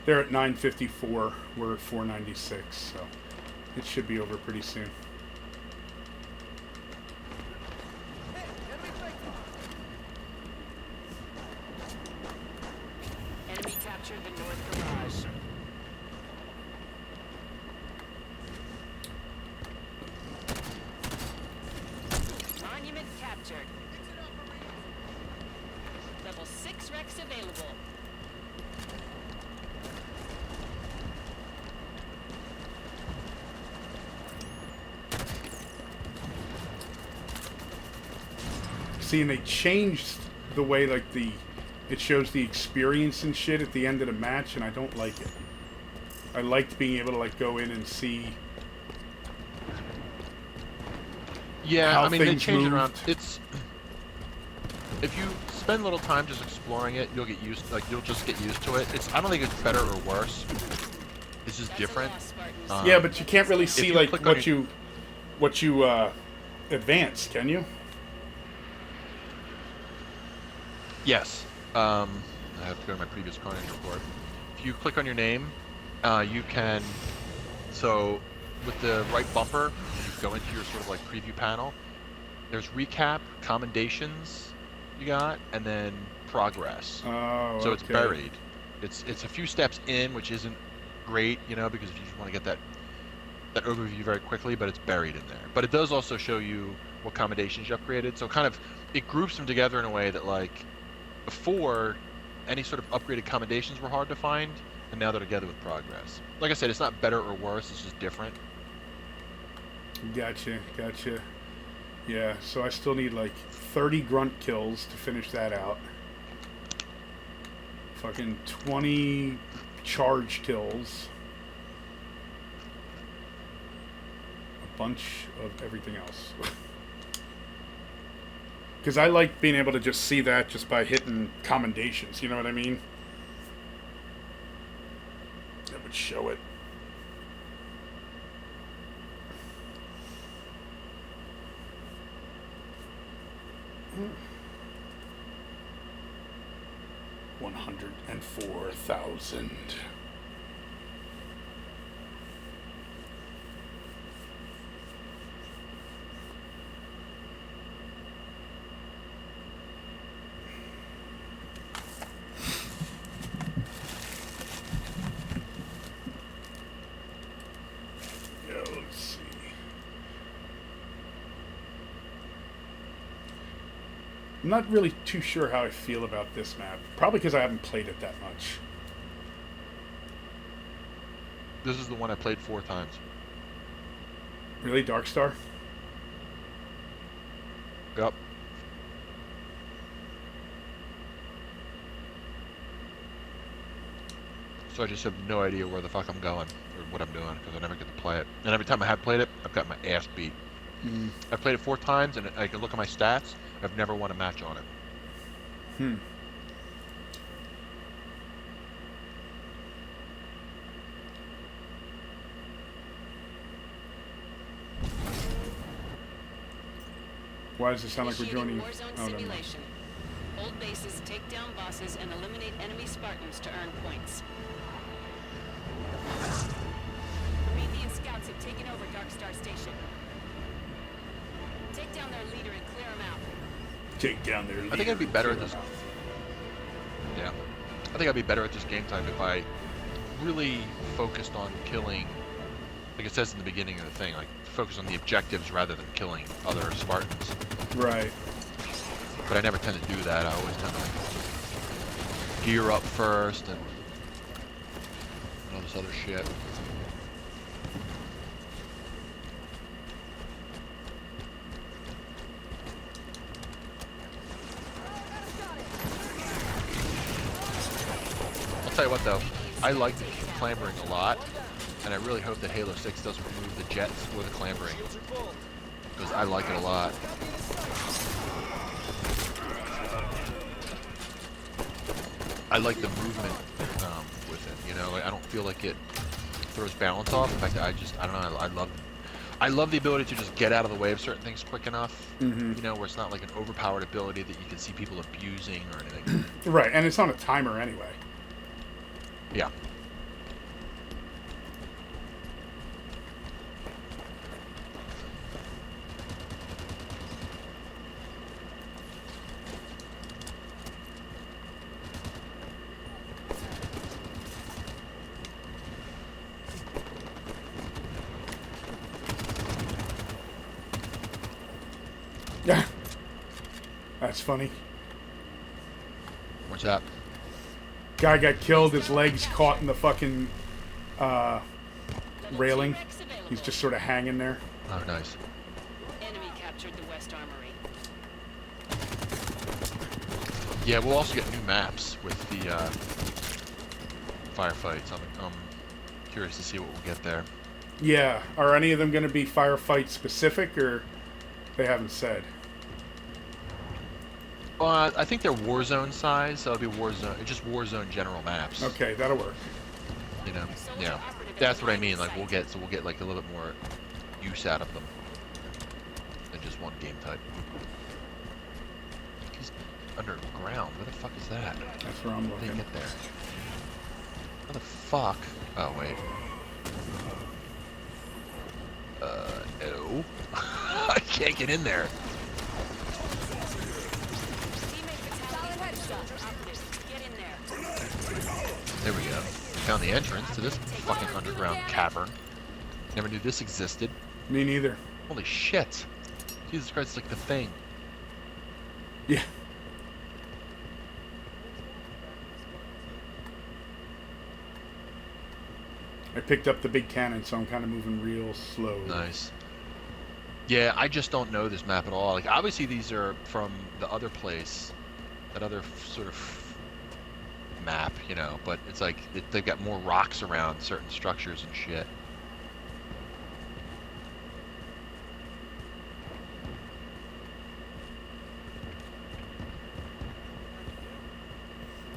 They're at 954. We're at 496, so it should be over pretty soon. Hey, enemy flank. Enemy captured the north garage. Monument captured. Level 6 Rex available. See, and they changed the way, like, it shows the experience and shit at the end of the match, and I don't like it. I liked being able to, like, go in and see Yeah, how I mean, they things change it around. moved. It's if you spend a little time just exploring it, you'll get used. Like you'll just get used to it. I don't think it's better or worse. It's just That's a different. loss, Spartans. Yeah, but you can't really see you like click on what you advance, can you? Yes. I have to go to my previous Carnage report. If you click on your name, you can. So, with the right bumper, you go into your sort of like preview panel. There's recap, commendations, you got, and then progress. Oh, So it's okay. buried. It's a few steps in, which isn't great, you know, because you just want to get that overview very quickly, but it's buried in there. But it does also show you what commendations you upgraded. So kind of it groups them together in a way that like before any sort of upgraded commendations were hard to find, and now they're together with progress. Like I said, it's not better or worse, it's just different. Gotcha. Yeah, so I still need like 30 grunt kills to finish that out. Fucking 20 charge kills. A bunch of everything else. Because I like being able to just see that just by hitting commendations, you know what I mean? That would show it. $104,000. Yeah, let's see. I'm not really too sure how I feel about this map. Probably because I haven't played it that much. This is the one I played 4 times. Really, Darkstar? Yep. So I just have no idea where the fuck I'm going or what I'm doing because I never get to play it. And every time I have played it, I've got my ass beat. I've played it 4 times, and I can look at my stats. I've never won a match on it. Why does it sound like we're Initiating joining? Warzone Oh, never mind. simulation. Hold bases, take down bosses, and eliminate enemy Spartans to earn points. Promethean scouts have taken over Darkstar Station. Take down their leader and clear him out. Take down their leader. I think I'd be better at this. Yeah. I think I'd be better at this game time if I really focused on killing, like it says in the beginning of the thing, like focus on the objectives rather than killing other Spartans. Right. But I never tend to do that. I always tend to like gear up first and all this other shit. I'll tell you what though, I like the clambering a lot, and I really hope that Halo 6 doesn't remove the jets or the clambering, because I like it a lot. I like the movement with it, you know. I don't feel like it throws balance off. In fact, I don't know. I love the ability to just get out of the way of certain things quick enough. You know, where it's not like an overpowered ability that you can see people abusing or anything. Right, and it's on a timer anyway. Yeah. Yeah. That's funny. What's that? Guy got killed, his legs caught in the fucking railing. T-Rex available. He's just sort of hanging there. Oh, nice. Enemy captured the West Armory. Yeah, we'll also get new maps with the firefights. I'm curious to see what we'll get there. Yeah. Are any of them going to be firefight specific, or they haven't said? I think they're Warzone size, so it'll be Warzone, just Warzone general maps. Okay, that'll work. You know, yeah, that's what I mean. Like we'll get like a little bit more use out of them than just one game type. He's underground. Where the fuck is that? That's where I'm How did they looking. get there? How the fuck? Oh wait. No. I can't get in there. Get in there. There we go. Found the entrance to this fucking underground cavern. Never knew this existed. Me neither. Holy shit. Jesus Christ, it's like the thing. Yeah. I picked up the big cannon, so I'm kind of moving real slow. Nice. Yeah, I just don't know this map at all. Like, obviously these are from the other place, that other sort of map, you know, but it's like they've got more rocks around certain structures and shit.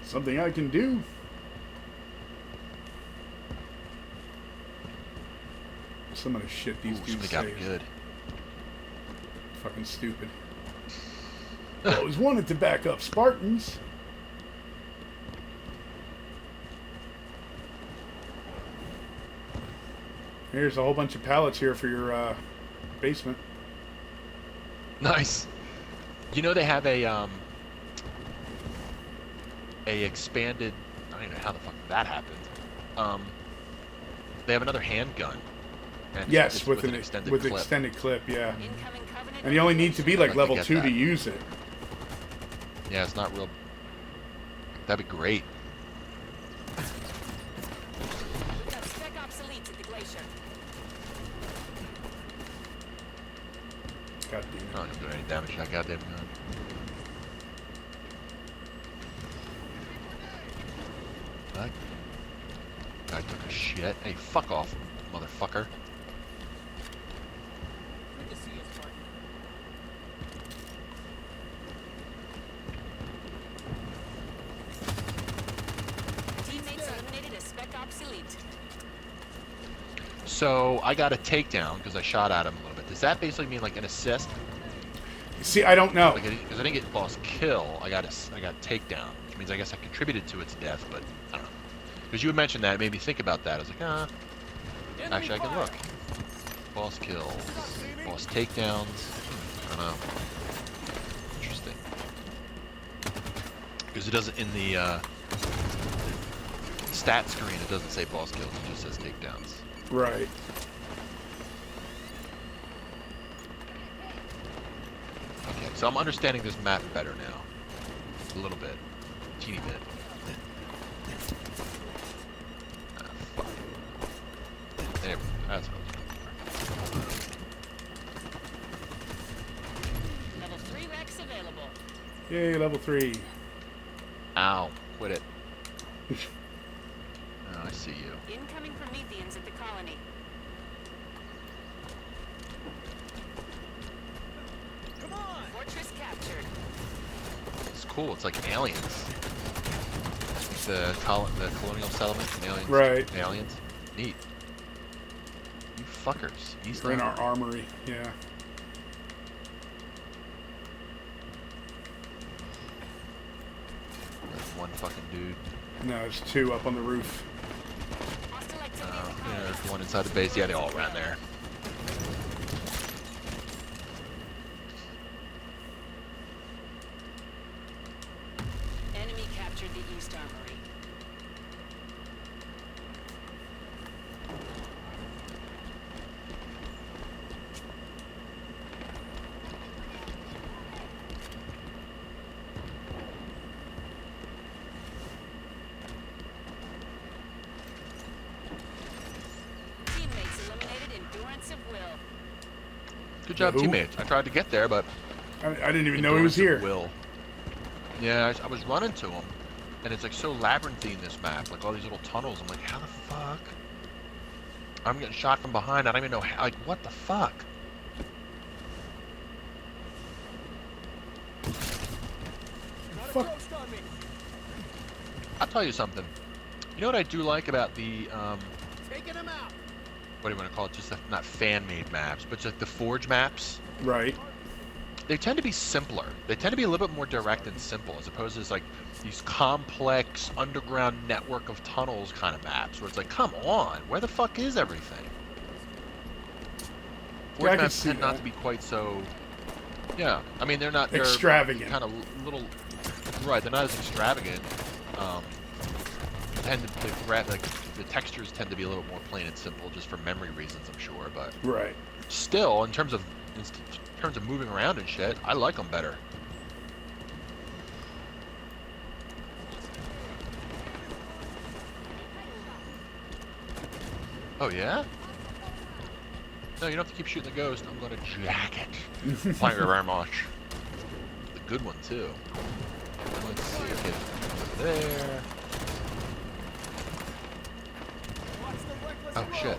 Something I can do. Some of the shit these Ooh, dudes somebody got say me is good. fucking stupid. I always wanted to back up Spartans. Here's a whole bunch of pallets here for your basement. Nice. You know they have a expanded. I don't even know how the fuck that happened. They have another handgun. And Yes, it's with an an extended with clip. extended clip, yeah. Incoming Covenant. And you only need to be like I'd like to level get 2 that. to use it. Yeah, it's not real. That'd be great. We've got spec obsolete at the glacier. God I damn don't even do any damage to that goddamn gun. That guy took a shit. Hey, fuck off, motherfucker. Good to see you, Spartan. Teammates eliminated as spec obsolete. So I got a takedown because I shot at him a little bit. Does that basically mean like an assist? it. See, I don't know. Like, because I didn't get boss kill, I got takedown, which means I guess I contributed to its death, but I don't know. Because you had mentioned that, it made me think about that. I was like, Enemy actually I can fire. look. Boss kills, boss takedowns. I don't know. Interesting. Because it doesn't in the stat screen. It doesn't say boss kills. It just says takedowns. Right. Okay, so I'm understanding this map better now. A little bit, teeny bit. Fuck. There, that's what I was looking for. Level 3 Rex available. Yay, level 3. Ow, quit it. Oh, I see you. Incoming Prometheans at the colony. Come on. Fortress captured. It's cool. It's like aliens. The colonial settlements and aliens. Right. Aliens. Neat. You fuckers. East We're in Island. our armory, yeah. There's one fucking dude. No, there's 2 up on the roof. Hostile activity at the Yeah, colony. there's one inside the base. Yeah, they all ran there. Enemy captured the East Armory. Teammates eliminated endurance of will. Good job, Who? teammates. I tried to get there, but I didn't even know he was endurance of here. Will. Yeah, I was running to him, and it's like so labyrinthine, this map, like all these little tunnels. I'm like, how the fuck? I'm getting shot from behind. I don't even know how. Like, what the fuck? fuck? Ghost on me. I'll tell you something. You know what I do like about the Taking him out. what do you want to call it? Just not fan-made maps, but just the Forge maps. Right. They tend to be simpler. They tend to be a little bit more direct and simple, as opposed to like these complex underground network of tunnels kind of maps, where it's like, come on, where the fuck is everything? Yeah, Forge I can maps see tend not that. to be quite so. Yeah, I mean they're not Extravagant. Kind of little, right? They're not as extravagant. Tend to like the textures tend to be a little more plain and simple, just for memory reasons, I'm sure. But Right. still, in terms of moving around and shit, I like them better. Oh yeah? No, you don't have to keep shooting the ghost. I'm gonna jack it. Thank you very much. The good one too. Let's see. Okay, over there. Watch the reckless Oh roll. shit.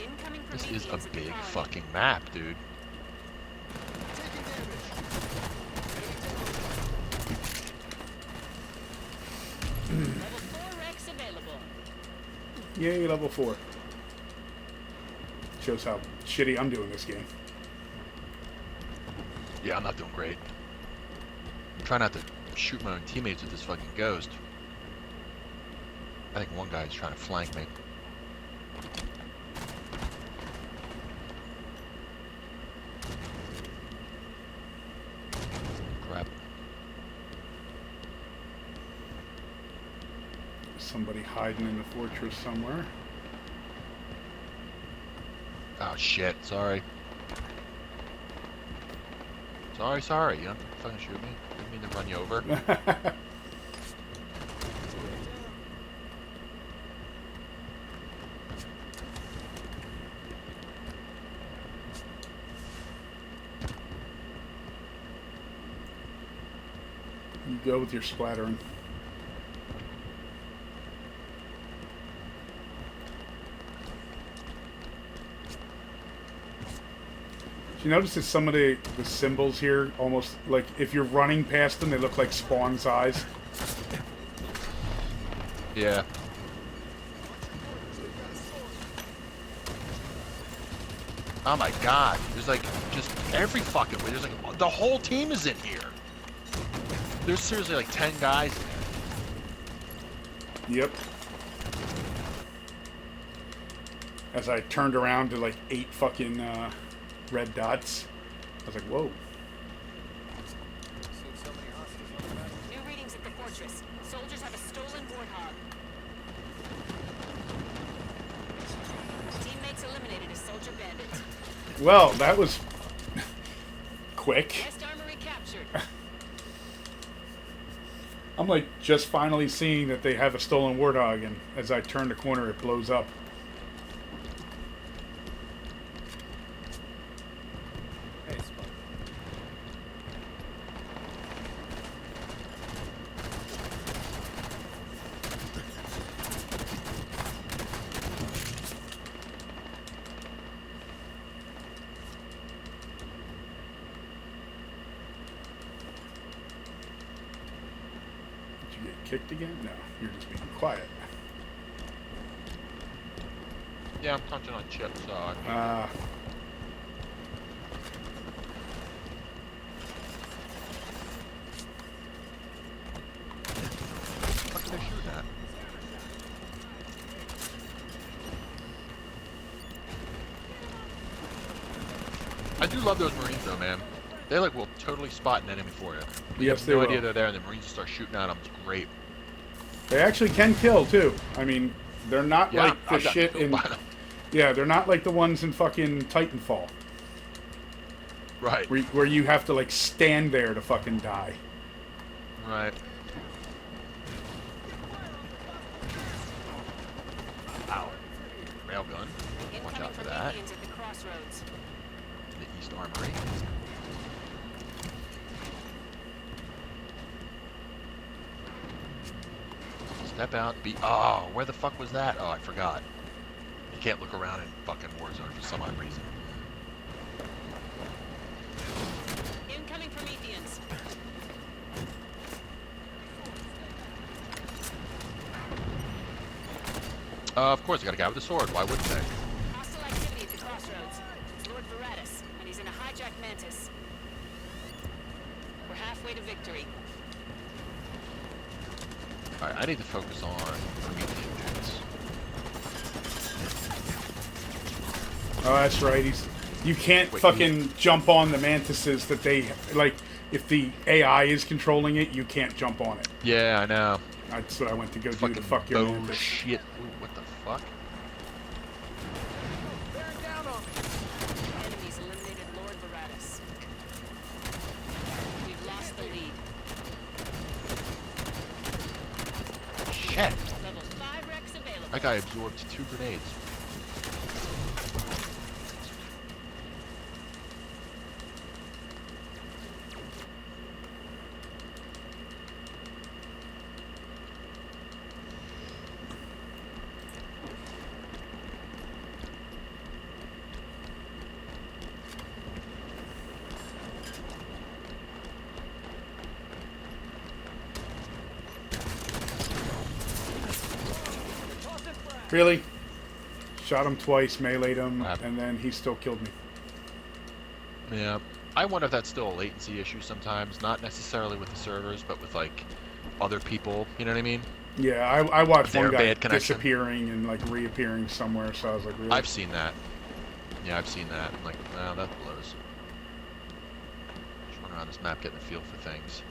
Incoming This is a Prometheans at the big colony. fucking map, dude. Taking damage. Level 4 Rex available. Yay, level 4. Shows how shitty I'm doing this game. Yeah, I'm not doing great. I'm trying not to shoot my own teammates with this fucking ghost. I think one guy is trying to flank me. Crap. Somebody hiding in the fortress somewhere. Oh shit, sorry. Sorry, you don't have to fucking shoot me. I didn't mean to run you over. You go with your splattering. You notice that some of the symbols here, almost like if you're running past them, they look like Spawn's eyes. Yeah. Oh my god, there's like just every fucking way. There's like the whole team is in here. There's seriously like 10 guys in there. Yep. As I turned around to like 8 fucking red dots, I was like, whoa. Seen so many hostiles on the battlefield. New readings at the fortress. Soldiers have a stolen warthog. Teammates eliminated a soldier bandit. Well, that was quick. West Armory captured. I'm like just finally seeing that they have a stolen warthog, and as I turn the corner, it blows up. Hey, Spud. Did you get kicked again? No, you're just being quiet. Yeah, I'm punching on chips, so I mean, what the fuck are they shooting at? I do love those Marines though, man. They like will totally spot an enemy for you. You Yes, have they no will. idea they're there, and the Marines just start shooting at them. It's great. They actually can kill too. I mean, they're not Yeah, like the I've got shit killed in. by them. Yeah, they're not like the ones in fucking Titanfall, Right. where you have to like stand there to fucking die. Right. Ow. Railgun. Watch Incoming out for that. Prometheans at the crossroads. The East Armory. Step out. Be. Oh, where the fuck was that? Oh, I forgot. You can't look around in fucking Warzone for some odd reason. Of course, I got a guy with a sword. Why wouldn't they? Hostile activity at the crossroads. It's Lord Veratus, and he's in a hijacked mantis. We're halfway to victory. Alright, I need to focus on Promethean dudes. Oh, that's right. You can't Wait, fucking jump on the mantises that they like. If the AI is controlling it, you can't jump on it. Yeah, I know. That's what I went to go do Fucking to fuck your mantis. bullshit. Ooh, what the fuck? Bearing down on me. Enemies eliminated Lord Veratus. We've lost the lead. Shit. Level 5 Rex available. That guy absorbed 2 grenades. Really? Shot him twice, meleeed him, What happened? and then he still killed me. Yeah. I wonder if that's still a latency issue sometimes. Not necessarily with the servers, but with, like, other people. You know what I mean? Yeah, I watched Their one guy bad connection. disappearing and like reappearing somewhere, so I was like, really? I've seen that. Yeah, I've seen that. I'm like, no, that blows. Just run around this map getting a feel for things.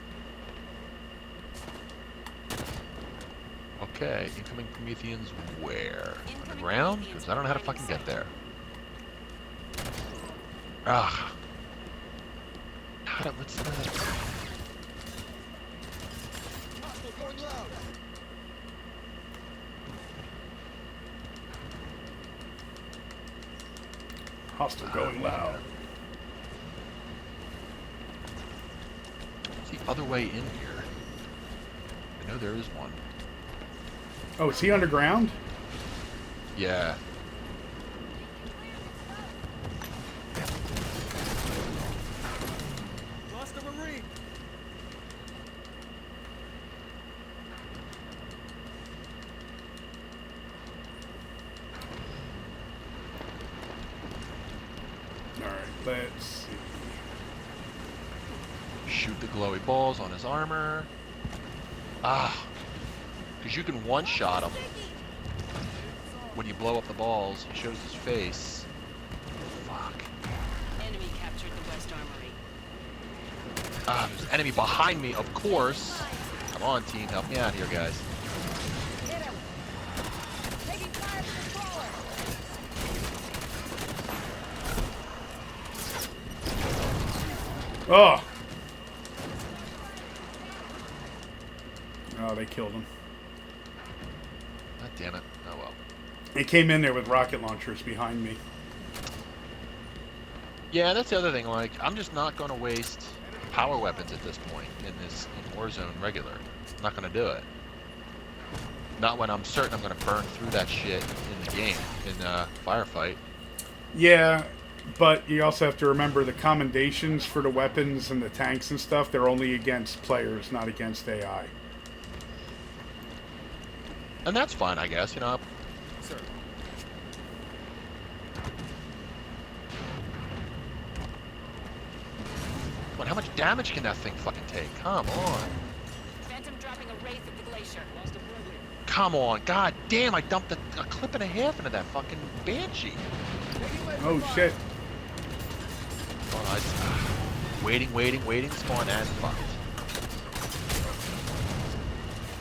Okay, incoming Prometheans where? On the Incoming ground? Prometheans Because I don't know how to behind fucking the get there. Ah. God, what's that? Hostile going loud. Hostile going loud. It's the other way in here. I know there is one. Oh, is he underground? Yeah. Lost a Marine. All right, let's see. Shoot the glowy balls on his armor. Ah. Because you can one-shot him. When you blow up the balls, he shows his face. Fuck. Enemy captured the West Armory. Ah, there's an enemy behind me, of course. Come on, team, help me out here, guys. Hit him! Taking fire from the crawler! Oh! Oh, they killed him. God damn it. Oh well. They came in there with rocket launchers behind me. Yeah, that's the other thing. Like, I'm just not going to waste power weapons at this point in Warzone regular. I'm not going to do it. Not when I'm certain I'm going to burn through that shit in the game, in firefight. Yeah, but you also have to remember the commendations for the weapons and the tanks and stuff, they're only against players, not against AI. And that's fine, I guess, you know. Sir. But how much damage can that thing fucking take? Come on. Phantom dropping a wraith at the glacier. Lost a friendly. Come on. God damn, I dumped a clip and a half into that fucking Banshee. Oh shit. Oh, waiting, spawn and fucked.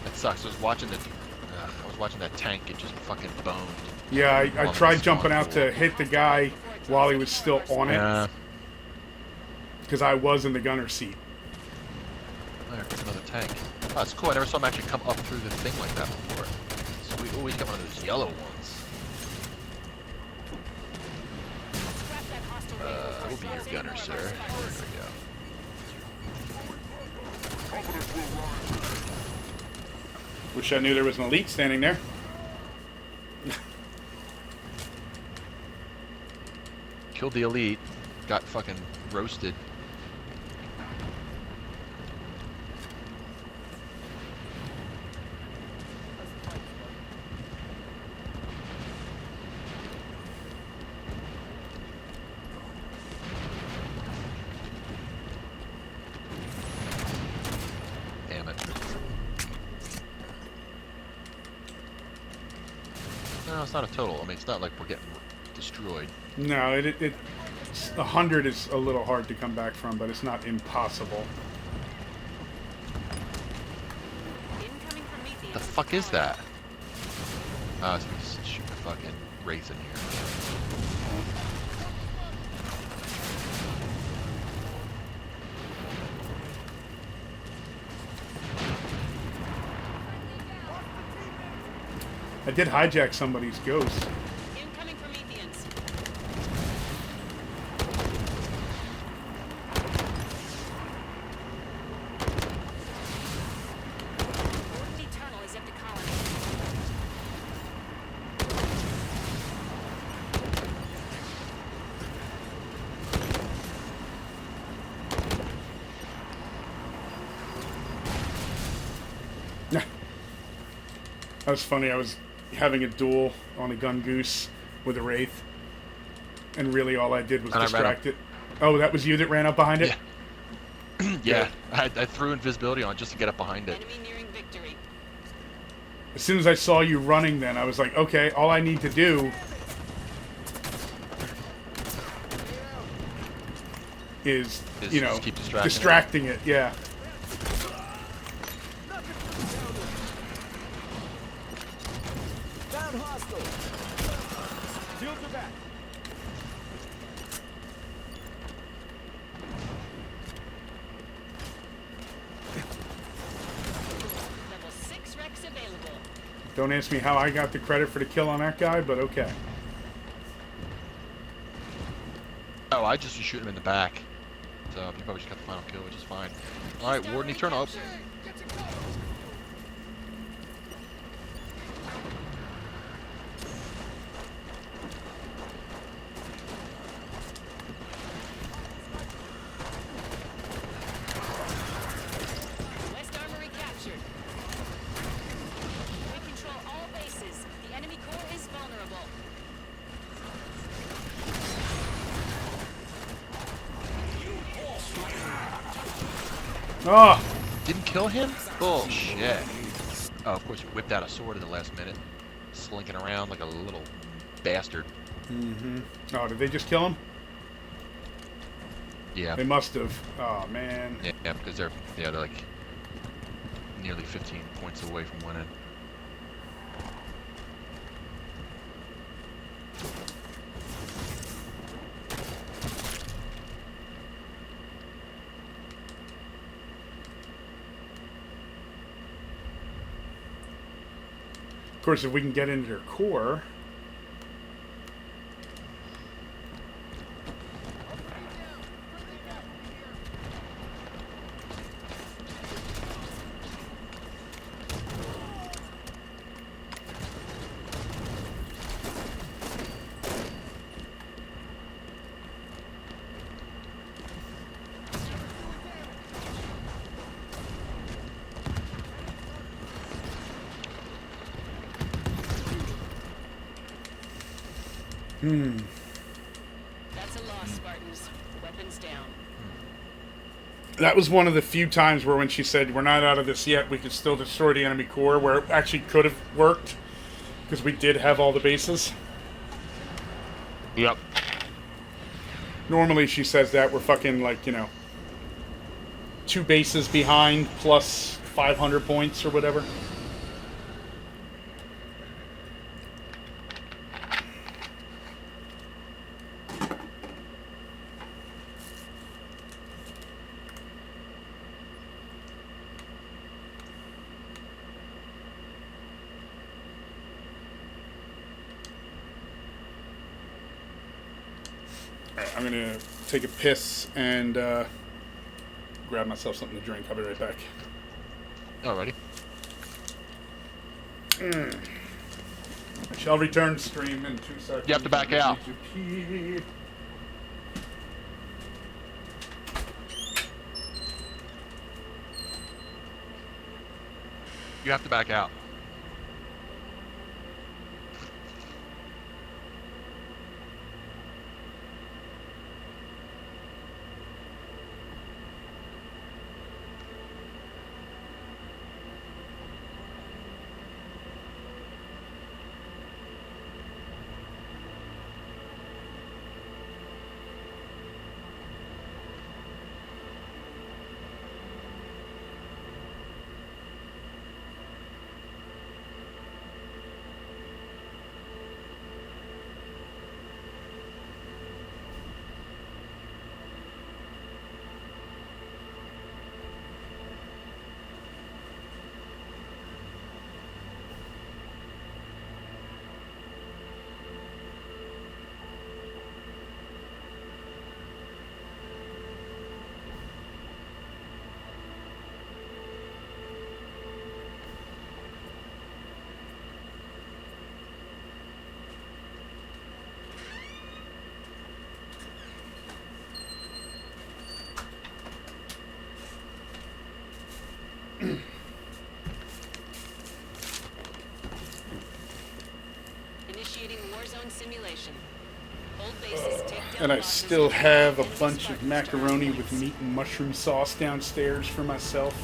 That sucks. I was watching that tank get just fucking boned. Yeah, I Well, tried it's jumping gone. out to hit the guy while he was still on Yeah. it, because I was in the gunner seat. There, it's another tank. Oh, that's cool. I never saw him actually come up through the thing like that before. So we always got one of those yellow ones. Scrap that hostile wraith. I will be your gunner, sir. There we go. Wish I knew there was an elite standing there. Killed the elite. Got fucking roasted. No, it's not a total. I mean, it's not like we're getting destroyed. No, 100 is a little hard to come back from, but it's not impossible. Incoming Prometheans. The fuck is that? Oh, it's because shoot a fucking wraith in here. I did hijack somebody's ghost. Incoming Prometheans. Warden Eternal is at the colony. That was funny. I was having a duel on a gun goose with a wraith, and really all I did was And I ran distract it. Oh, that was you that ran up behind it? Yeah. Yeah, I threw invisibility on just to get up behind it. Enemy nearing victory. As soon as I saw you running, then I was like, okay, all I need to do is, Is you know, just keep distracting it. distracting it. Yeah. Down hostile. Shields are back. Level 6 Rex available. Don't ask me how I got the credit for the kill on that guy, but okay. Oh, I just was shooting him in the back. So you probably just got the final kill, which is fine. Alright, Warden Eternal. West Armory captured. We control all bases. The enemy core is vulnerable. Oh, Didn't kill him? Bullshit. Oh, of course, he whipped out a sword at the last minute. Slinking around like a little bastard. oh, did they just kill him? Yeah. They must have. Oh man. Yeah, because they're like nearly 15 points away from winning. Of course, if we can get into their core. That's a loss, Spartans. Weapons down. That was one of the few times where when she said, we're not out of this yet, we could still destroy the enemy core, where it actually could have worked. Because we did have all the bases. Yep. Normally she says that we're fucking like, you know, 2 bases behind plus 500 points or whatever. Alright, I'm gonna take a piss and grab myself something to drink. I'll be right back. Alrighty. I shall return to stream in 2 seconds. You have to back out. I need to pee. You have to back out. Initiating Warzone simulation. Old bases take down And I bosses still and have a enemy bunch of Spartans to earn macaroni with points. meat and mushroom sauce downstairs for myself.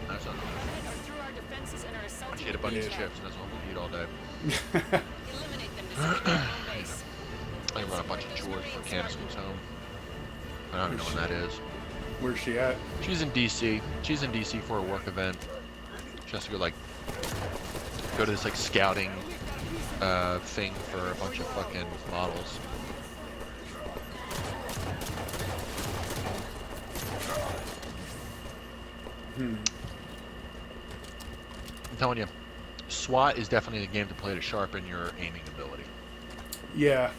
That's not Are through our defenses and are assaulting She ate a bunch the of chips, and that's what we'll eat all day. Eliminate them to secure their home base. I run a bunch of chores before Candace comes home. I don't even know when that is. Where's she at? She's in DC. She's in DC for a work event. She has to go go to this like scouting thing for a bunch of fucking models. I'm telling you, SWAT is definitely the game to play to sharpen your aiming ability. Yeah.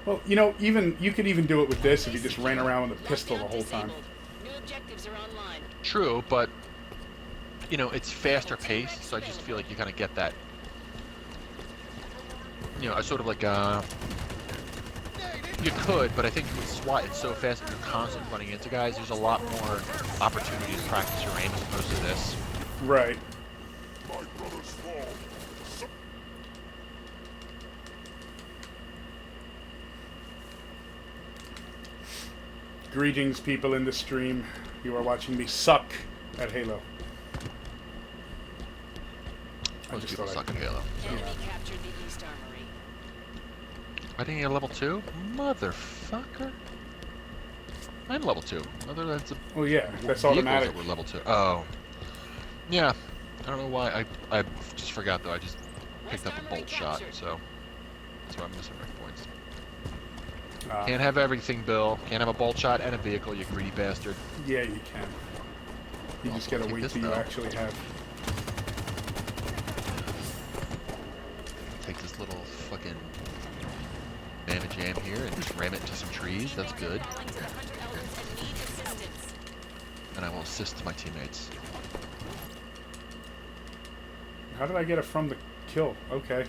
Well, you know, you could even do it with this if you just ran around with a pistol the whole time. New objectives are online. True, but you know, it's faster paced, so I just feel like you kind of get that. You know, I sort of like you could, but I think with SWAT it's so fast and you're constantly running into guys. There's a lot more opportunity to practice your aim as opposed to this. Right. My brother's fall. Greetings, people in the stream. You are watching me suck at Halo. Most people thought suck at Halo. Enemy captured the East Armory. I didn't get level 2? Motherfucker. I'm level 2. Other than some Well, yeah, that's vehicles automatic. that were level 2. Oh. Yeah. I don't know why. I just forgot, though. I just picked up a bolt shot, so that's why I'm missing rank points. Can't have everything, Bill. Can't have a bolt shot and a vehicle, you greedy bastard. Yeah, you can. You just Also, gotta take wait this, till you though. actually have. Take this little fucking mammoth jam here and just ram it into some trees. That's good. Calling to the Hunter Elders and need assistance. And I will assist my teammates. How did I get it from the kill? Okay.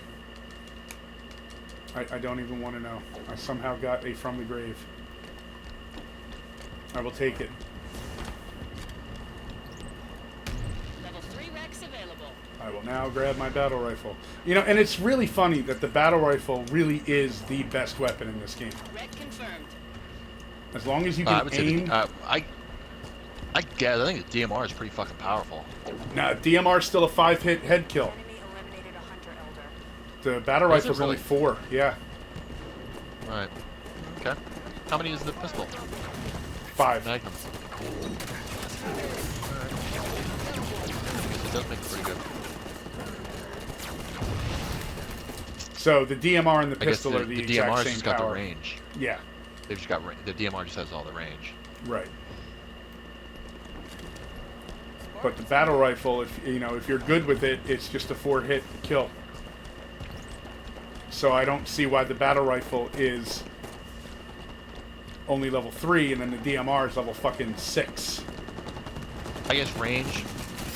I don't even want to know. I somehow got a from the grave. I will take it. Level 3 Rex available. I will now grab my battle rifle. You know, and it's really funny that the battle rifle really is the best weapon in this game. Red confirmed. As long as you I can would say aim. I guess I think the DMR is pretty fucking powerful. Now, DMR is still a 5-hit head kill. Enemy eliminated a hunter elder. The battle Is it rifle's only really? 4. Yeah, Right. Okay. How many is the pistol? 5. Magnum. It does make it pretty good. So the DMR and the I guess pistol are the exact DMR's same just got power. the range. Yeah, They've just got the DMR just has all the range. right. But the battle rifle, if you're good with it, it's just a 4-hit kill. So I don't see why the battle rifle is only level 3 and then the DMR is level fucking 6. I guess range,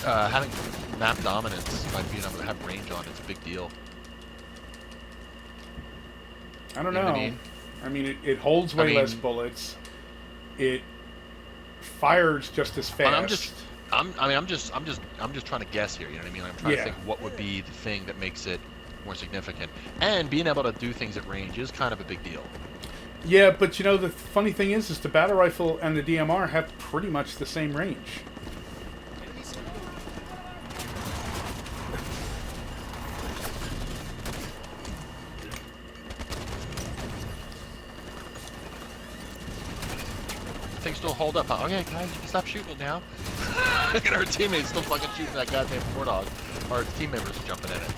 having map dominance by being able to have range on it's a big deal. I don't You know know. what I mean? I mean, it holds way less mean- bullets. It fires just as fast. I'm just trying to guess here. You know what I mean? I'm trying Yeah. to think what would be the thing that makes it more significant. And being able to do things at range is kind of a big deal. Yeah, but you know the funny thing is the battle rifle and the DMR have pretty much the same range. Things still hold up. Okay, guys, you can stop shooting it now. Look at our teammates still fucking shooting that goddamn Warthog. Our team members are jumping in it.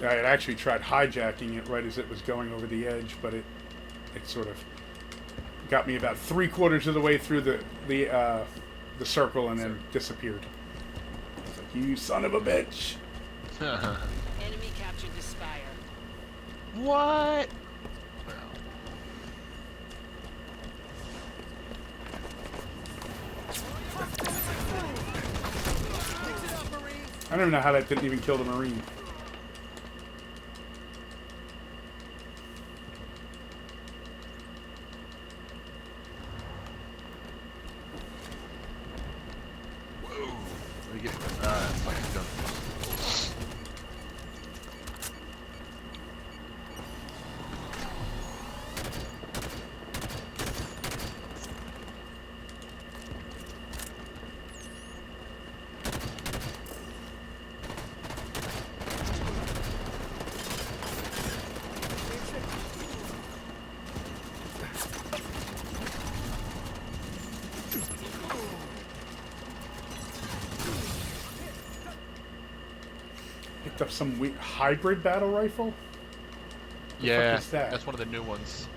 I had actually tried hijacking it right as it was going over the edge, but it sort of got me about 3/4 of the way through the circle and then disappeared. I was like, "You son of a bitch!" Enemy captured the Spire. What? Mix it up, Marine. I don't even know how that didn't even kill the Marine. Whoa. Let me get fucking gun. Picked up some weird hybrid battle rifle. Yeah, is that? that's one of the new ones.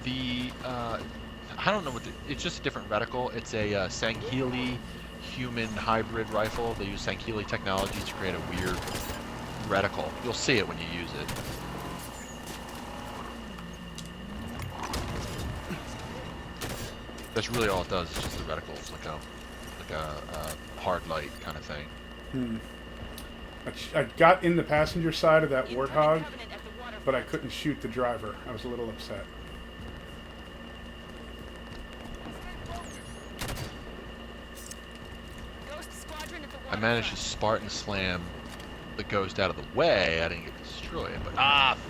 The I don't know what it's just a different reticle. It's a Sangheili human hybrid rifle. They use Sangheili technology to create a weird reticle. You'll see it when you use it. That's really all it does. It's just the reticle. It's like a hard light kind of thing. Hmm. I got in the passenger side of that Warthog, but I couldn't shoot the driver. I was a little upset. I managed to Spartan slam the ghost out of the way. I didn't get destroyed, but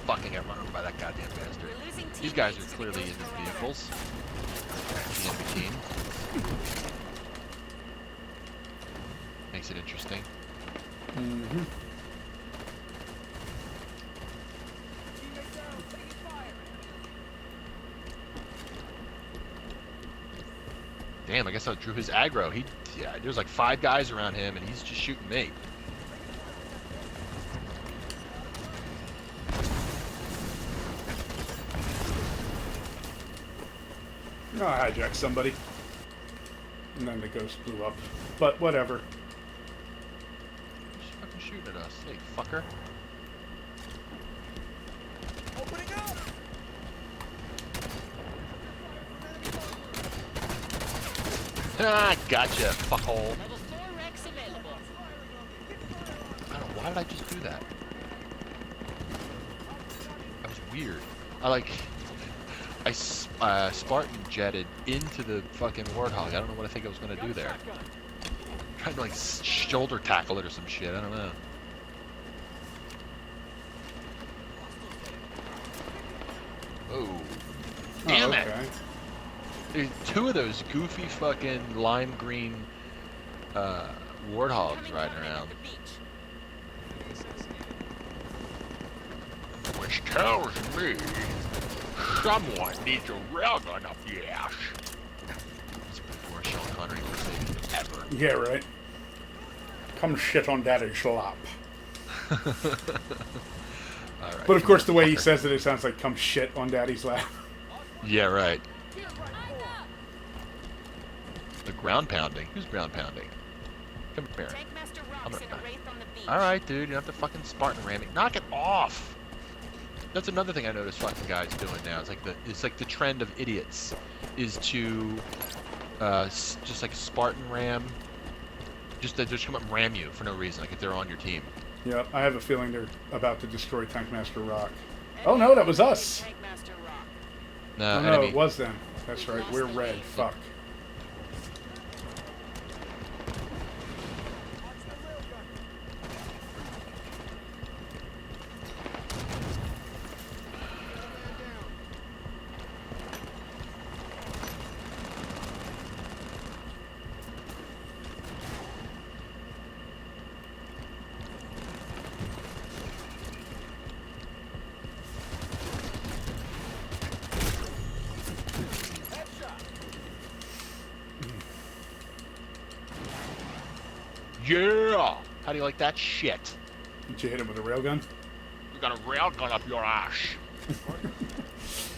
fucking got run over by that goddamn bastard. These guys are clearly in the vehicles. The enemy team. Makes it interesting. Mm-hmm. Damn, I guess I drew his aggro. There's like 5 guys around him, and he's just shooting me. Oh, I hijacked somebody. And then the ghost blew up. But whatever. He's fucking shooting at us. Hey, fucker. Opening up! Ah, gotcha, fuckhole. Level 4 Rex available. I don't know, why did I just do that? That was weird. I Spartan jetted into the fucking Warthog. I don't know what I think I was gonna do there. Trying to like shoulder tackle it or some shit. I don't know. Oh, damn Oh, it! okay. There's 2 of those goofy fucking lime green warthogs riding around. Which tells me someone needs a railgun up the ass. It's before Sean Connery impersonated ever. Yeah, right. Come shit on daddy's lap. Alright, But of course, the way he says it sounds like come shit on daddy's lap. yeah, right. The ground pounding? Who's ground pounding? Come here. Tankmaster Rock's in a wraith on the beach. Alright, dude, you don't have to fucking Spartan ram me. Knock it off! That's another thing I noticed fucking guys doing now. It's like the trend of idiots is to just like Spartan ram. Just they just come up and ram you for no reason, like if they're on your team. Yeah, I have a feeling they're about to destroy Tankmaster Rock. Oh no, that was us! Tankmaster Rock. No, Oh no, enemy. it was them. That's right, we're red. Fuck. Yeah! How do you like that shit? Did you hit him with a railgun? We got a railgun up your ass.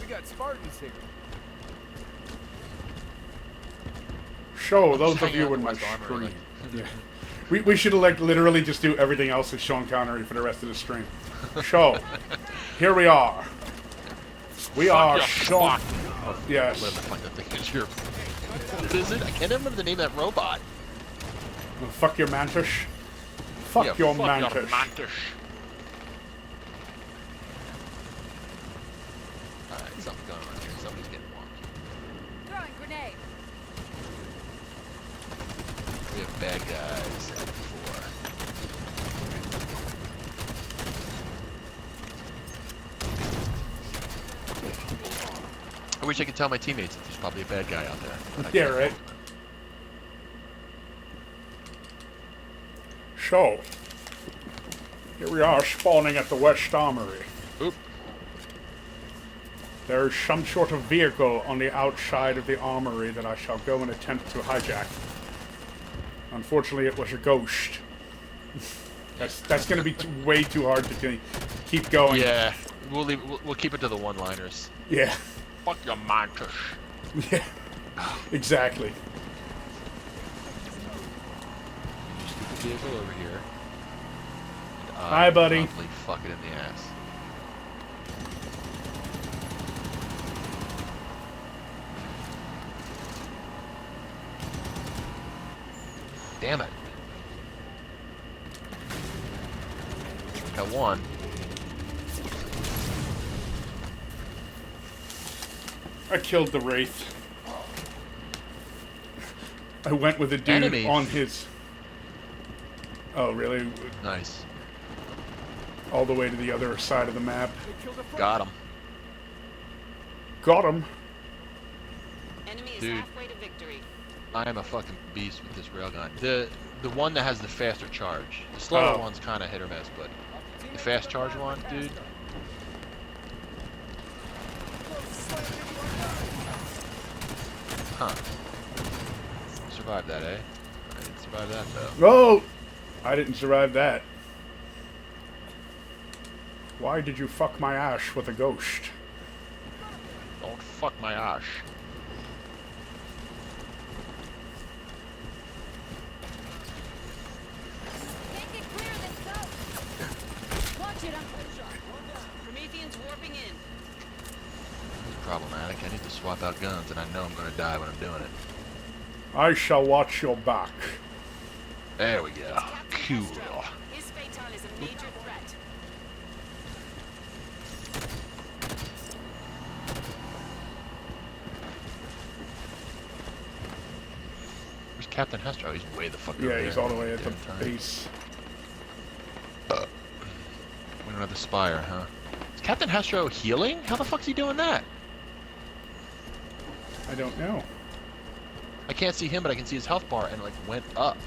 We got Spartans here. Show those just of hanging you out in in my West Armor, stream. like- Yeah. We should like literally just do everything else with Sean Connery for the rest of the stream. Show. Here we are. We are Fuck Sean. fuck. Yes. What the fuck that thing is your... What is it? I can't remember the name of that robot. Fuck your mantis. Fuck Yeah, your fuck mantis. your mantis. Alright, something's going on here. Somebody's getting wonky. Throwing grenade. We have bad guys at 4. I wish I could tell my teammates that there's probably a bad guy out there. but I Yeah, can't. right. So, here we are spawning at the West Armory. Oop. There is some sort of vehicle on the outside of the armory that I shall go and attempt to hijack. Unfortunately, it was a ghost. That's going to be way too hard to keep going. Yeah, we'll keep it to the one-liners. Yeah. Fuck your mantis. Yeah. Exactly. Just get the vehicle over here. And Hi, buddy. Probably fuck it in the ass. Damn it. Got one. I killed the Wraith. I went with a dude Enemy. on his... Oh, really? Nice. All the way to the other side of the map. Got him. Got him. Enemy is Dude. halfway to victory. I am a fucking beast with this railgun. The one that has the faster charge. The slower Oh. one's kind of hit or miss, but the fast charge one, dude. Huh. Survived that, eh? I didn't survive that though. Oh! I didn't survive that. Why did you fuck my ass with a ghost? Don't fuck my ass. Can't get clear of this ghost. Watch it, Prometheans warping in. It's problematic. I need to swap out guns, and I know I'm gonna die when I'm doing it. I shall watch your back. There we go. Cool. His Phaeton is a major threat. Where's Captain Hester? Oh, he's way the fuck over Yeah, there. he's all the way at the Damn time. base. We don't have the Spire, huh? Is Captain Hestro healing? How the fuck's he doing that? I don't know. I can't see him, but I can see his health bar, and it, like, went up.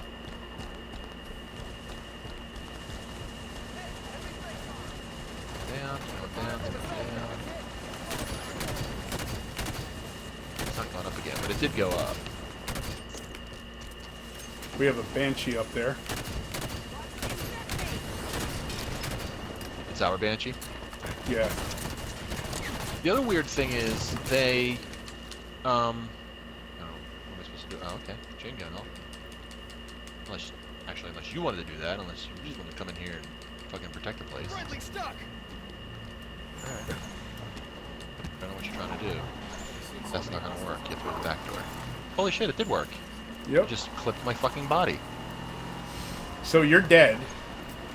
Down, go down, go down. It's not going up again, but it did go up. We have a Banshee up there. It's our Banshee. Yeah. The other weird thing is they, oh, what am I supposed to do? Oh, okay, chain gun off. Unless you wanted to do that, unless you just wanted to come in here and fucking protect the place. Friendly stuck. Alright. I don't know what you're trying to do. That's not gonna work. You have to go to the back door. Holy shit, it did work. Yep. It just clipped my fucking body. So you're dead,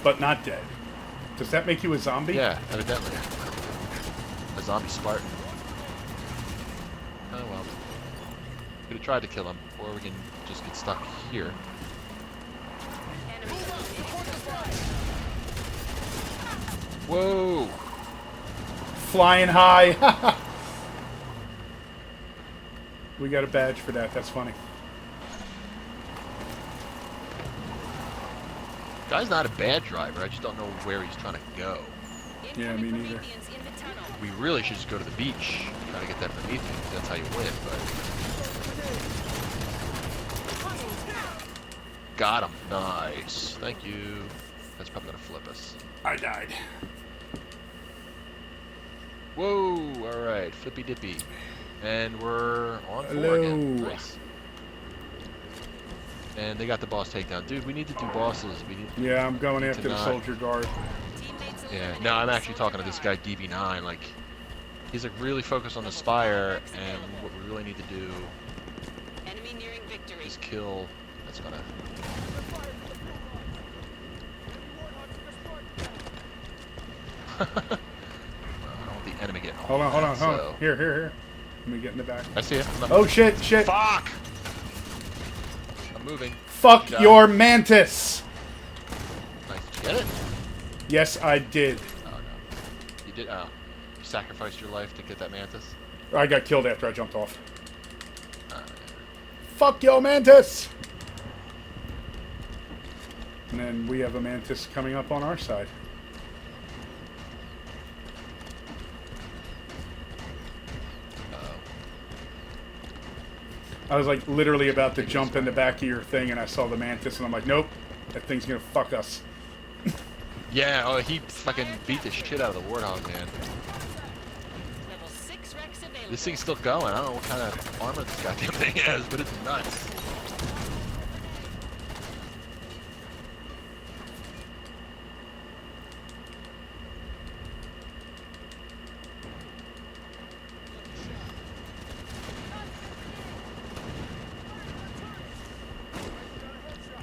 but not dead. Does that make you a zombie? Yeah, evidently. A zombie Spartan. Oh well. Could have tried to kill him, or we can just get stuck here. Enemy Whoa! Flying high. We got a badge for that. That's funny. Guy's not a bad driver, I just don't know where he's trying to go. Yeah, me incoming neither. Prometheans in the tunnel. We really should just go to the beach, try to get that Promethean, 'cause that's how you win, but... Got him. Nice. Thank you. That's probably gonna flip us. I died. Whoa! Alright, flippy dippy. And we're on 4 Hello. again. Nice. And they got the boss takedown. Dude, we need to do bosses. We need... Yeah, I'm going after the not- soldier guard. Teammates Yeah, eliminated. no, I'm actually talking to this guy, DB9. Like, he's like really focused on the Spire, and what we really need to do Enemy nearing victory. is kill... That's gonna... Well, I don't want the enemy getting Hold on, hold on, hold on. so- Here. Let me get in the back. I see it. Oh, shit. Fuck! I'm moving. Fuck You your mantis! Nice. Did you get it? Yes, I did. Oh, no. You did? Oh. You sacrificed your life to get that mantis? I got killed after I jumped off. Yeah. Fuck your mantis! And then we have a mantis coming up on our side. Uh-oh. I was like literally about to jump in the back of your thing and I saw the mantis and I'm like, nope, that thing's gonna fuck us. Yeah, oh, he fucking beat the shit out of the warthog, man. Level 6 Rex available. This thing's still going. I don't know what kind of armor this goddamn thing has, but it's nuts.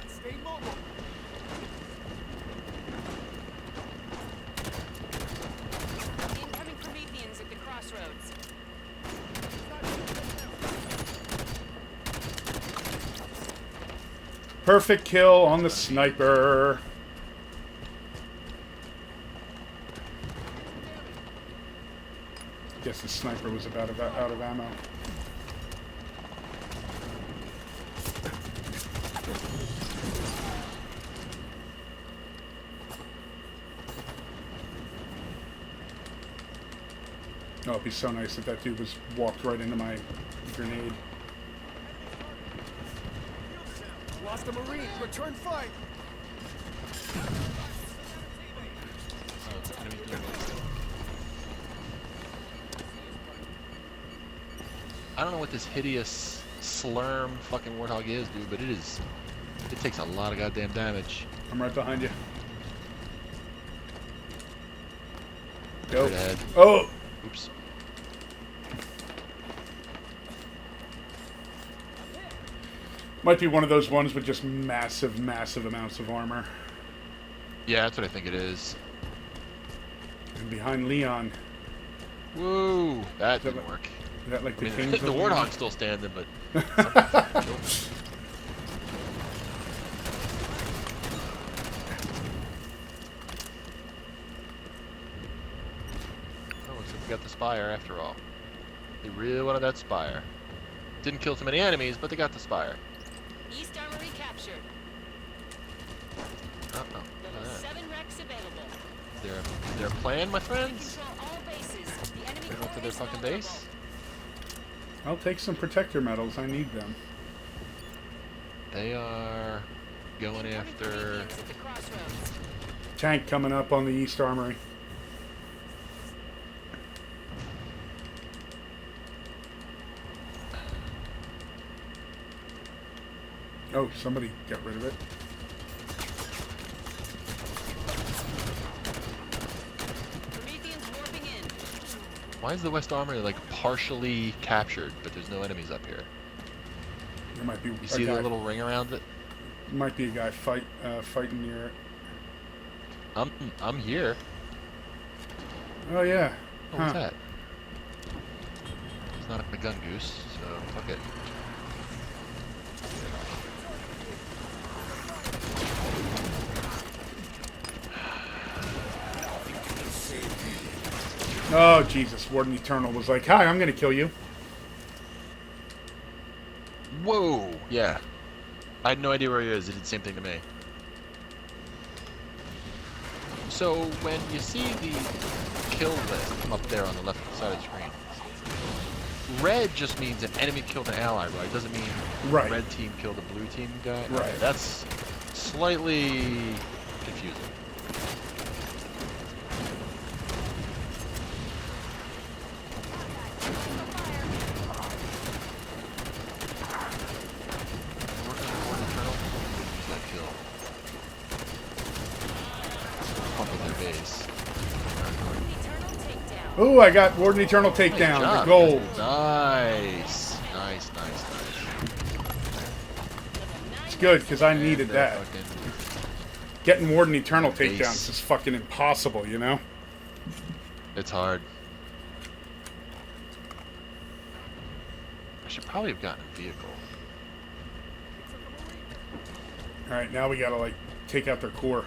Stay mobile. Incoming Prometheans at the crossroads. Perfect kill on the sniper. Guess the sniper was about out of ammo. Oh, it'd be so nice if that dude was walked right into my grenade. Lost a Marine. Return fire. Oh, it's enemy doing this. I don't know what this hideous slurm fucking warthog is, dude, but it takes a lot of goddamn damage. I'm right behind you. Go. Straight ahead. Oh! Oops. Might be one of those ones with just massive, massive amounts of armor. Yeah, that's what I think it is. And behind Leon. Woo! That that didn't work. Is that like I the mean, kings the of Leon? warthog's still standing, but oh, looks like we got the spire after all. They really wanted that spire. Didn't kill too many enemies, but they got the spire. East Armory captured. Uh-oh. Level Look at that. 7 Rex available. Their plan, my We friends? control all bases. The enemy They went to core their is fucking vulnerable. base? I'll take some protector medals. I need them. They are going Incoming after... Prometheans at the crossroads. Tank coming up on the East Armory. Oh, somebody got rid of it. Prometheans warping in. Why is the West Armory like partially captured, but there's no enemies up here? There might be You a see guy. the little ring around it? Might be a guy fighting near it. I'm here. Oh yeah. Oh, what's that? It's not a gun goose, so fuck it. Oh Jesus! Warden Eternal was like, "Hi, I'm gonna kill you." Whoa! Yeah. I had no idea where he is. He did the same thing to me. So when you see the kill list come up there on the left side of the screen, red just means an enemy killed an ally, right? It doesn't mean Right. red team killed a blue team guy. Right. Okay, that's slightly confusing. Eternal takedown. Ooh, I got Warden Eternal Nice takedown. The job. gold. Nice. Nice. It's good because I needed And, that. fucking- Getting Warden Eternal Base. takedowns is fucking impossible, you know. It's hard. I should probably have gotten a vehicle. All right, now we gotta like take out their core.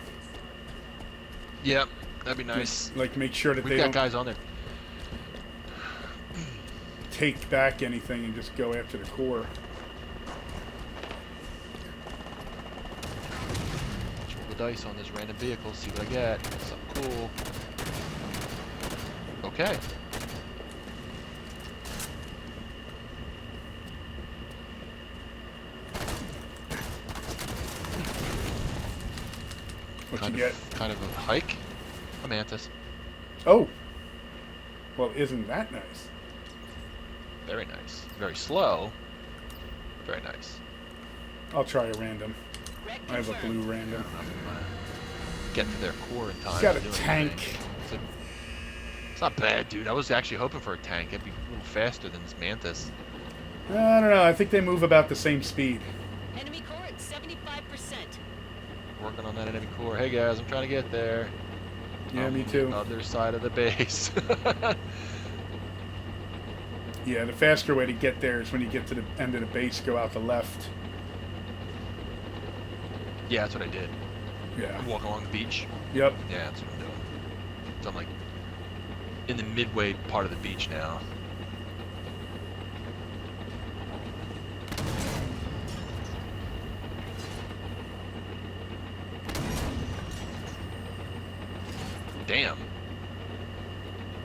Yep, that'd be nice. Like make sure that We've they got don't guys on there. take back anything and just go after the core. Let's roll the dice on this random vehicle, see what I get. Something cool. Okay. What you get? Kind of a hike. A mantis. Oh. Well, isn't that nice? Very nice. Very slow. Very nice. I'll try a random. Wreck I have a confirmed. blue random. Get to their core in time. He's got to a do tank. anything. It's not bad, dude. I was actually hoping for a tank. It'd be a little faster than this mantis. I don't know. I think they move about the same speed. Enemy core at 75%. Working on that enemy core. Hey guys, I'm trying to get there. Yeah, me On too. the other side of the base. Yeah, the faster way to get there is when you get to the end of the base, go out the left. Yeah, that's what I did. Yeah. Walk along the beach. Yep. Yeah, that's what I'm doing. So I'm like in the midway part of the beach now. Damn.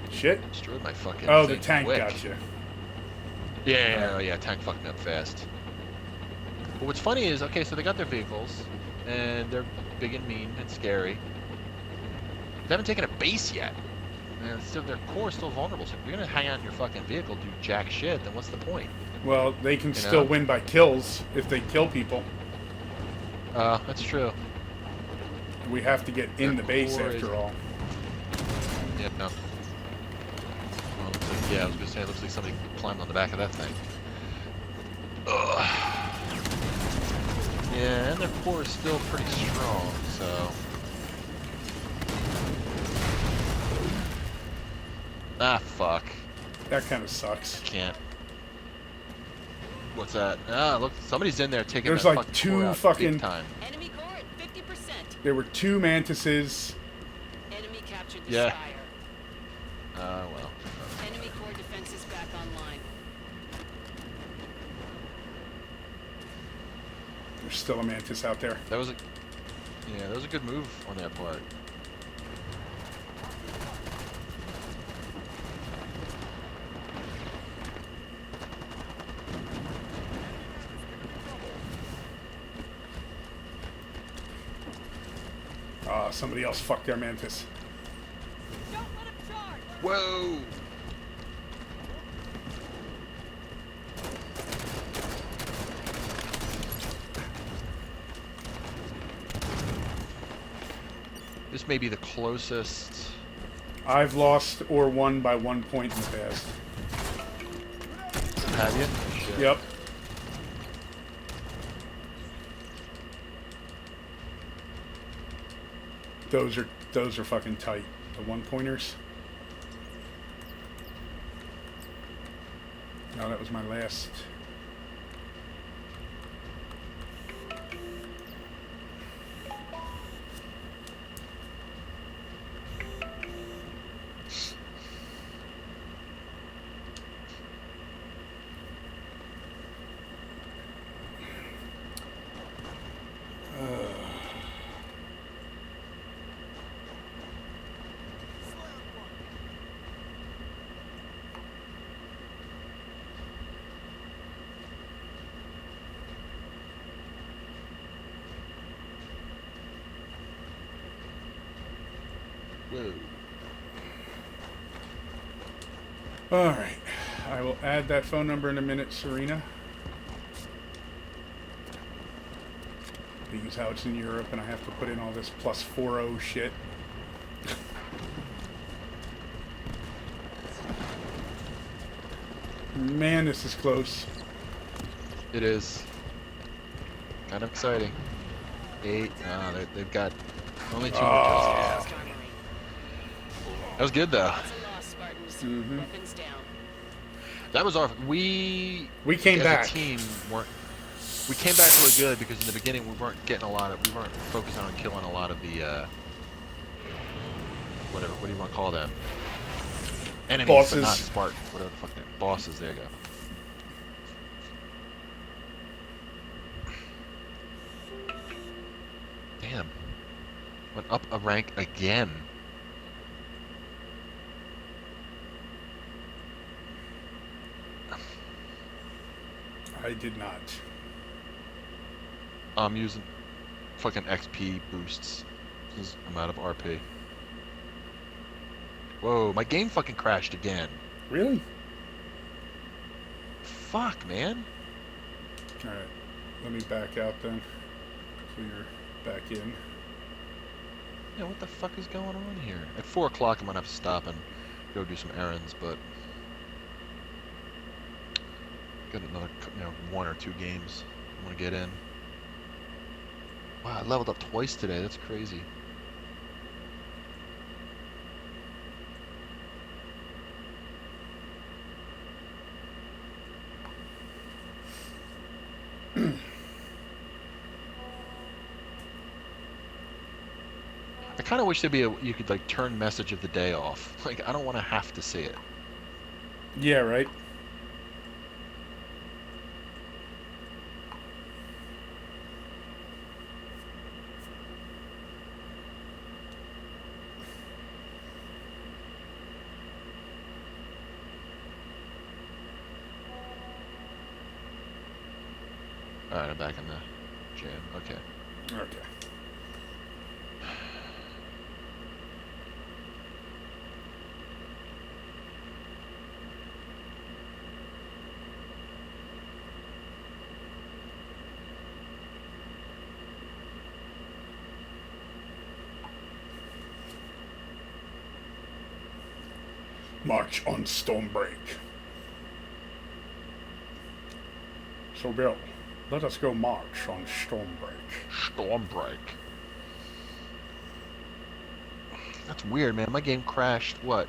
Shit. Destroyed my fucking Oh, the thing tank quick. got you. Yeah, tank fucked me up fast. But what's funny is, okay, so they got their vehicles, and they're big and mean and scary. They haven't taken a base yet. And still, their core is still vulnerable, so if you're gonna hang out in your fucking vehicle, do jack shit, then what's the point? Well, they can You still know? win by kills if they kill people. That's true. We have to get in the base core after is- all. Yep, no. Well, looks like, yeah, I was gonna say, it looks like somebody climbed on the back of that thing. Ugh. Yeah, and their core is still pretty strong, so... Ah, fuck. That kind of sucks. Can't. What's that? Ah, look, somebody's in there taking There's that like fucking two core out fucking- big time. Enemy core at 50%. There were 2 mantises. Enemy captured the Yeah. Spire. Well. Enemy core defenses back online. There's still a mantis out there. That was a... Yeah, that was a good move on their part. Somebody else fucked their mantis. Don't let him charge! Whoa! This may be the closest... I've lost or won by 1 point in the past. Have you? Shit. Yep. Those are fucking tight. The 1-pointers. No, that was my last. Whoa. All right. I will add that phone number in a minute, Serena. Because how it's in Europe and I have to put in all this plus 40 shit. Man, this is close. It is. Kind of exciting. 8. They've got only 2 more kills. Yeah. Armory. That was good, though. Lots of Weapons down. That was our. We came as back. a team weren't. We came back really good because in the beginning we weren't getting a lot of. We weren't focusing on killing a lot of the. Whatever. What do you want to call them? Enemies, Bosses. but not Spartans. Whatever the fuck they're. Bosses. There you go. Damn. Went up a rank again. I did not. I'm using fucking XP boosts. Since I'm out of RP. Whoa, my game fucking crashed again. Really? Fuck, man. All right. Let me back out then. So you're back in. Yeah, what the fuck is going on here? At 4 o'clock I'm gonna have to stop and go do some errands, but got another, 1 or 2 games I want to get in. Wow, I leveled up twice today. That's crazy. I kind of wish there'd be you could like turn message of the day off. Like I don't want to have to see it. Yeah, right. Alright, I'm back in the jam. Okay. Okay. March on Stormbreak. So, Bill, let us go march on Stormbreak. Stormbreak. That's weird, man. My game crashed, what?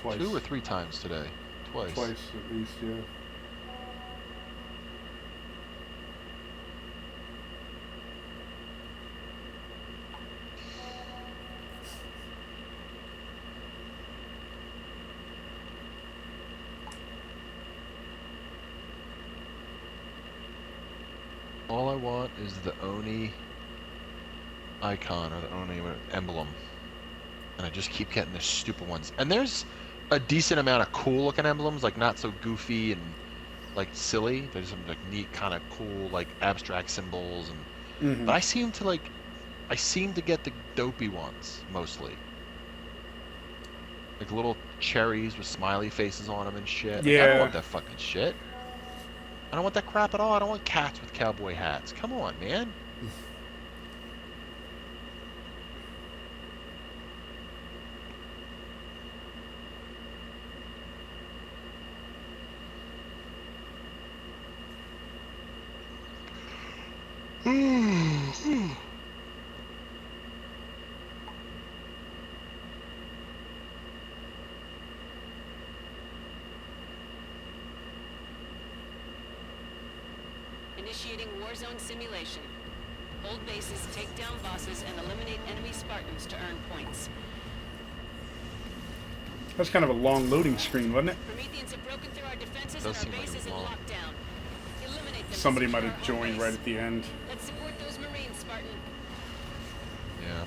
Twice. 2 or 3 times today? Twice. Twice at least, yeah. All I want is the Oni icon, or the Oni emblem. And I just keep getting the stupid ones. And there's a decent amount of cool looking emblems, like not so goofy and like silly. There's some like neat kind of cool like abstract symbols and but I seem to get the dopey ones mostly. Like little cherries with smiley faces on them and shit. Like, I don't Yeah. want that fucking shit. I don't want that crap at all. I don't want cats with cowboy hats. Come on, man. Initiating Warzone simulation. Hold bases, take down bosses, and eliminate enemy Spartans to earn points. That's kind of a long loading screen, wasn't it? Prometheans have broken through our defenses Does and our seem like base it is was in long. lockdown. Eliminate them. to Somebody might secure have our home joined base. right at the end. Let's support those Marines, Spartan. Yeah.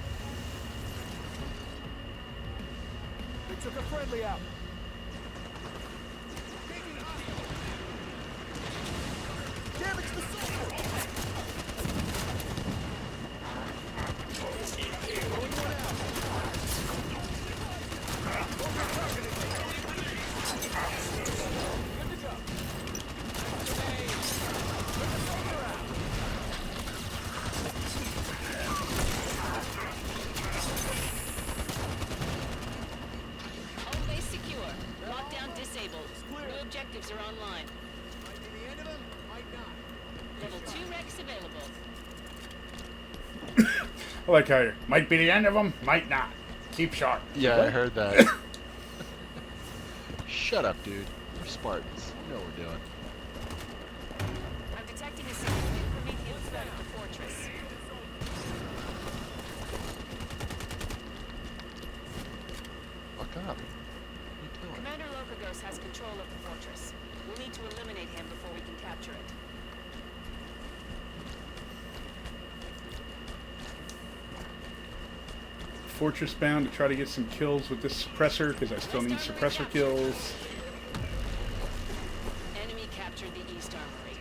They took a friendly out. Damage the soldier. Throwing one out. Good to go. Home base secure. Lockdown disabled. New objectives are online. Might be the end of them, might not. Level 2 Rex available. I like how you might be the end of them, might not. Keep sharp. Yeah, I heard that. Shut up, dude. We're Spartans. You know what we're doing. I'm detecting a significant Promethean threat at the fortress. Fuck up. What are you doing? Commander Lokagos has control of the fortress. We'll need to eliminate him before we can capture it. Fortress bound to try to get some kills with this suppressor because I still need suppressor kills. Enemy captured the East Armory.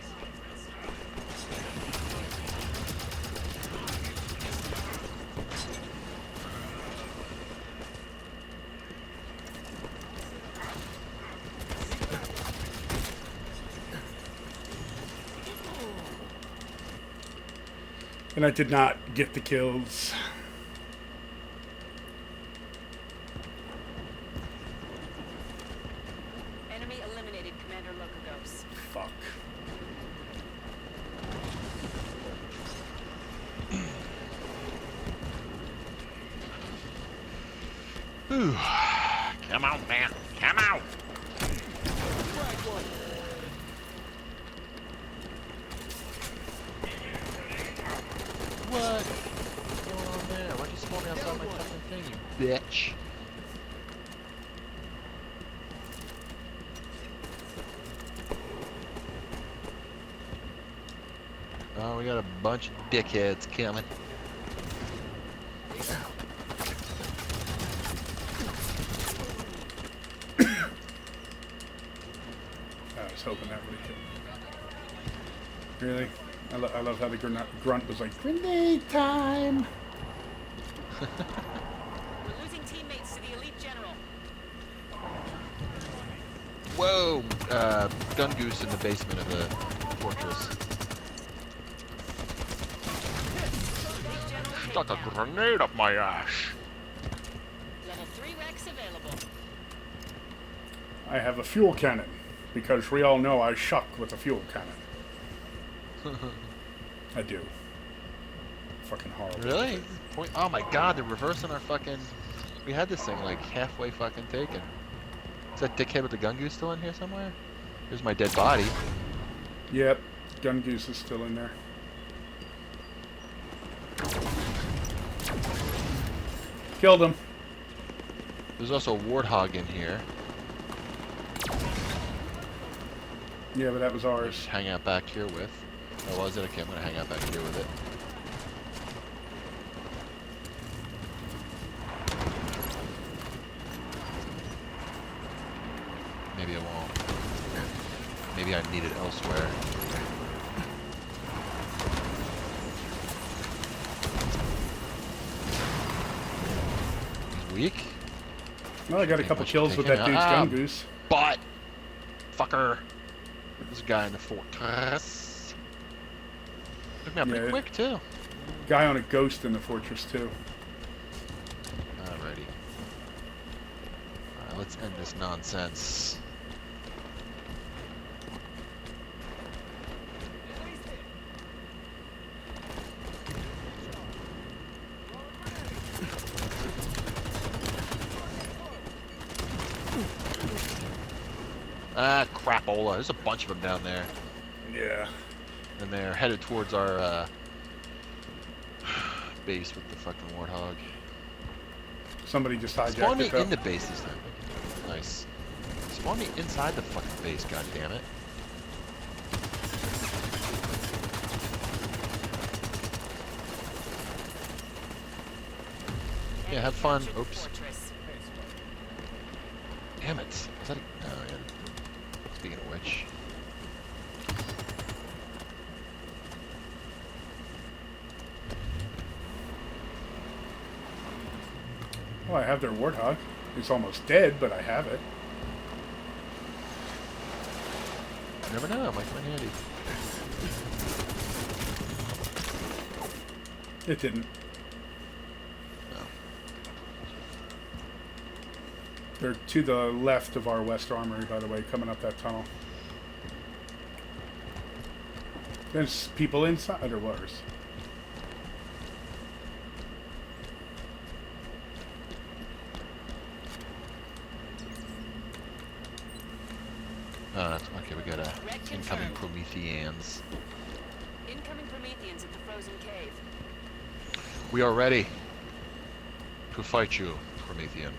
And I did not get the kills. Enemy eliminated Commander Lokagos. Fuck. Whew. Come on, man. Come out. What? What's going on there? Why'd you spawn me outside my fucking thing, you bitch? Oh, we got a bunch of dickheads coming. I was hoping that would have killed me. Really? I love how the grunt was like, grenade time! We're losing teammates to the elite general. Whoa! Gun goose in the basement of the fortress. Stuck a grenade up my ass. Level 3 Rex available. I have a fuel cannon, because we all know I shuck with a fuel cannon. I do. Fucking horrible. Really? Point. Oh my god, they're reversing our fucking. We had this thing like halfway fucking taken. Is that dickhead with the gun goose still in here somewhere? Here's my dead body. Yep, gun goose is still in there. Killed him. There's also a warthog in here. Yeah, but that was ours. Just hang out back here with. Oh, was it? Okay, I'm gonna hang out back here with it. Maybe I won't. Maybe I need it elsewhere. He's weak. Well, I got a couple Much kills with taken. that dude's gun goose. But fucker. There's a guy in the fortress. Took me out pretty Yeah. quick too. Guy on a ghost in the fortress, too. Alrighty. Alright, let's end this nonsense. Ah, crapola. There's a bunch of them down there. Yeah. And they're headed towards our base with the fucking warthog. Somebody just Spawn hijacked me it, though. in the base this time. Nice. Spawn me inside the fucking base, goddammit. Yeah, have fun. Captured the Oops. fortress. Damn it. Is that a... Oh, yeah. Speaking of which. Oh, I have their warthog. It's almost dead, but I have it. You never know, it might come in handy. It didn't. No. They're to the left of our west armory, by the way, coming up that tunnel. There's people inside, or was? Okay, we got Red incoming confirmed. Prometheans. Incoming Prometheans at the frozen cave. We are ready to fight you, Promethean.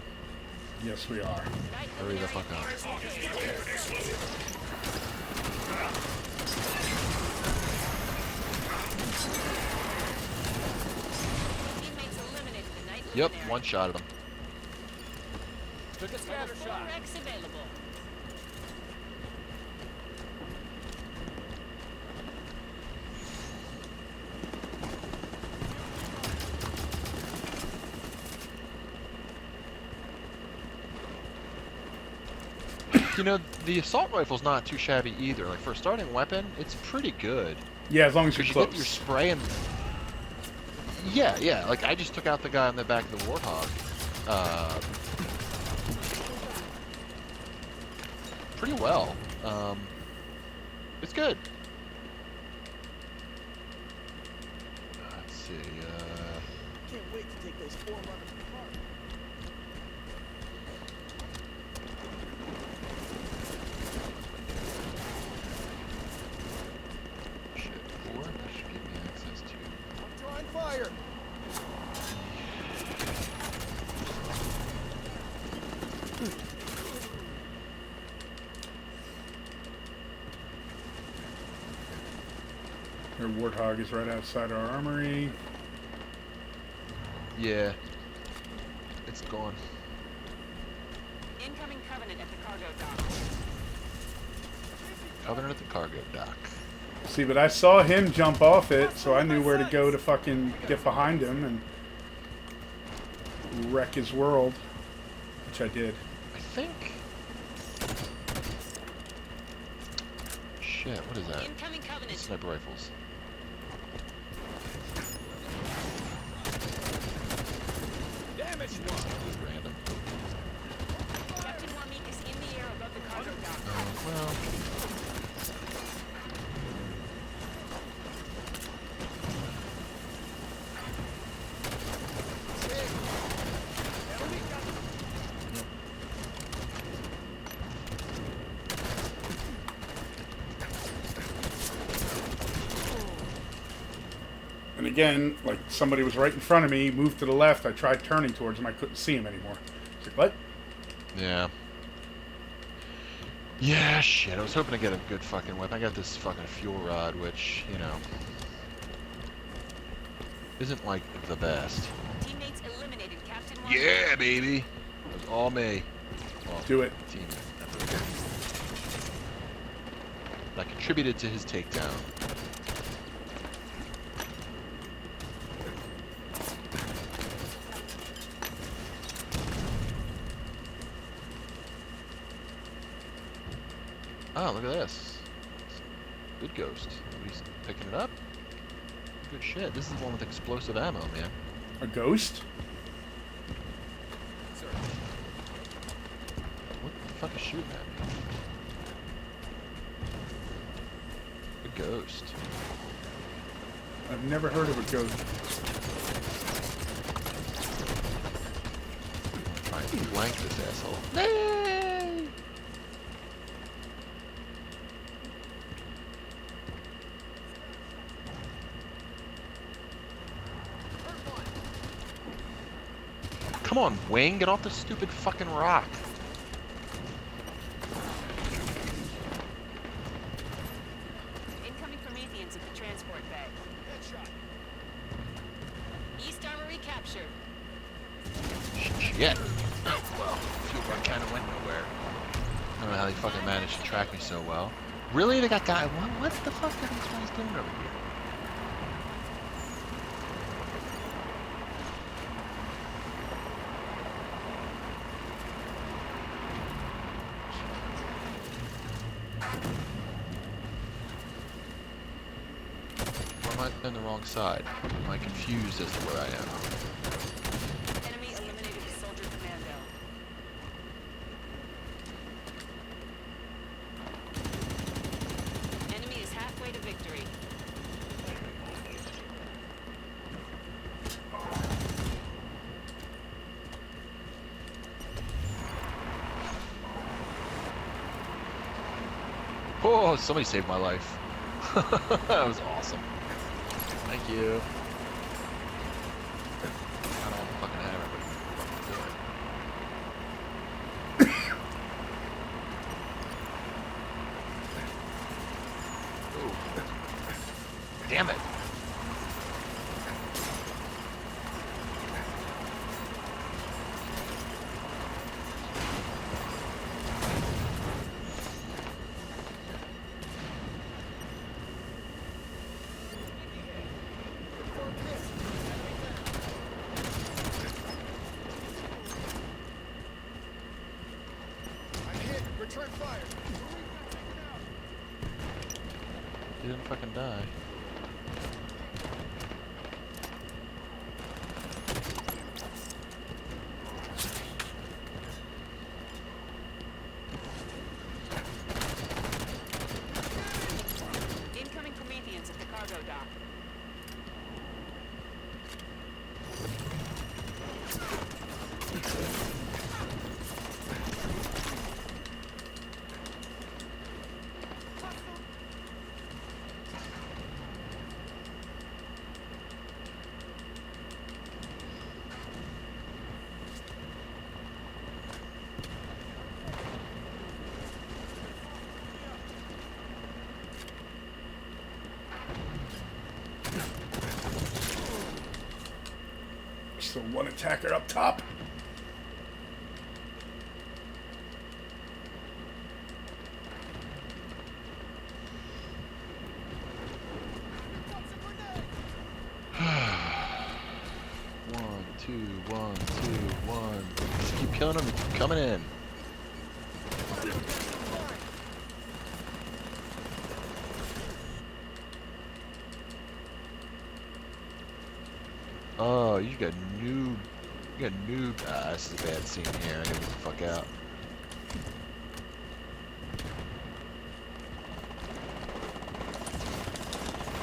Yes, we are. Night Hurry the fuck up. Teammates eliminated the night Yep, luminary. one shot at him. Took a scatter Full shot. Rex available. You know, the assault rifle's not too shabby either. Like, for a starting weapon, it's pretty good. Yeah, as long as you're Because you close. get your spray and... Yeah, yeah. Like, I just took out the guy on the back of the Warthog. Pretty well. It's good. Let's see, Can't wait to take those 4 runners apart. shit, 4? That should give me access to... I'm drawing fire. Their Warthog is right outside our armory. Yeah. It's gone. Incoming Covenant at the cargo dock. Covenant at the cargo dock. See, but I saw him jump off it, so I knew where to go to fucking get behind him and wreck his world, which I did. I think... Shit, what is that? Incoming Covenant. Sniper rifles. Damage one. This is random. Captain Wamik is in the air above the cargo dock. Well... And again, like somebody was right in front of me, moved to the left. I tried turning towards him, I couldn't see him anymore. It's like, what? Yeah. Yeah, shit. I was hoping to get a good fucking weapon. I got this fucking fuel rod, which, you know, isn't like the best. Teammates eliminated Captain Wamik. Yeah, baby. It was all me. Well, Do it. team. That's okay. I contributed to his takedown. Oh, look at this. Good ghost. He's picking it up. Good shit. This is the one with explosive ammo, man. A ghost? What the fuck is shooting at me? A ghost. I've never heard of a ghost. Trying to flank this asshole. Nay! Come on, Wing, get off the stupid fucking rock. Incoming Prometheans at the transport bay. Headshot. East Armory captured. Shit. Oh, well, fuel run kind of went nowhere. I don't know how they fucking managed to track me so well. Really? They got guy. What the fuck are these guys doing over here? Or am I on the wrong side? Am I confused as to where I am? Enemy eliminated the soldier commando. Enemy is halfway to victory. Oh, somebody saved my life. That was awesome. Thank you. I don't fucking have it, but fucking do it. Ooh. Damn it. Return fire. He didn't fucking die. Incoming Prometheans at the cargo dock. Still one attacker up top. One, two, one, two, one. Just keep killing them. Keep coming in. Oh, you got noob. You got noob. Ah, this is a bad scene here. I gotta get the fuck out.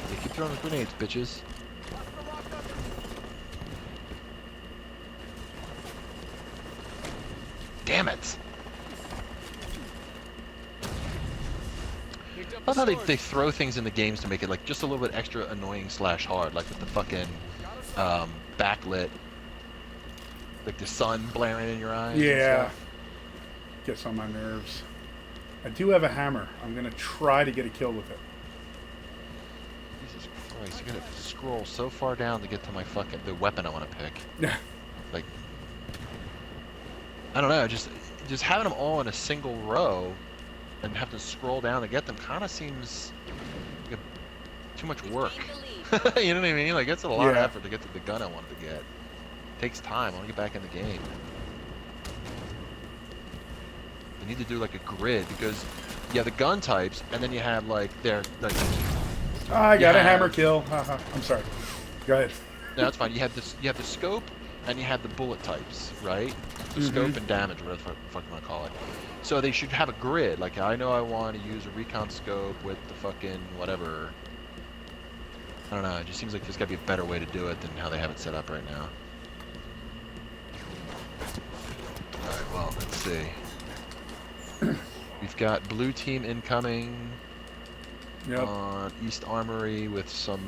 They keep throwing the grenades, bitches. Damn it! I love how they throw things in the games to make it like just a little bit extra annoying / hard, like with the fucking backlit, like the sun blaring in your eyes. Yeah. And stuff. Gets on my nerves. I do have a hammer. I'm gonna try to get a kill with it. Jesus Christ! You're gonna scroll so far down to get to the weapon I want to pick. Yeah. Like, I don't know, just having them all in a single row and have to scroll down to get them kind of seems like too much work. You know what I mean? Like, it's a lot of Yeah. effort to get to the gun I wanted to get. Takes time. I want to get back in the game. You need to do like a grid because you have the gun types and then you have like their like. I got a Yeah. hammer kill. Haha. I'm sorry. Go ahead. No, that's fine. You have this. You have the scope and you have the bullet types, right? The scope and damage, whatever the fuck you want to call it. So they should have a grid. Like, I know I want to use a recon scope with the fucking whatever. I don't know. It just seems like there's got to be a better way to do it than how they have it set up right now. All right. Well, let's see. We've got blue team incoming Yep. on East Armory with some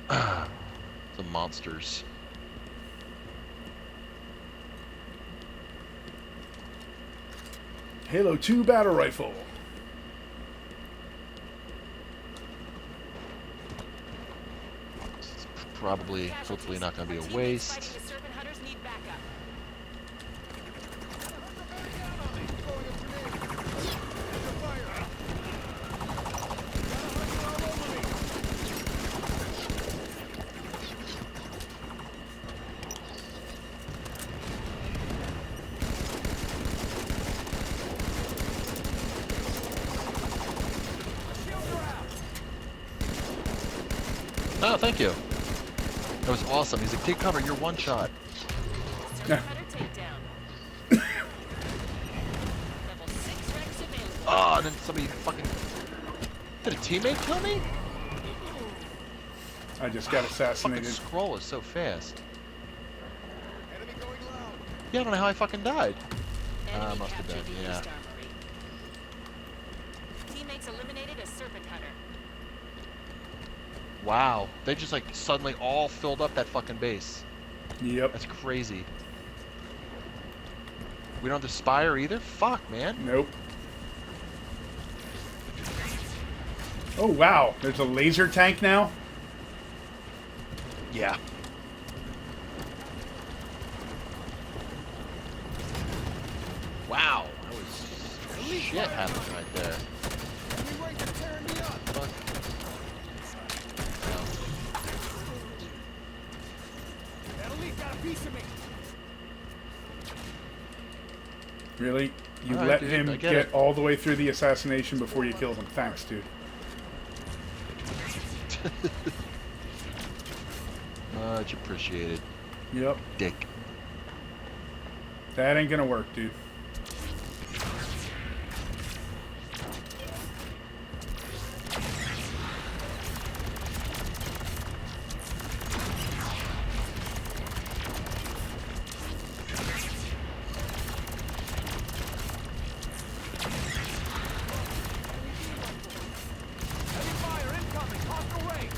some monsters. Halo 2 battle rifle. It's probably, hopefully, not going to be a waste. The serpent hunters need backup. Oh, thank you. That was awesome. He's like, take cover, you're one shot. Serpent hunter takedown. Level 6 Rex available. Oh, and then somebody fucking... Did a teammate kill me? I just got Fucking assassinated. scroll is so fast. Enemy going loud. Yeah, I don't know how I fucking died. Enemy must have captured been, the yeah. East Armory. just eliminated a serpent hunter. Wow. They just like suddenly all filled up that fucking base. Yep. That's crazy. We don't have the spire either? Fuck, man. Nope. Oh, wow. There's a laser tank now? Yeah. Wow. That was shit happened right there. Enemy right there tearing me up. Fuck. That elite got a piece of me. Really? You All right, let dude, him I get get it. all the way through the assassination before you killed him. Thanks, dude. Much appreciated, Yep. dick. That ain't gonna work, dude. Heavy fire incoming. Hostile range.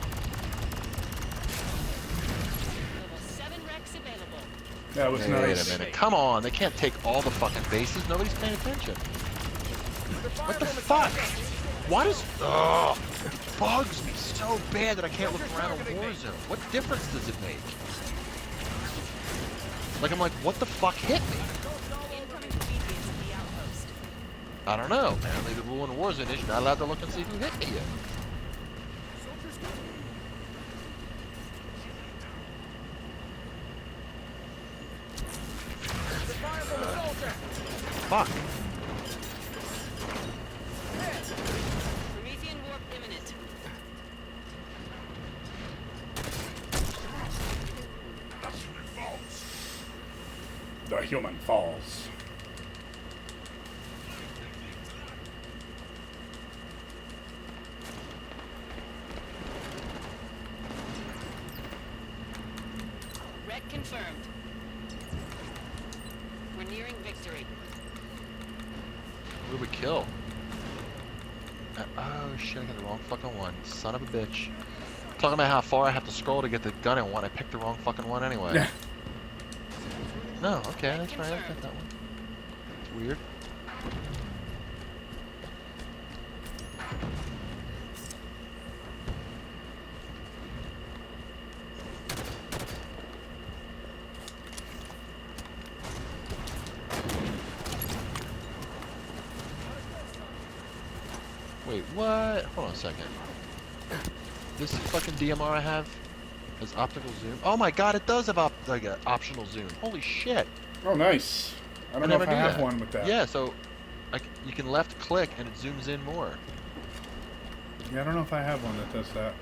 Level 7 Rex available. That was Wait nice. a minute. Come on. They can't take all the fucking bases. Nobody's paying attention. What the fuck? Why does... Ugh. It bugs me so bad that I can't look around a Warzone. What difference does it make? Like, I'm like, what the fuck hit me? Incoming deviants at the outpost. I don't know. Apparently the rule in Warzone is you're not allowed to look and see who hit me yet. Fire from the soldier. Fuck. Promethean warp imminent. The human falls. Wreck confirmed. We're nearing victory. Who did we kill? Oh shit, I got the wrong fucking one. Son of a bitch. Talking about how far I have to scroll to get the gun I want. I picked the wrong fucking one anyway. Yeah. No, okay, that's right. I got that one. It's weird. Wait, what? Hold on a second. This fucking DMR I have has optical zoom. Oh my god, it does have like an optional zoom. Holy shit. Oh, nice. I don't know never if I knew have that. one with that. Yeah, so you can left click and it zooms in more. Yeah, I don't know if I have one that does that.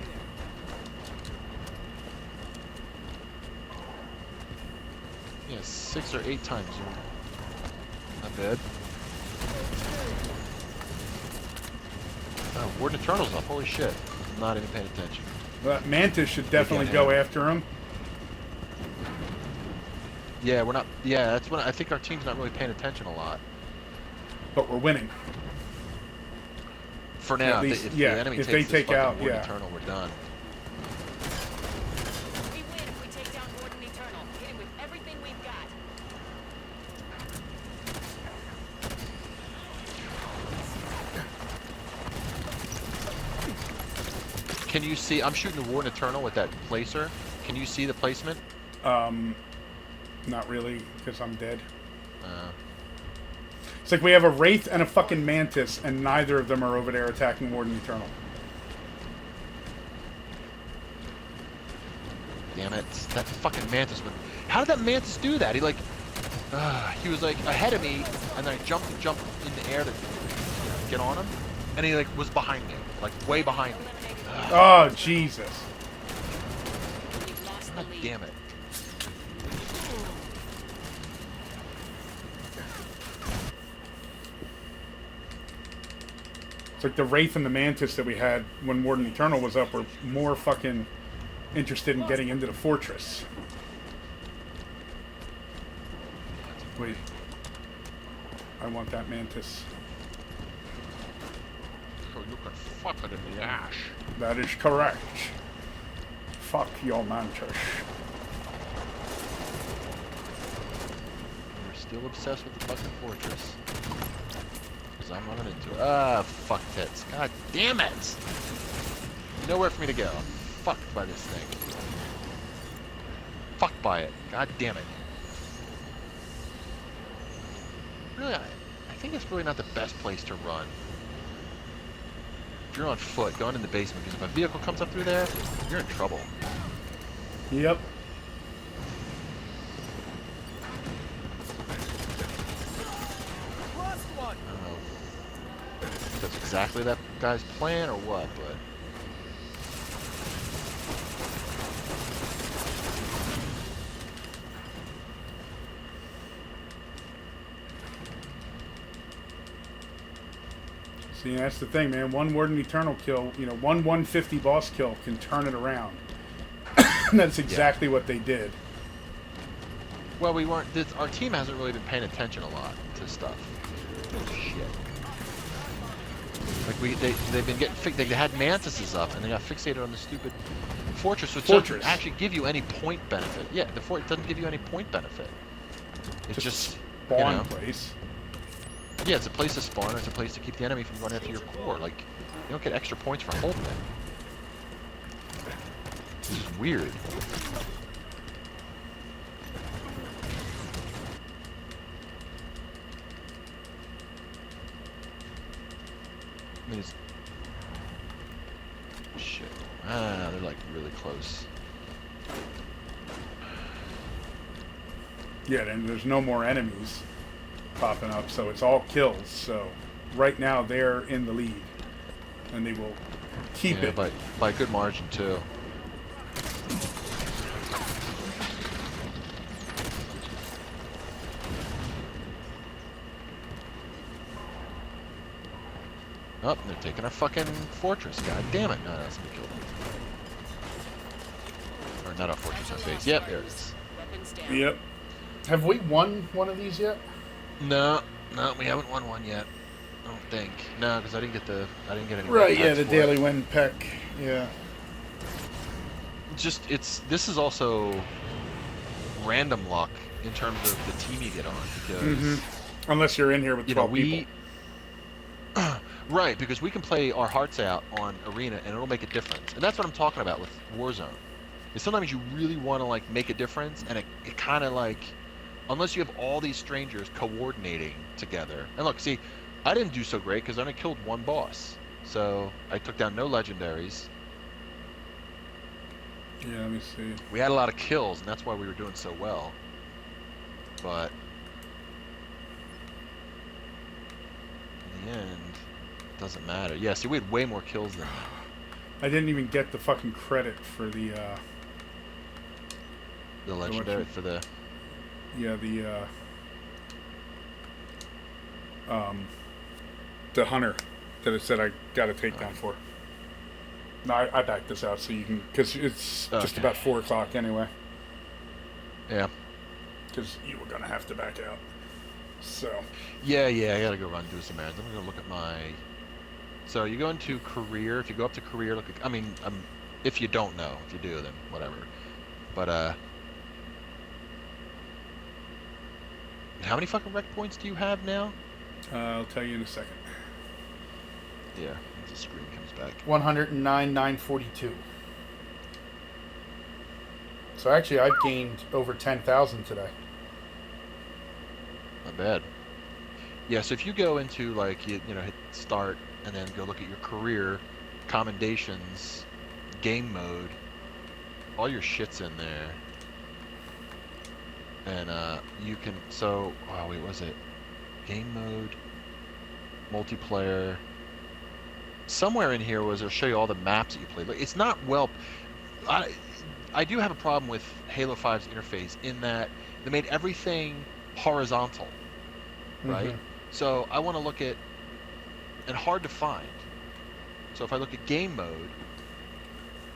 Yeah, 6 or 8 times zoom. Not bad. Oh, Warden Eternal's up. Holy shit. Not even paying attention. That Mantis should definitely can't go have it. after him. Yeah, we're not. Yeah, that's when I think our team's not really paying attention a lot. But we're winning. For now, At least- if yeah, the enemy if takes they this take fucking out, Warden yeah. Eternal, we're done. We win if we take down Warden Eternal. Hit him with everything we've got. Can you see? I'm shooting the Warden Eternal with that placer. Can you see the placement? Not really, because I'm dead. Uh, It's like we have a Wraith and a fucking Mantis, and neither of them are over there attacking Warden Eternal. damn it! That fucking Mantis would. How did that Mantis do that? He like, he was like ahead of me, and then I jumped in the air to get on him, and he like was behind me, like way behind me. Oh, Jesus. We've lost the God lead. damn it! It's like the Wraith and the Mantis that we had when Warden Eternal was up were more fucking interested in getting into the fortress. Wait. I want that Mantis. Oh, look could fuck it in the ass. That is correct. Fuck your mantis. We're still obsessed with the fucking fortress. Because I'm running into it. Ah, fuck tits. God damn it! Nowhere for me to go. I'm fucked by this thing. Fucked by it. God damn it. Really, I think it's really not the best place to run. If you're on foot, going in the basement, because if a vehicle comes up through there, you're in trouble. Yep. Lost one. I don't know if that's exactly that guy's plan or what, but... See, that's the thing, man. One Warden Eternal kill, you know, one 150 boss kill can turn it around. And that's exactly what they did. Well, we weren't... our team hasn't really been paying attention a lot to stuff. Oh, shit. Like, they've been getting... They had mantises up, and they got fixated on the stupid fortress, which doesn't actually give you any point benefit. Yeah, the fort doesn't give you any point benefit. It's just spawn you know, place. Yeah, it's a place to spawn, or it's a place to keep the enemy from running after your core. Like, you don't get extra points for holding it. This is weird. I mean, it's... Shit. Ah, they're like really close. Yeah, and there's no more enemies popping up, so it's all kills. So right now they're in the lead, and they will keep it by a good margin too. Oh, they're taking a fucking fortress. God damn it! No, that's gonna kill them. Or not a fortress, a base. Yep, there it is. Weapons down. Yep. Have we won one of these yet? No, we haven't won one yet. I don't think. No, because I didn't get any. Right. red Yeah, packs the for daily it. win peck. Yeah. This is also random luck in terms of the team you get on because Unless you're in here with 12 people. Right, because we can play our hearts out on Arena and it'll make a difference. And that's what I'm talking about with Warzone. Is sometimes you really want to like make a difference and it kind of like, unless you have all these strangers coordinating together. And look, see, I didn't do so great because I only killed one boss. So I took down no legendaries. Yeah, let me see. We had a lot of kills and that's why we were doing so well. But in the end, it doesn't matter. Yeah, see, we had way more kills than them. I didn't even get the fucking credit for the Legendary for the... yeah, the hunter that it said I got a takedown for. No, I backed this out so you can, because it's just Okay. about 4 o'clock anyway. Yeah. Because you were gonna have to back out. So Yeah, I gotta go run do some errands. I'm gonna look at my... So you go into career. If you go up to career, look at... I mean, if you don't know. If you do, then whatever. But, how many fucking rec points do you have now? I'll tell you in a second. Yeah, as the screen comes back. 109,942. So actually, I've gained over 10,000 today. Not bad. Yeah, so if you go into, like, you know, hit start, and then go look at your career, commendations, game mode, all your shit's in there. And, you can, so, oh, wait, what was it? Game mode, multiplayer. Somewhere in here it'll show you all the maps that you played. Like, it's not well... I do have a problem with Halo 5's interface in that they made everything horizontal, right? So I want to look at... And hard to find. So if I look at game mode,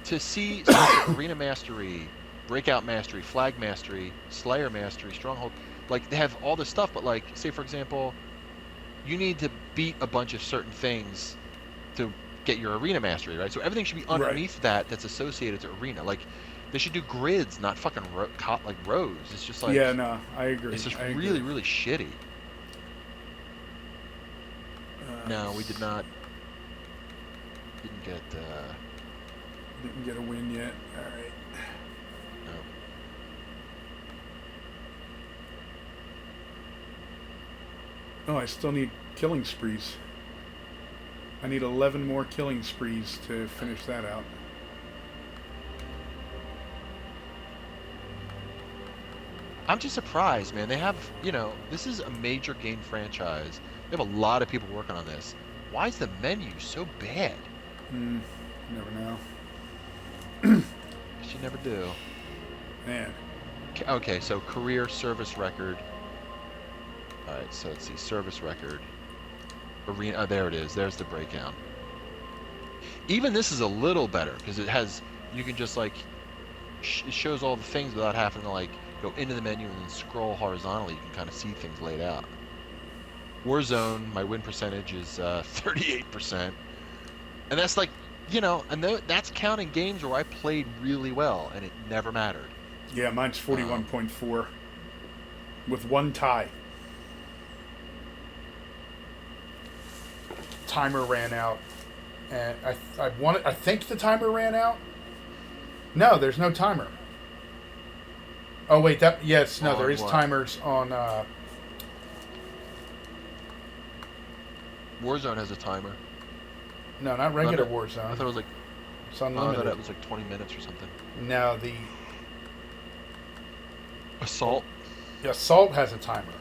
to see Arena Mastery, Breakout Mastery, Flag Mastery, Slayer Mastery, Stronghold, like, they have all this stuff, but, like, say, for example, you need to beat a bunch of certain things to get your arena mastery, right? So everything should be underneath that that's associated to arena. Like they should do grids, not fucking like rows. It's just like Yeah, no, I agree. it's just I agree. really, really shitty. No, we did not. Didn't get. Didn't get a win yet. All right. No. Oh, I still need killing sprees. I need 11 more killing sprees to finish that out. I'm just surprised, man. They have, this is a major game franchise. They have a lot of people working on this. Why is the menu so bad? Never know. You never do. Man. Okay, so career service record. All right, so let's see, service record. Arena. Oh, there it is. There's the breakdown. Even this is a little better because it has. You can just like. It shows all the things without having to like go into the menu and then scroll horizontally. You can kind of see things laid out. Warzone, my win percentage is 38%, and that's like, and that's counting games where I played really well and it never mattered. Yeah, mine's 41.4 with one tie. Timer ran out, and I think the timer ran out. No, there's no timer. Oh wait, there is what? timers on. Warzone has a timer. No, not regular I Warzone. thought it was like. It's I unlimited. thought it was like 20 minutes or something. No, the Assault. Assault has a timer.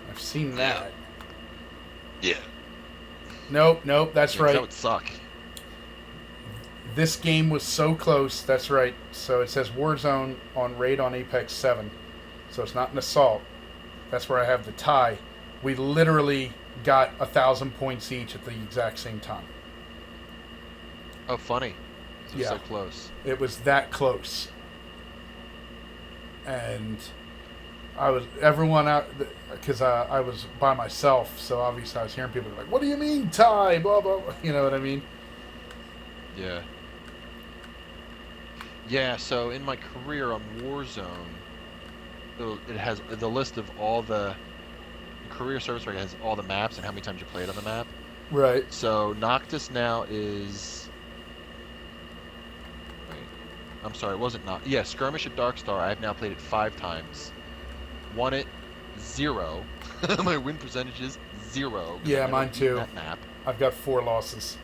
I've seen that. Yeah. Nope, that's right. That would suck. This game was so close. That's right. So it says Warzone on raid on Apex 7. So it's not an Assault. That's where I have the tie. We literally got 1,000 points each at the exact same time. Oh, funny. So Yeah. so close. It was that close. And everyone out, because I was by myself, so obviously I was hearing people like, what do you mean tie, blah, blah, blah, you know what I mean? Yeah. Yeah, so in my career on Warzone, it has the list of all the career service record has all the maps and how many times you played on the map. Right. So Noctis now is. Wait, I'm sorry, it wasn't not. Yeah, Skirmish at Darkstar. I've now played it 5 times. Won it 0. My win percentage is 0. Yeah, mine too. That map. I've got 4 losses.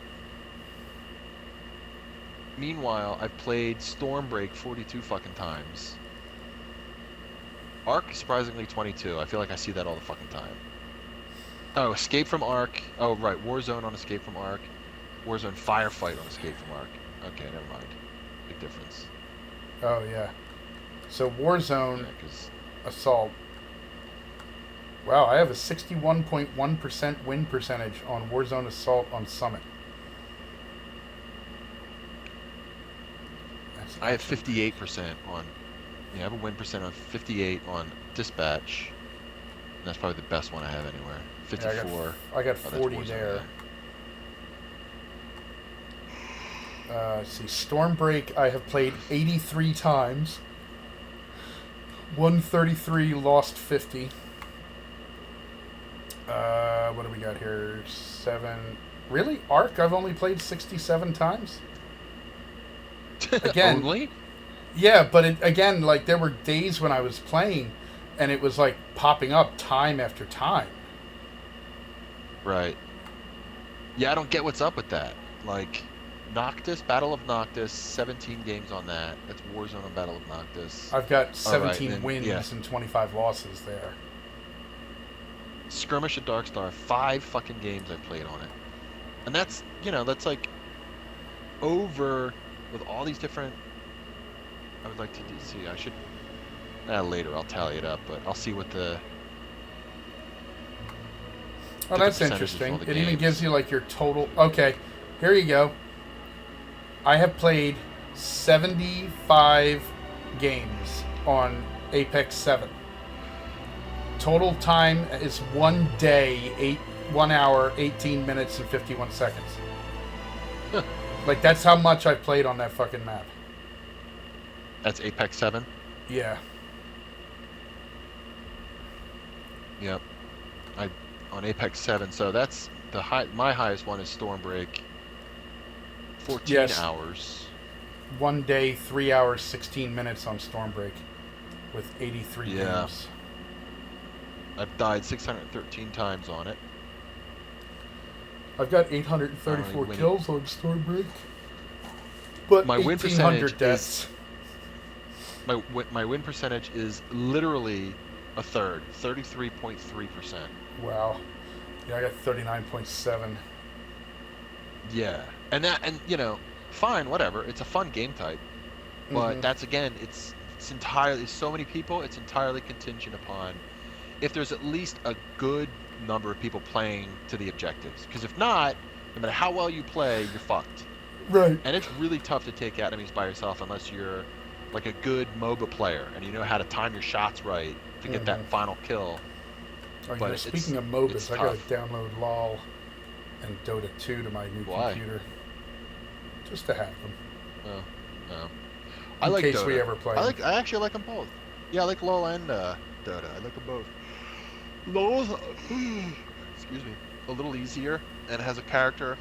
Meanwhile, I've played Stormbreak 42 fucking times. Ark, surprisingly, 22. I feel like I see that all the fucking time. Oh, Escape from Ark. Oh, right. Warzone on Escape from Ark. Warzone Firefight on Escape from Ark. Okay, never mind. Big difference. Oh, yeah. So Warzone Yeah, 'cause Assault. Wow, I have a 61.1% win percentage on Warzone Assault on Summit. I have 58% on. Yeah, I have a win percent on 58 on Dispatch. And that's probably the best one I have anywhere. 54. I got Oh, that's 40 Warzone, there. yeah. Let's see, Stormbreak I have played 83 times. 133, lost 50. What do we got here? 7. Really? Ark I've only played 67 times? Again. Only? Yeah, but again, like, there were days when I was playing, and it was, like, popping up time after time. Right. Yeah, I don't get what's up with that. Like, Noctis, Battle of Noctis, 17 games on that. That's Warzone on Battle of Noctis. I've got 17 then, wins yeah. and 25 losses there. Skirmish at Darkstar, 5 fucking games I've played on it. And that's, that's like over with all these different. I would like to see. I should. Later I'll tally it up, but I'll see what the. Oh, the that's percentages of interesting. all the It even games. gives you, like, your total. Okay, here you go. I have played 75 games on Apex 7. Total time is 1 day, 1 hour, 18 minutes, and 51 seconds. Like, that's how much I've played on that fucking map. That's Apex 7. Yeah. Yep. On Apex 7. So that's my highest one is Stormbreak. 14 Yes. hours. 1 day, 3 hours, 16 minutes on Stormbreak with 83 Yeah. games. I've died 613 times on it. I've got 834 winning. kills on Stormbreak. But My win 1,800 percentage deaths. My win percentage is literally a third, 33.3%. Wow. Yeah, I got 39.7. Yeah, and you know, fine, whatever. It's a fun game type, but that's again, it's entirely so many people. It's entirely contingent upon if there's at least a good number of people playing to the objectives. Because if not, no matter how well you play, you're fucked. Right. And it's really tough to take out enemies by yourself unless you're like a good MOBA player and you know how to time your shots right to get that final kill. Oh, you But know, it's- speaking of MOBAs, it's I gotta tough. download LOL and Dota 2 to my new Why? computer. Just to have them. Oh, no. In like case Dota. we ever play I them. actually like them both. Yeah, I like LoL and Dota. I like them both. LoL's excuse me, a little easier and has a character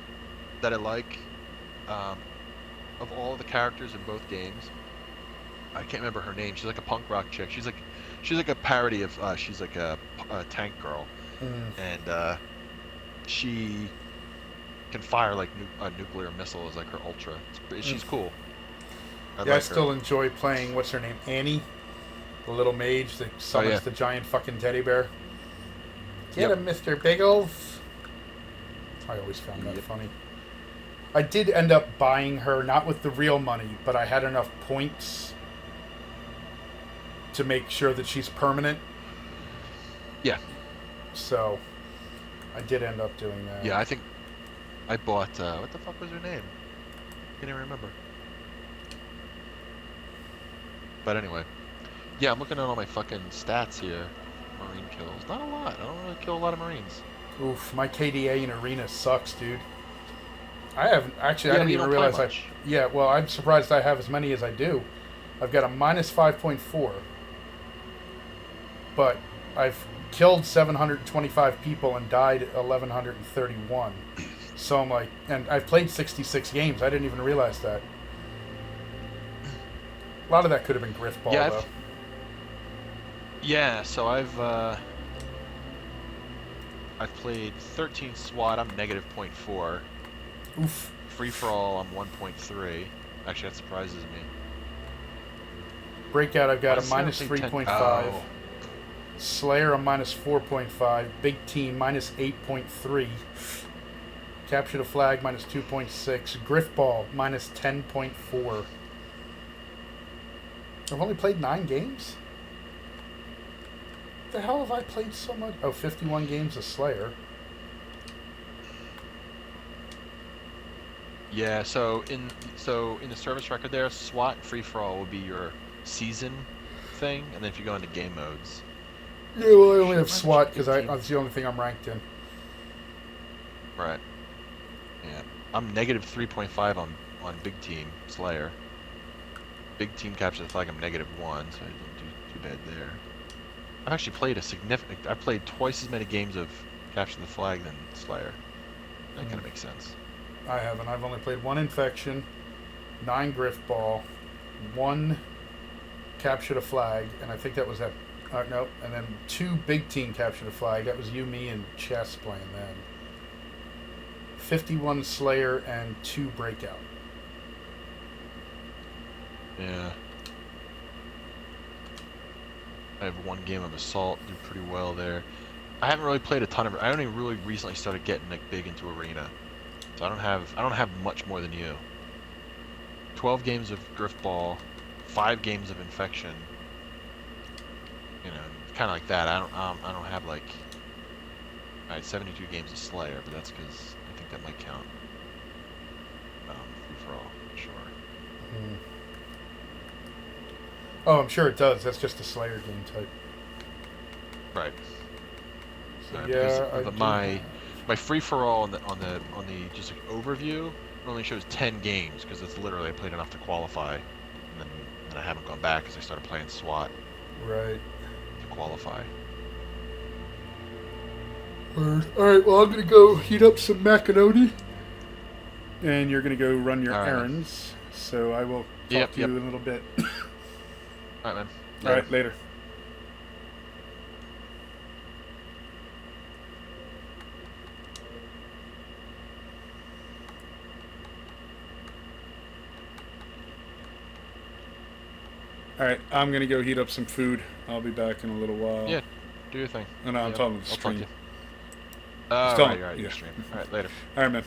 that I like. Of all the characters in both games, I can't remember her name. She's like a punk rock chick. She's like a parody of. She's like a tank girl, and she can fire like a nuclear missile as like her ultra. She's cool. I still enjoy playing, what's her name, Annie? The little mage that summons yeah. the giant fucking teddy bear. Get Yep. him, Mr. Biggles! I always found that Yep. funny. I did end up buying her, not with the real money, but I had enough points to make sure that she's permanent. Yeah. So, I did end up doing that. Yeah, I think I bought. What the fuck was her name? I can't even remember. But anyway, yeah, I'm looking at all my fucking stats here. Marine kills, not a lot. I don't really kill a lot of Marines. Oof, my KDA in Arena sucks, dude. I haven't actually. Yeah, I didn't but you even don't play realize much. Yeah, well, I'm surprised I have as many as I do. I've got a minus 5.4, but I've killed 725 people and died 1,131. So I'm like, and I've played 66 games. I didn't even realize that. A lot of that could have been grift ball, Yeah, though. Yeah, so I've played 13 SWAT. I'm negative 0.4. Oof. Free for all. I'm 1.3. Actually, that surprises me. Breakout, I've got a Why minus does it say 10? 3.5. Oh. Slayer, a minus 4.5. Big Team, minus 8.3. Capture the Flag, minus 2.6. Griffball, minus 10.4. I've only played 9 games? The hell have I played so much? Oh, 51 games of Slayer. Yeah, so in the service record there, SWAT and free for all will be your season thing, and then if you go into game modes. Yeah, well, I only have SWAT because that's the only thing I'm ranked in. Right. Yeah. I'm negative 3.5 on Big Team Slayer. Big Team Capture the Flag, I'm negative 1, so I didn't do too bad there. I've actually played I've played twice as many games of Capture the Flag than Slayer. That kind of makes sense. I haven't. I've only played 1 Infection, 9 Griffball, 1 Capture the Flag, and I think that was that. Nope. And then 2 Big Team Capture the Flag. That was you, me, and Chess playing then. 51 Slayer and 2 Breakout. Yeah. I have 1 game of Assault, did pretty well there. I haven't really played a ton of. I only really recently started getting like big into Arena, so I don't have much more than you. 12 games of Griffball, 5 games of Infection. You know, kind of like that. I don't have like. I had 72 games of Slayer, but that's because I think that might count. Free for all, sure. Oh, I'm sure it does. That's just a Slayer game type. Right. So, Right, yeah, because my free for all on the just like overview only shows 10 games because it's literally I played enough to qualify, and then I haven't gone back because I started playing SWAT Right. to qualify. Word. All right. Well, I'm gonna go heat up some macaroni, and you're gonna go run your All right, man. errands. So I will talk Yep, to yep. you in a little bit. All right, man. All right. Later. All right, I'm gonna go heat up some food. I'll be back in a little while. Yeah, do your thing. No, I'm Yep, talking about the I'll talk to stream. you. Oh, Still- right, you're right. yeah. Your stream. All right, later. All right, man.